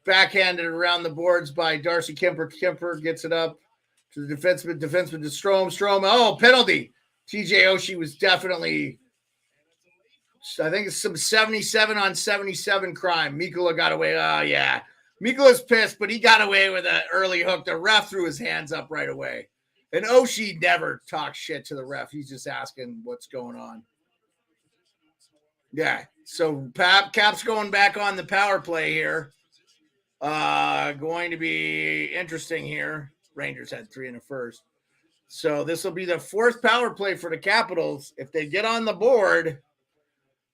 backhanded around the boards by Darcy Kemper. Kemper gets it up to the defenseman to Strome. Oh, penalty. TJ Oshie was definitely, I think it's some 77 on 77 crime. Mikula got away. Oh, yeah. Mikula's pissed, but he got away with an early hook. The ref threw his hands up right away. And Oshie never talks shit to the ref. He's just asking what's going on. Yeah. So Cap's going back on the power play here. Going to be interesting here. Rangers had 3 in the first. So this will be the 4th power play for the Capitals. If they get on the board,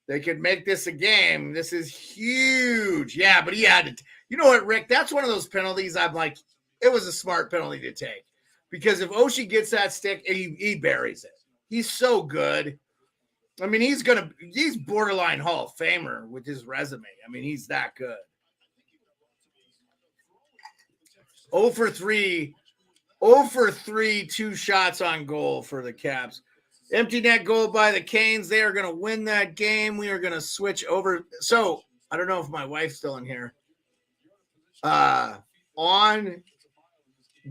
they could make this a game. This is huge. Yeah, but he had to. You know what, Rick? That's one of those penalties I'm like, it was a smart penalty to take. Because if Oshie gets that stick, he buries it. He's so good. I mean, he's borderline Hall of Famer with his resume. I mean, he's that good. 0 for 3, 2 shots on goal for the Caps. Empty net goal by the Canes. They are going to win that game. We are going to switch over. So, I don't know if my wife's still in here. On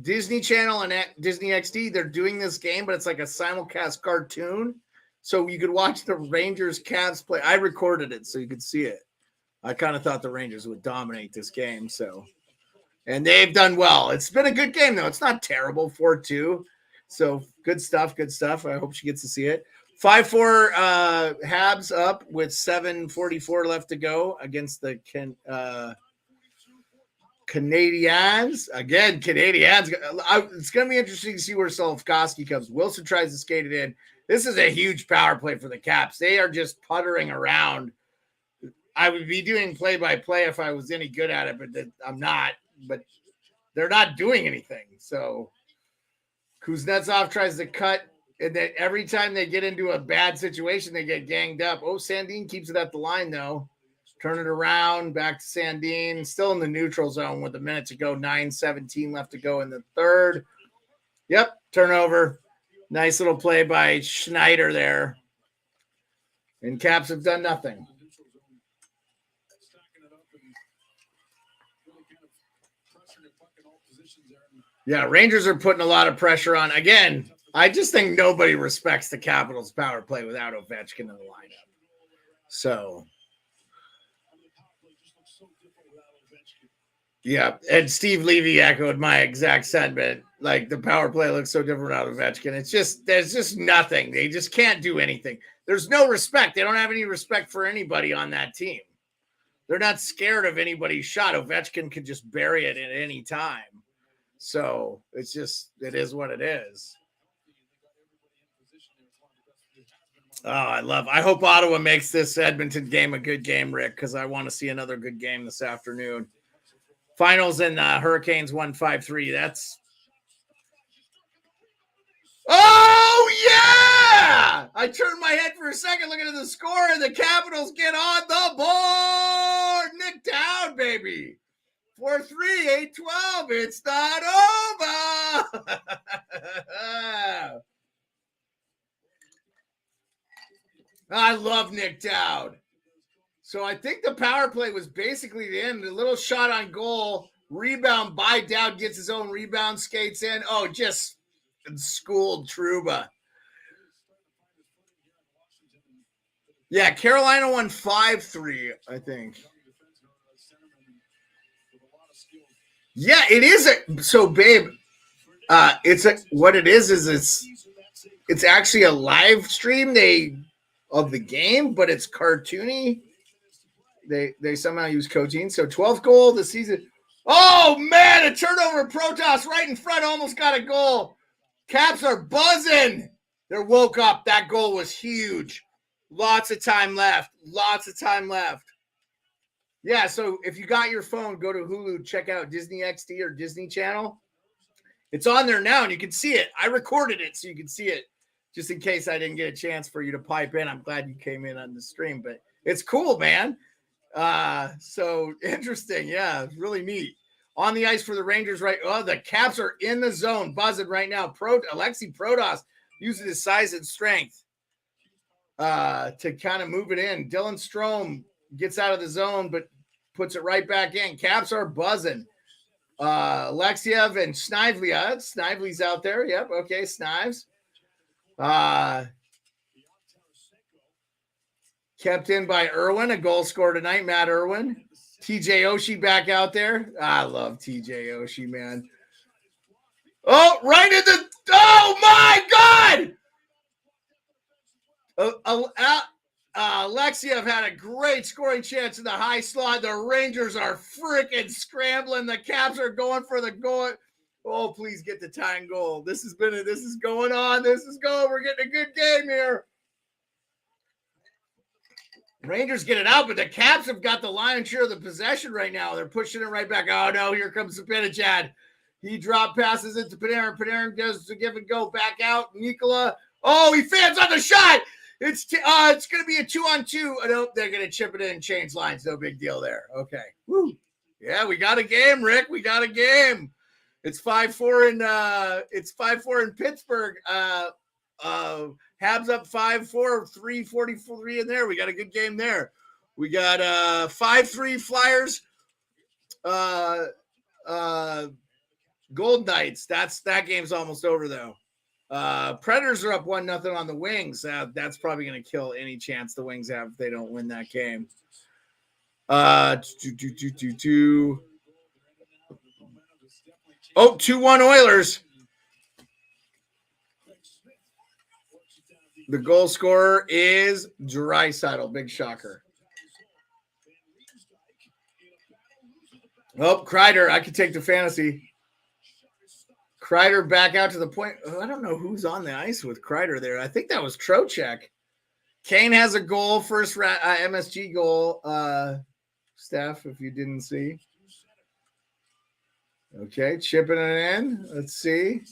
Disney Channel and Disney XD, they're doing this game, but it's like a simulcast cartoon. So you could watch the Rangers Cavs play. I recorded it so you could see it. I kind of thought the Rangers would dominate this game. And they've done well. It's been a good game, though. It's not terrible, 4-2. So good stuff. I hope she gets to see it. 5-4 Habs up with 7:44 left to go against the Canadiens. Again, Canadiens. It's going to be interesting to see where Slavkovsky comes. Wilson tries to skate it in. This is a huge power play for the Caps. They are just puttering around. I would be doing play-by-play if I was any good at it, but I'm not. But they're not doing anything. So Kuznetsov tries to cut, and then every time they get into a bad situation, they get ganged up. Oh, Sandin keeps it at the line, though. Turn it around, back to Sandin. Still in the neutral zone with a minute to go. 9:17 left to go in the third. Yep, turnover. Nice little play by Schneider there. And Caps have done nothing. Yeah, Rangers are putting a lot of pressure on. Again, I just think nobody respects the Capitals' power play without Ovechkin in the lineup. So Yeah, and Steve Levy echoed my exact sentiment. Like, the power play looks so different out of Ovechkin. It's just, there's just nothing. They just can't do anything. There's no respect. They don't have any respect for anybody on that team. They're not scared of anybody's shot. Ovechkin could just bury it at any time. So it's just, it is what it is. Oh, I hope Ottawa makes this Edmonton game a good game, Rick, because I want to see another good game this afternoon. Finals and Hurricanes 1-5-3. That's. Oh, yeah! I turned my head for a second looking at the score, and the Capitals get on the board. Nick Dowd, baby. 4-3, 8-12. It's not over. I love Nick Dowd. So I think the power play was basically the end. A little shot on goal, rebound by Dowd, gets his own rebound, skates in. Oh, just schooled Trouba. Yeah, Carolina won 5-3, I think. Yeah, it is. So, babe, what it is it's actually a live stream of the game, but it's cartoony. They somehow use coaching. So 12th goal this season. Oh, man, a turnover. Protas right in front, almost got a goal. Caps are buzzing. They're woke up. That goal was huge. Lots of time left. Yeah, so if you got your phone, go to Hulu, check out Disney XD or Disney Channel. It's on there now, and you can see it. I recorded it so you can see it, just in case I didn't get a chance for you to pipe in. I'm glad you came in on the stream, but it's cool, man. So interesting. Yeah, it's really neat. On the ice for the Rangers, right? Oh, the Caps are in the zone, buzzing right now. Alexi Protas using his size and strength to kind of move it in. Dylan Strome gets out of the zone, but puts it right back in. Caps are buzzing. Alexiev and Snively. Snively's out there. Yep. Okay. Snives. Kept in by Irwin. A goal scored tonight. Matt Irwin. TJ Oshie back out there. I love TJ Oshie, man. Oh, right in the. Oh, my God. Alexiev had a great scoring chance in the high slot. The Rangers are freaking scrambling. The Caps are going for the goal. Oh, please get the tying goal. This is going on. We're getting a good game here. Rangers get it out, but the Caps have got the lion's share of the possession right now. They're pushing it right back. Oh, no, here comes Zibanejad. He passes it to Panarin. Panarin does the give and go back out. Nikola. Oh, he fans on the shot. It's going to be a 2-on-2. Nope, they're going to chip it in and change lines. No big deal there. Okay. Woo. Yeah, we got a game, Rick. We got a game. It's 5-4 in Pittsburgh. Habs up 5-4, 3:43 in there. We got a good game there. We got 5-3 Flyers. Gold Knights. That game's almost over though. Predators are up 1-0 on the Wings. That's probably going to kill any chance the Wings have if they don't win that game. 2-1 Oilers. The goal scorer is Draisaitl. Big shocker. Oh, Kreider. I could take the fantasy. Kreider back out to the point. Oh, I don't know who's on the ice with Kreider there. I think that was Trocheck. Kane has a goal, first MSG goal. Steph, if you didn't see. Okay, chipping it in. Let's see.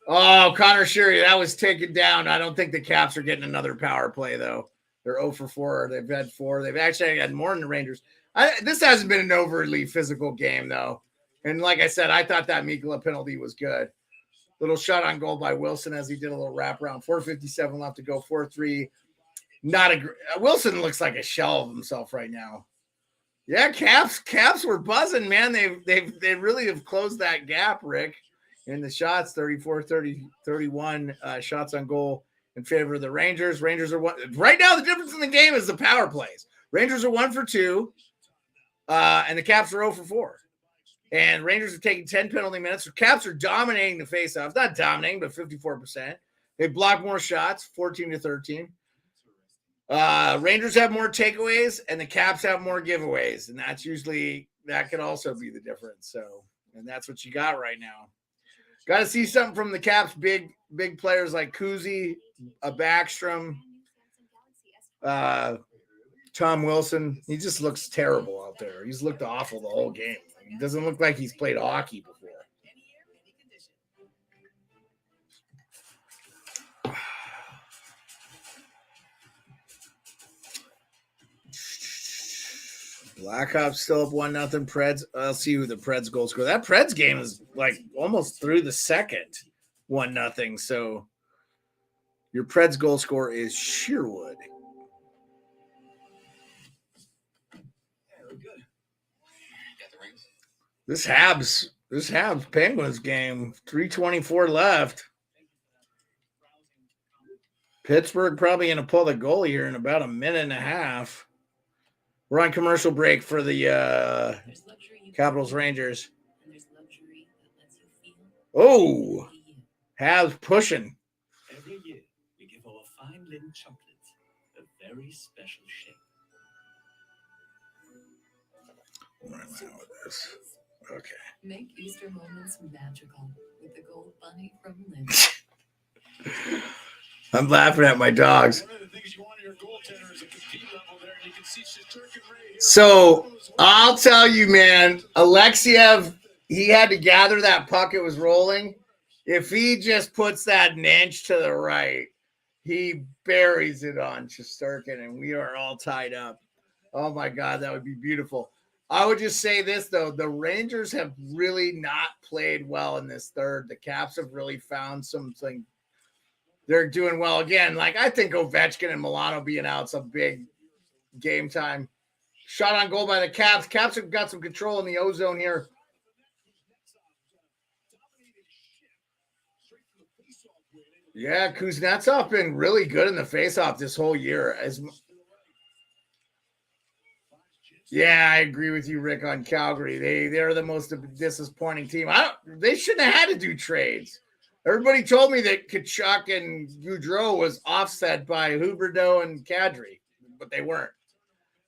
Oh, Connor Sheary, that was taken down. I don't think the Caps are getting another power play, though. They're 0-for-4. They've had 4. They've actually had more than the Rangers. This hasn't been an overly physical game, though. And like I said, I thought that Mikkola penalty was good. Little shot on goal by Wilson as he did a little wraparound. 4:57 left to go. 4-3. Wilson looks like a shell of himself right now. Yeah, Caps were buzzing, man. They really have closed that gap, Rick. In the shots, 34-31 shots on goal in favor of the Rangers. Rangers are one. Right now, the difference in the game is the power plays. Rangers are 1-for-2, and the Caps are 0-for-4. And Rangers are taking 10 penalty minutes. Caps are dominating the faceoff. Not dominating, but 54%. They block more shots, 14-13. Rangers have more takeaways, and the Caps have more giveaways. And that's usually, that could also be the difference. So, and that's what you got right now. Got to see something from the Caps, big players like Kuzi, Backstrom, Tom Wilson. He just looks terrible out there. He's looked awful the whole game. He doesn't look like he's played hockey before. Blackhawks still up 1-0. Preds. I'll see who the Preds goal scorer. That Preds game is like almost through the second, 1-0. So your Preds goal scorer is Sherwood. This Habs Penguins game, 3:24 left. Pittsburgh probably going to pull the goal here in about a minute and a half. We're on commercial break for the Capitals Rangers. Oh, Habs pushing. Every year, we give our fine linen chocolates a very special shape. Where am I with this? Okay. Make Easter moments magical with the Gold Bunny from Lynn. I'm laughing at my dogs. One of the things you want in your goaltender is a compete level there, and you can see Shesterkin right here. So I'll tell you, man, Alexiev, he had to gather that puck. It was rolling. If he just puts that an inch to the right, he buries it on Shesterkin, and we are all tied up. Oh, my God, that would be beautiful. I would just say this, though. The Rangers have really not played well in this third. The Caps have really found something. They're doing well again. Like, I think Ovechkin and Milano being out some big game time. Shot on goal by the Caps. Caps have got some control in the ozone here. Yeah, Kuznetsov been really good in the faceoff this whole year. Yeah, I agree with you, Rick, on Calgary. They're the most disappointing team. They shouldn't have had to do trades. Everybody told me that Kachuk and Goudreau was offset by Huberdeau and Kadri, but they weren't.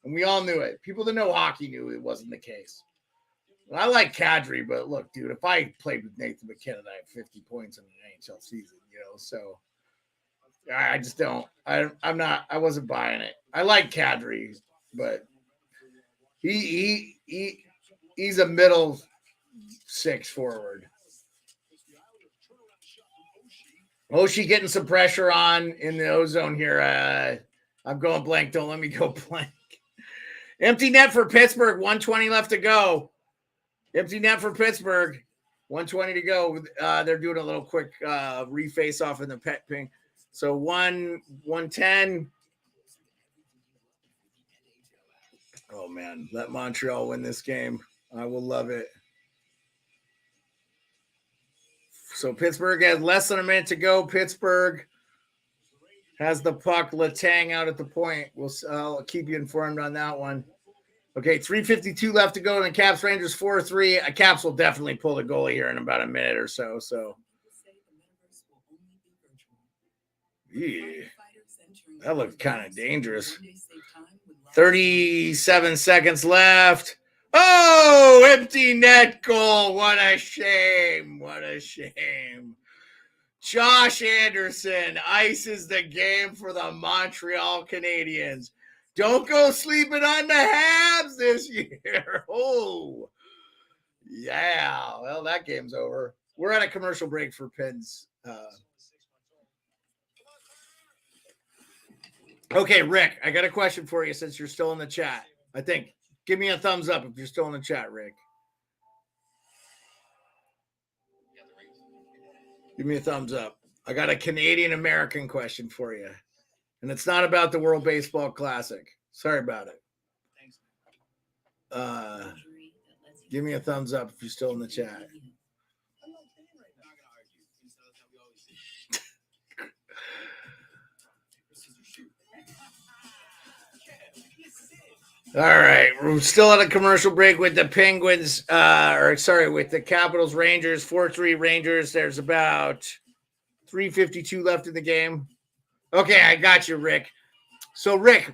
And we all knew it. People that know hockey knew it wasn't the case. I like Kadri, but look, dude, if I played with Nathan McKinnon, I have 50 points in an NHL season, so I just don't. I wasn't buying it. I like Kadri, but he's a middle six forward. Oshie getting some pressure on in the ozone here. I'm going blank. Don't let me go blank. Empty net for Pittsburgh. 1:20 left to go. Empty net for Pittsburgh. 1:20 to go. They're doing a little quick reface off in the pet ping. So 110. Oh, man. Let Montreal win this game. I will love it. So Pittsburgh has less than a minute to go. Pittsburgh has the puck. Letang out at the point. I'll keep you informed on that one. Okay, 3:52 left to go in the Caps Rangers 4-3. Caps will definitely pull the goalie here in about a minute or so. Yeah, that looked kind of dangerous. 37 seconds left. Oh, empty net goal. What a shame. What a shame. Josh Anderson ices the game for the Montreal Canadiens. Don't go sleeping on the Habs this year. Oh, yeah. Well, that game's over. We're at a commercial break for Pens. Okay, Rick, I got a question for you since you're still in the chat. I think. Give me a thumbs up if you're still in the chat, Rick. Give me a thumbs up. I got a Canadian-American question for you. And it's not about the World Baseball Classic. Sorry about it. Give me a thumbs up if you're still in the chat. All right, we're still at a commercial break with the Penguins, with the Capitals Rangers, 4-3 Rangers. There's about 3:52 left in the game. Okay, I got you, Rick. So, Rick,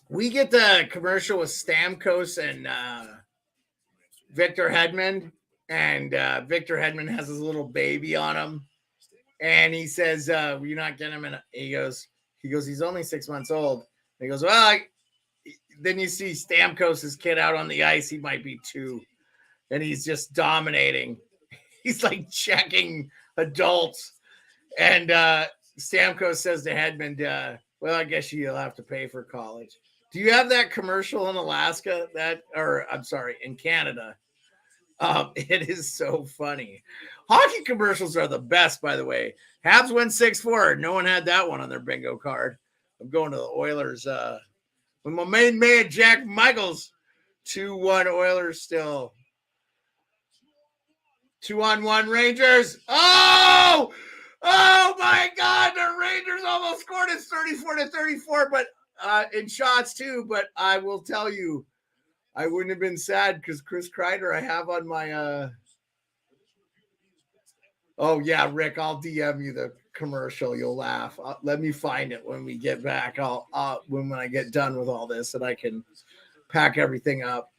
we get the commercial with Stamkos and Victor Hedman, and Victor Hedman has his little baby on him, and he says, "You're not getting him." And he goes, "He's only 6 months old." And he goes, "Well, then you see Stamkos' kid out on the ice. He might be 2, and he's just dominating. He's like checking adults." And Stamkos says to Hedman, "Well, I guess you'll have to pay for college." Do you have that commercial in Alaska? In Canada? It is so funny. Hockey commercials are the best, by the way. Habs went 6-4. No one had that one on their bingo card. I'm going to the Oilers. With my main man, Jack Michaels. 2-1 Oilers still. 2-on-1 Rangers. Oh my God. The Rangers almost scored. It's 34-34, but in shots too. But I will tell you, I wouldn't have been sad because Chris Kreider I have on my oh yeah, Rick, I'll DM you the commercial. You'll laugh. Let me find it when we get back. When I get done with all this and I can pack everything up.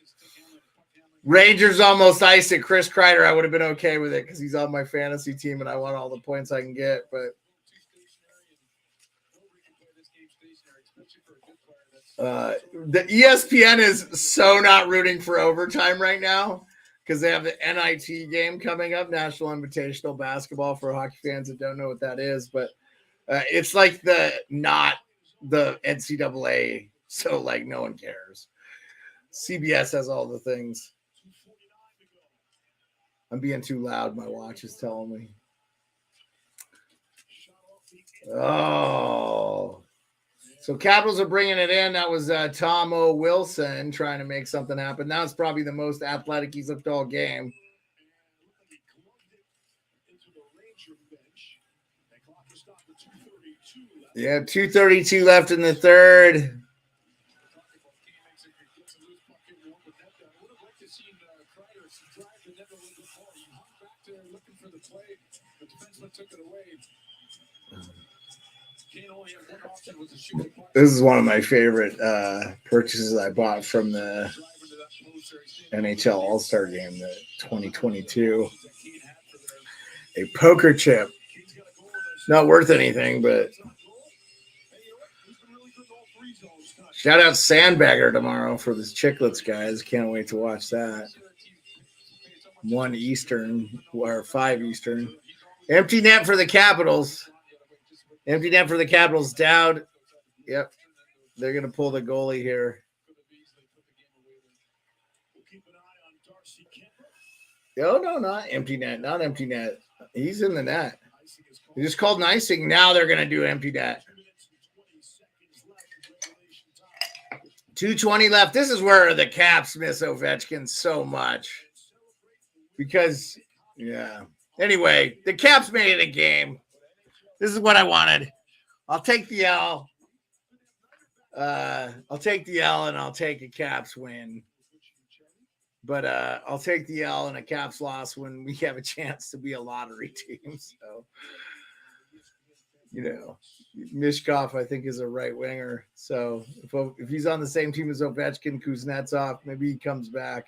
Rangers almost iced it. Chris Kreider, I would have been okay with it because he's on my fantasy team and I want all the points I can get. But the ESPN is so not rooting for overtime right now because they have the NIT game coming up, National Invitational Basketball, for hockey fans that don't know what that is. But it's like not the NCAA, so like no one cares. CBS has all the things. I'm being too loud. My watch is telling me. Oh. So Capitals are bringing it in. That was Tom O. Wilson trying to make something happen. Now it's probably the most athletic he's looked all game. Yeah, 2:32 left in the third. This is one of my favorite purchases I bought from the NHL All-Star Game, the 2022. A poker chip. Not worth anything, but shout out Sandbagger tomorrow for this Chicklets, guys. Can't wait to watch that. 1 Eastern or 5 Eastern. Empty net for the Capitals. Empty net for the Capitals. Dowd. Yep. They're going to pull the goalie here. Oh, no, not empty net. Not empty net. He's in the net. He just called an icing. Now they're going to do empty net. 2:20 left. This is where the Caps miss Ovechkin so much. Because, yeah. Anyway, the Caps made it a game. This is what I wanted. I'll take the L. I'll take the L and I'll take a Caps win. But I'll take the L and a Caps loss when we have a chance to be a lottery team. So, Mishkov, I think, is a right winger. So if he's on the same team as Ovechkin, Kuznetsov, maybe he comes back.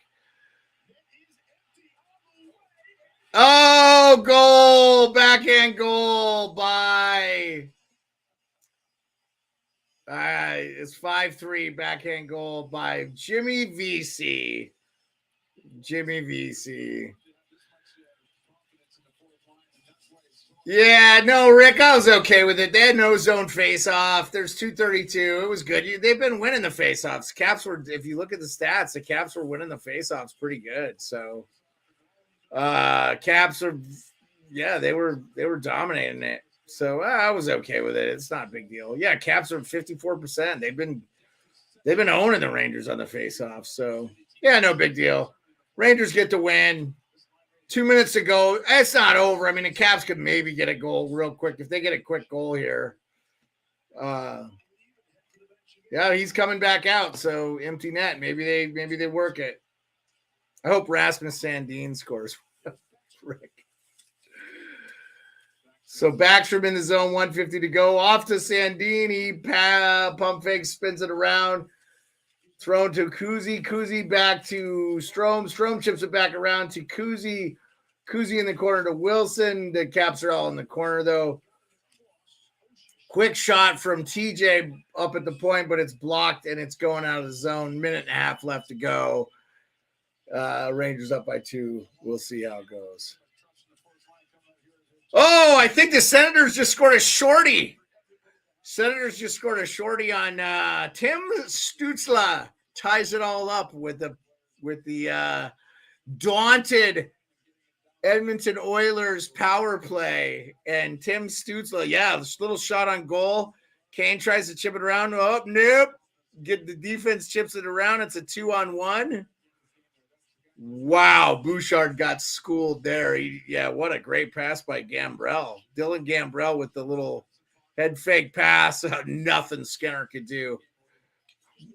Oh, goal! Backhand goal by... it's 5-3 backhand goal by Jimmy Vesey. Jimmy Vesey. Yeah, no, Rick, I was okay with it. They had no zone face-off. There's 2:32. It was good. They've been winning the face-offs. Caps were, if you look at the stats, the Caps were winning the face-offs pretty good. So, Caps are, yeah, they were dominating it. So I was okay with it. It's not a big deal. Yeah, Caps are 54%. They've been owning the Rangers on the face-off. So yeah, no big deal. Rangers get the win. 2 minutes to go. It's not over. I mean, the Caps could maybe get a goal real quick if they get a quick goal here. Yeah, he's coming back out. So empty net. Maybe they work it. I hope Rasmus Sandin scores. Rick. So Backstrom in the zone, 150 to go. Off to Sandini. Pump fake, spins it around. Thrown to Kuzi. Kuzi back to Strome. Strome chips it back around to Kuzi. Kuzi in the corner to Wilson. The caps are all in the corner, though. Quick shot from TJ up at the point, but it's blocked and it's going out of the zone. Minute and a half left to go. Rangers up by 2. We'll see how it goes. Oh, I think the Senators just scored a shorty. Senators just scored a shorty on Tim Stützle. Ties it all up with the daunted Edmonton Oilers power play. And Tim Stützle, this little shot on goal. Kane tries to chip it around. Oh, nope. Get the defense chips it around. It's a 2-on-1. Wow, Bouchard got schooled there. What a great pass by Gambrell. Dylan Gambrell with the little head fake pass. Nothing Skinner could do.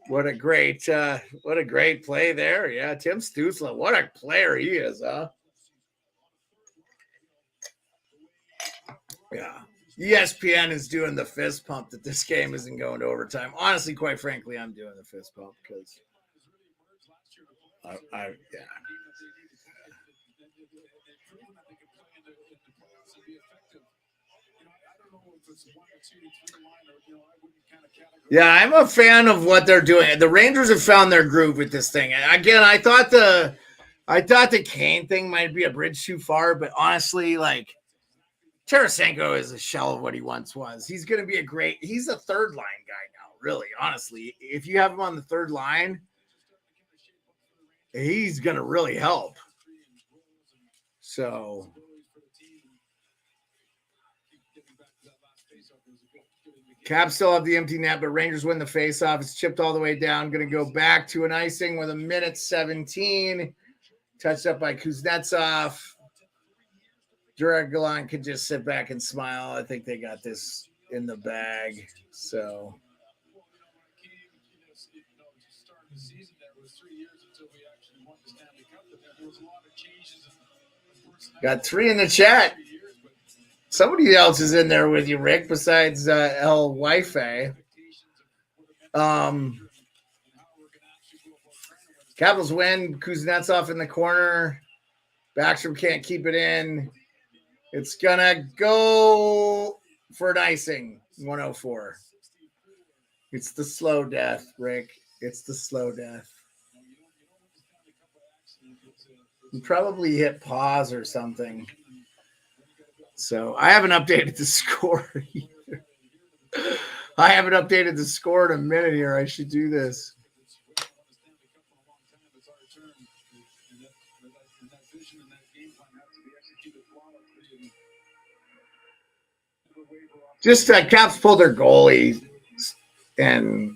What a great play there. Yeah, Tim Stützle. What a player he is, huh? Yeah. ESPN is doing the fist pump that this game isn't going to overtime. Honestly, quite frankly, I'm doing the fist pump because Yeah, I'm a fan of what they're doing. The Rangers have found their groove with this thing. Again, I thought the Kane thing might be a bridge too far, but honestly, like Tarasenko is a shell of what he once was. He's going to be he's a third line guy now, really, honestly. If you have him on the third line, he's going to really help. So Caps still have the empty net, but Rangers win the faceoff. It's chipped all the way down. Going to go back to an icing with 1:17. Touched up by Kuznetsov. Duragalon could just sit back and smile. I think they got this in the bag. So got 3 in the chat. Somebody else is in there with you, Rick, besides El Wife. Capitals win. Kuznetsov in the corner. Backstrom can't keep it in. It's going to go for an icing. 104. It's the slow death, Rick. It's the slow death. You probably hit pause or something. So I haven't updated the score either. I haven't updated the score in a minute here. I should do this. Just Caps pulled their goalie and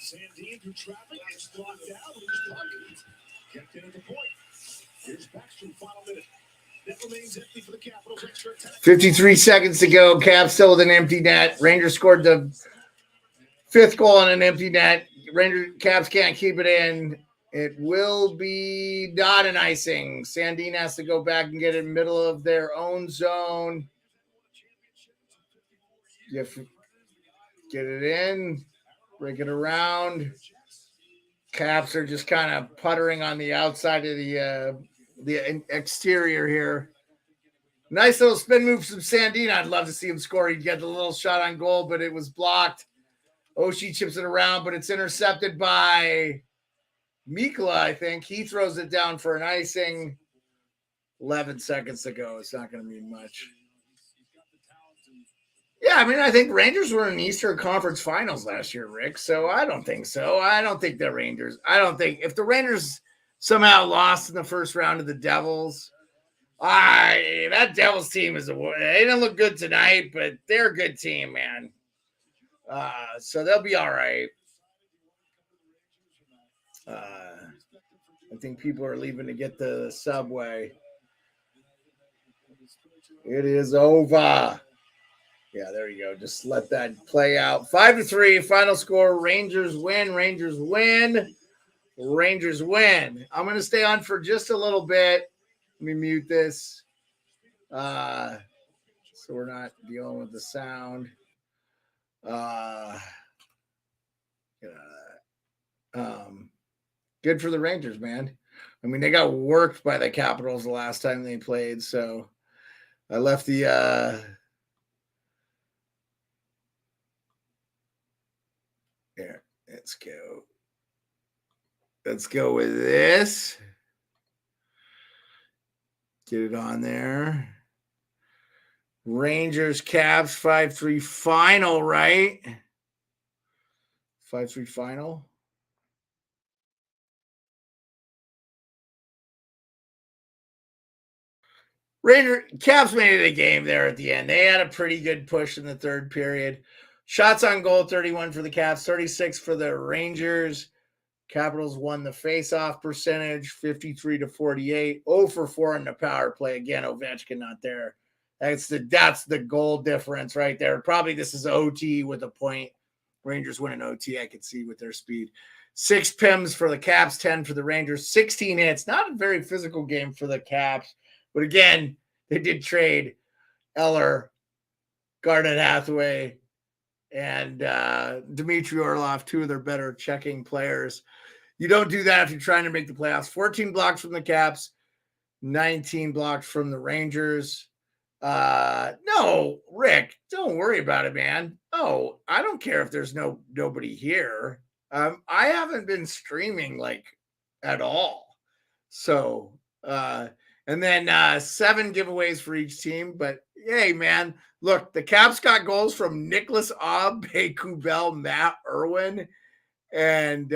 Sandin through traffic, it's blocked out. Kept in at the point. Here's Backstrom, final minute. That remains empty for the Capitals. Extra attack. 53 seconds to go. Caps still with an empty net. Rangers scored the 5th goal on an empty net. Caps can't keep it in. It will be not an icing. Sandin has to go back and get it in the middle of their own zone. Get it in. Break it around. Caps are just kind of puttering on the outside of the exterior here. Nice little spin move from Sandin. I'd love to see him score. He'd get the little shot on goal, but it was blocked. Oshie chips it around, but it's intercepted by Mikla, I think. He throws it down for an icing. 11 seconds to go. It's not going to mean much. Yeah, I mean, I think Rangers were in the Eastern Conference Finals last year, Rick. So I don't think so. I don't think the Rangers. I don't think if the Rangers somehow lost in the first round to the Devils, that Devils team they didn't look good tonight, but they're a good team, man. So they'll be all right. I think people are leaving to get the subway. It is over. Yeah, there you go. Just let that play out. 5-3, final score. Rangers win. Rangers win. Rangers win. I'm going to stay on for just a little bit. Let me mute this. So we're not dealing with the sound. Good for the Rangers, man. I mean, they got worked by the Capitals the last time they played. So I left the here. Let's go. Let's go with this. Get it on there. Rangers, Caps, 5-3 final, right? 5-3 final. Caps made it a game there at the end. They had a pretty good push in the third period. Shots on goal, 31 for the Caps, 36 for the Rangers. Capitals won the faceoff percentage, 53-48. 0 for 4 in the power play. Again, Ovechkin not there. That's the goal difference right there. Probably this is OT with a point. Rangers win an OT, I could see with their speed. 6 PIMs for the Caps, 10 for the Rangers, 16 hits. Not a very physical game for the Caps. But again, they did trade Eller, Garnet Hathaway, and Dmitry Orlov, 2 of their better checking players. You don't do that if you're trying to make the playoffs. 14 blocks from the Caps, 19 blocks from the Rangers. No, Rick, don't worry about it, man. Oh, I don't care if there's nobody here. I haven't been streaming like at all. So, and then 7 giveaways for each team. But hey, man, look, the Caps got goals from Nicholas Abe, Kubel, Matt Irwin, and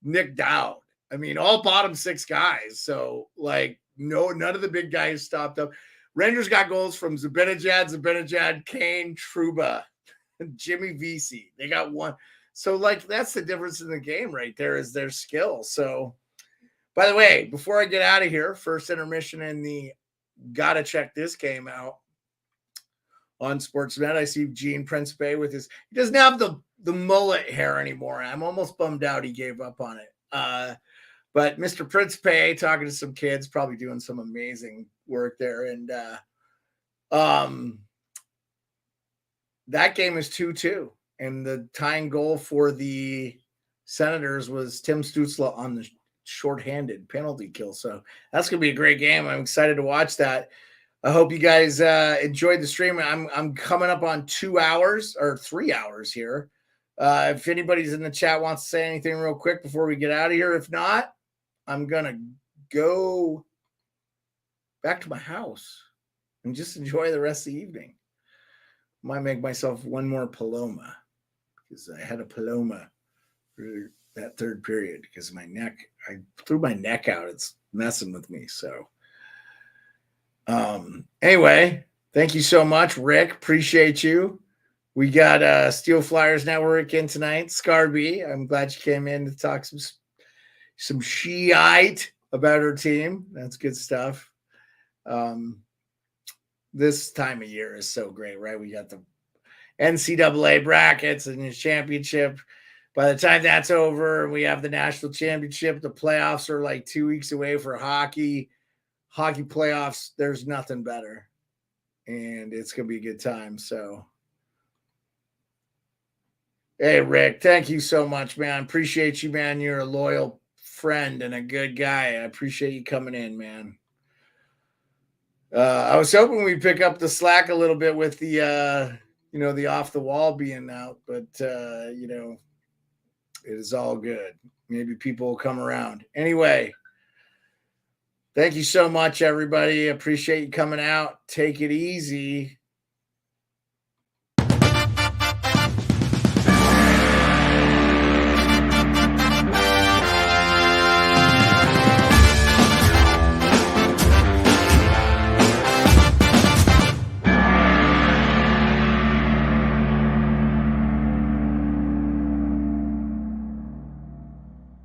Nick Dowd. I mean, all bottom 6 guys. So, like, none of the big guys stopped up. Rangers got goals from Zibanejad, Kane, Trouba, and Jimmy Vesey. They got 1. So, like, that's the difference in the game right there is their skill. So, by the way, before I get out of here, first intermission in the gotta check this game out on Sportsnet. I see Gene Principe with his, he doesn't have the mullet hair anymore. I'm almost bummed out he gave up on it. But Mr. Principe talking to some kids, probably doing some amazing work there. And that game is 2-2. And the tying goal for the Senators was Tim Stützle on the shorthanded penalty kill. So that's going to be a great game. I'm excited to watch that. I hope you guys enjoyed the stream. I'm coming up on 2 hours or 3 hours here. If anybody's in the chat wants to say anything real quick before we get out of here. If not, I'm going to go back to my house and just enjoy the rest of the evening. Might make myself one more Paloma because I had a Paloma for that third period because my neck, I threw my neck out. It's messing with me. So anyway, thank you so much, Rick. Appreciate you. We got Steel Flyers Network in tonight. Scarby, I'm glad you came in to talk some Shiite about her team. That's good stuff. This time of year is so great, right? We got the NCAA brackets and the championship. By the time that's over, we have the national championship. The playoffs are like 2 weeks away for hockey. Hockey playoffs, there's nothing better. And it's going to be a good time. So, hey, Rick, thank you so much, man. Appreciate you, man. You're a loyal friend and a good guy. I appreciate you coming in, man. I was hoping we'd pick up the slack a little bit with the, the off the wall being out, but, it is all good. Maybe people will come around. Anyway, thank you so much, everybody. Appreciate you coming out. Take it easy.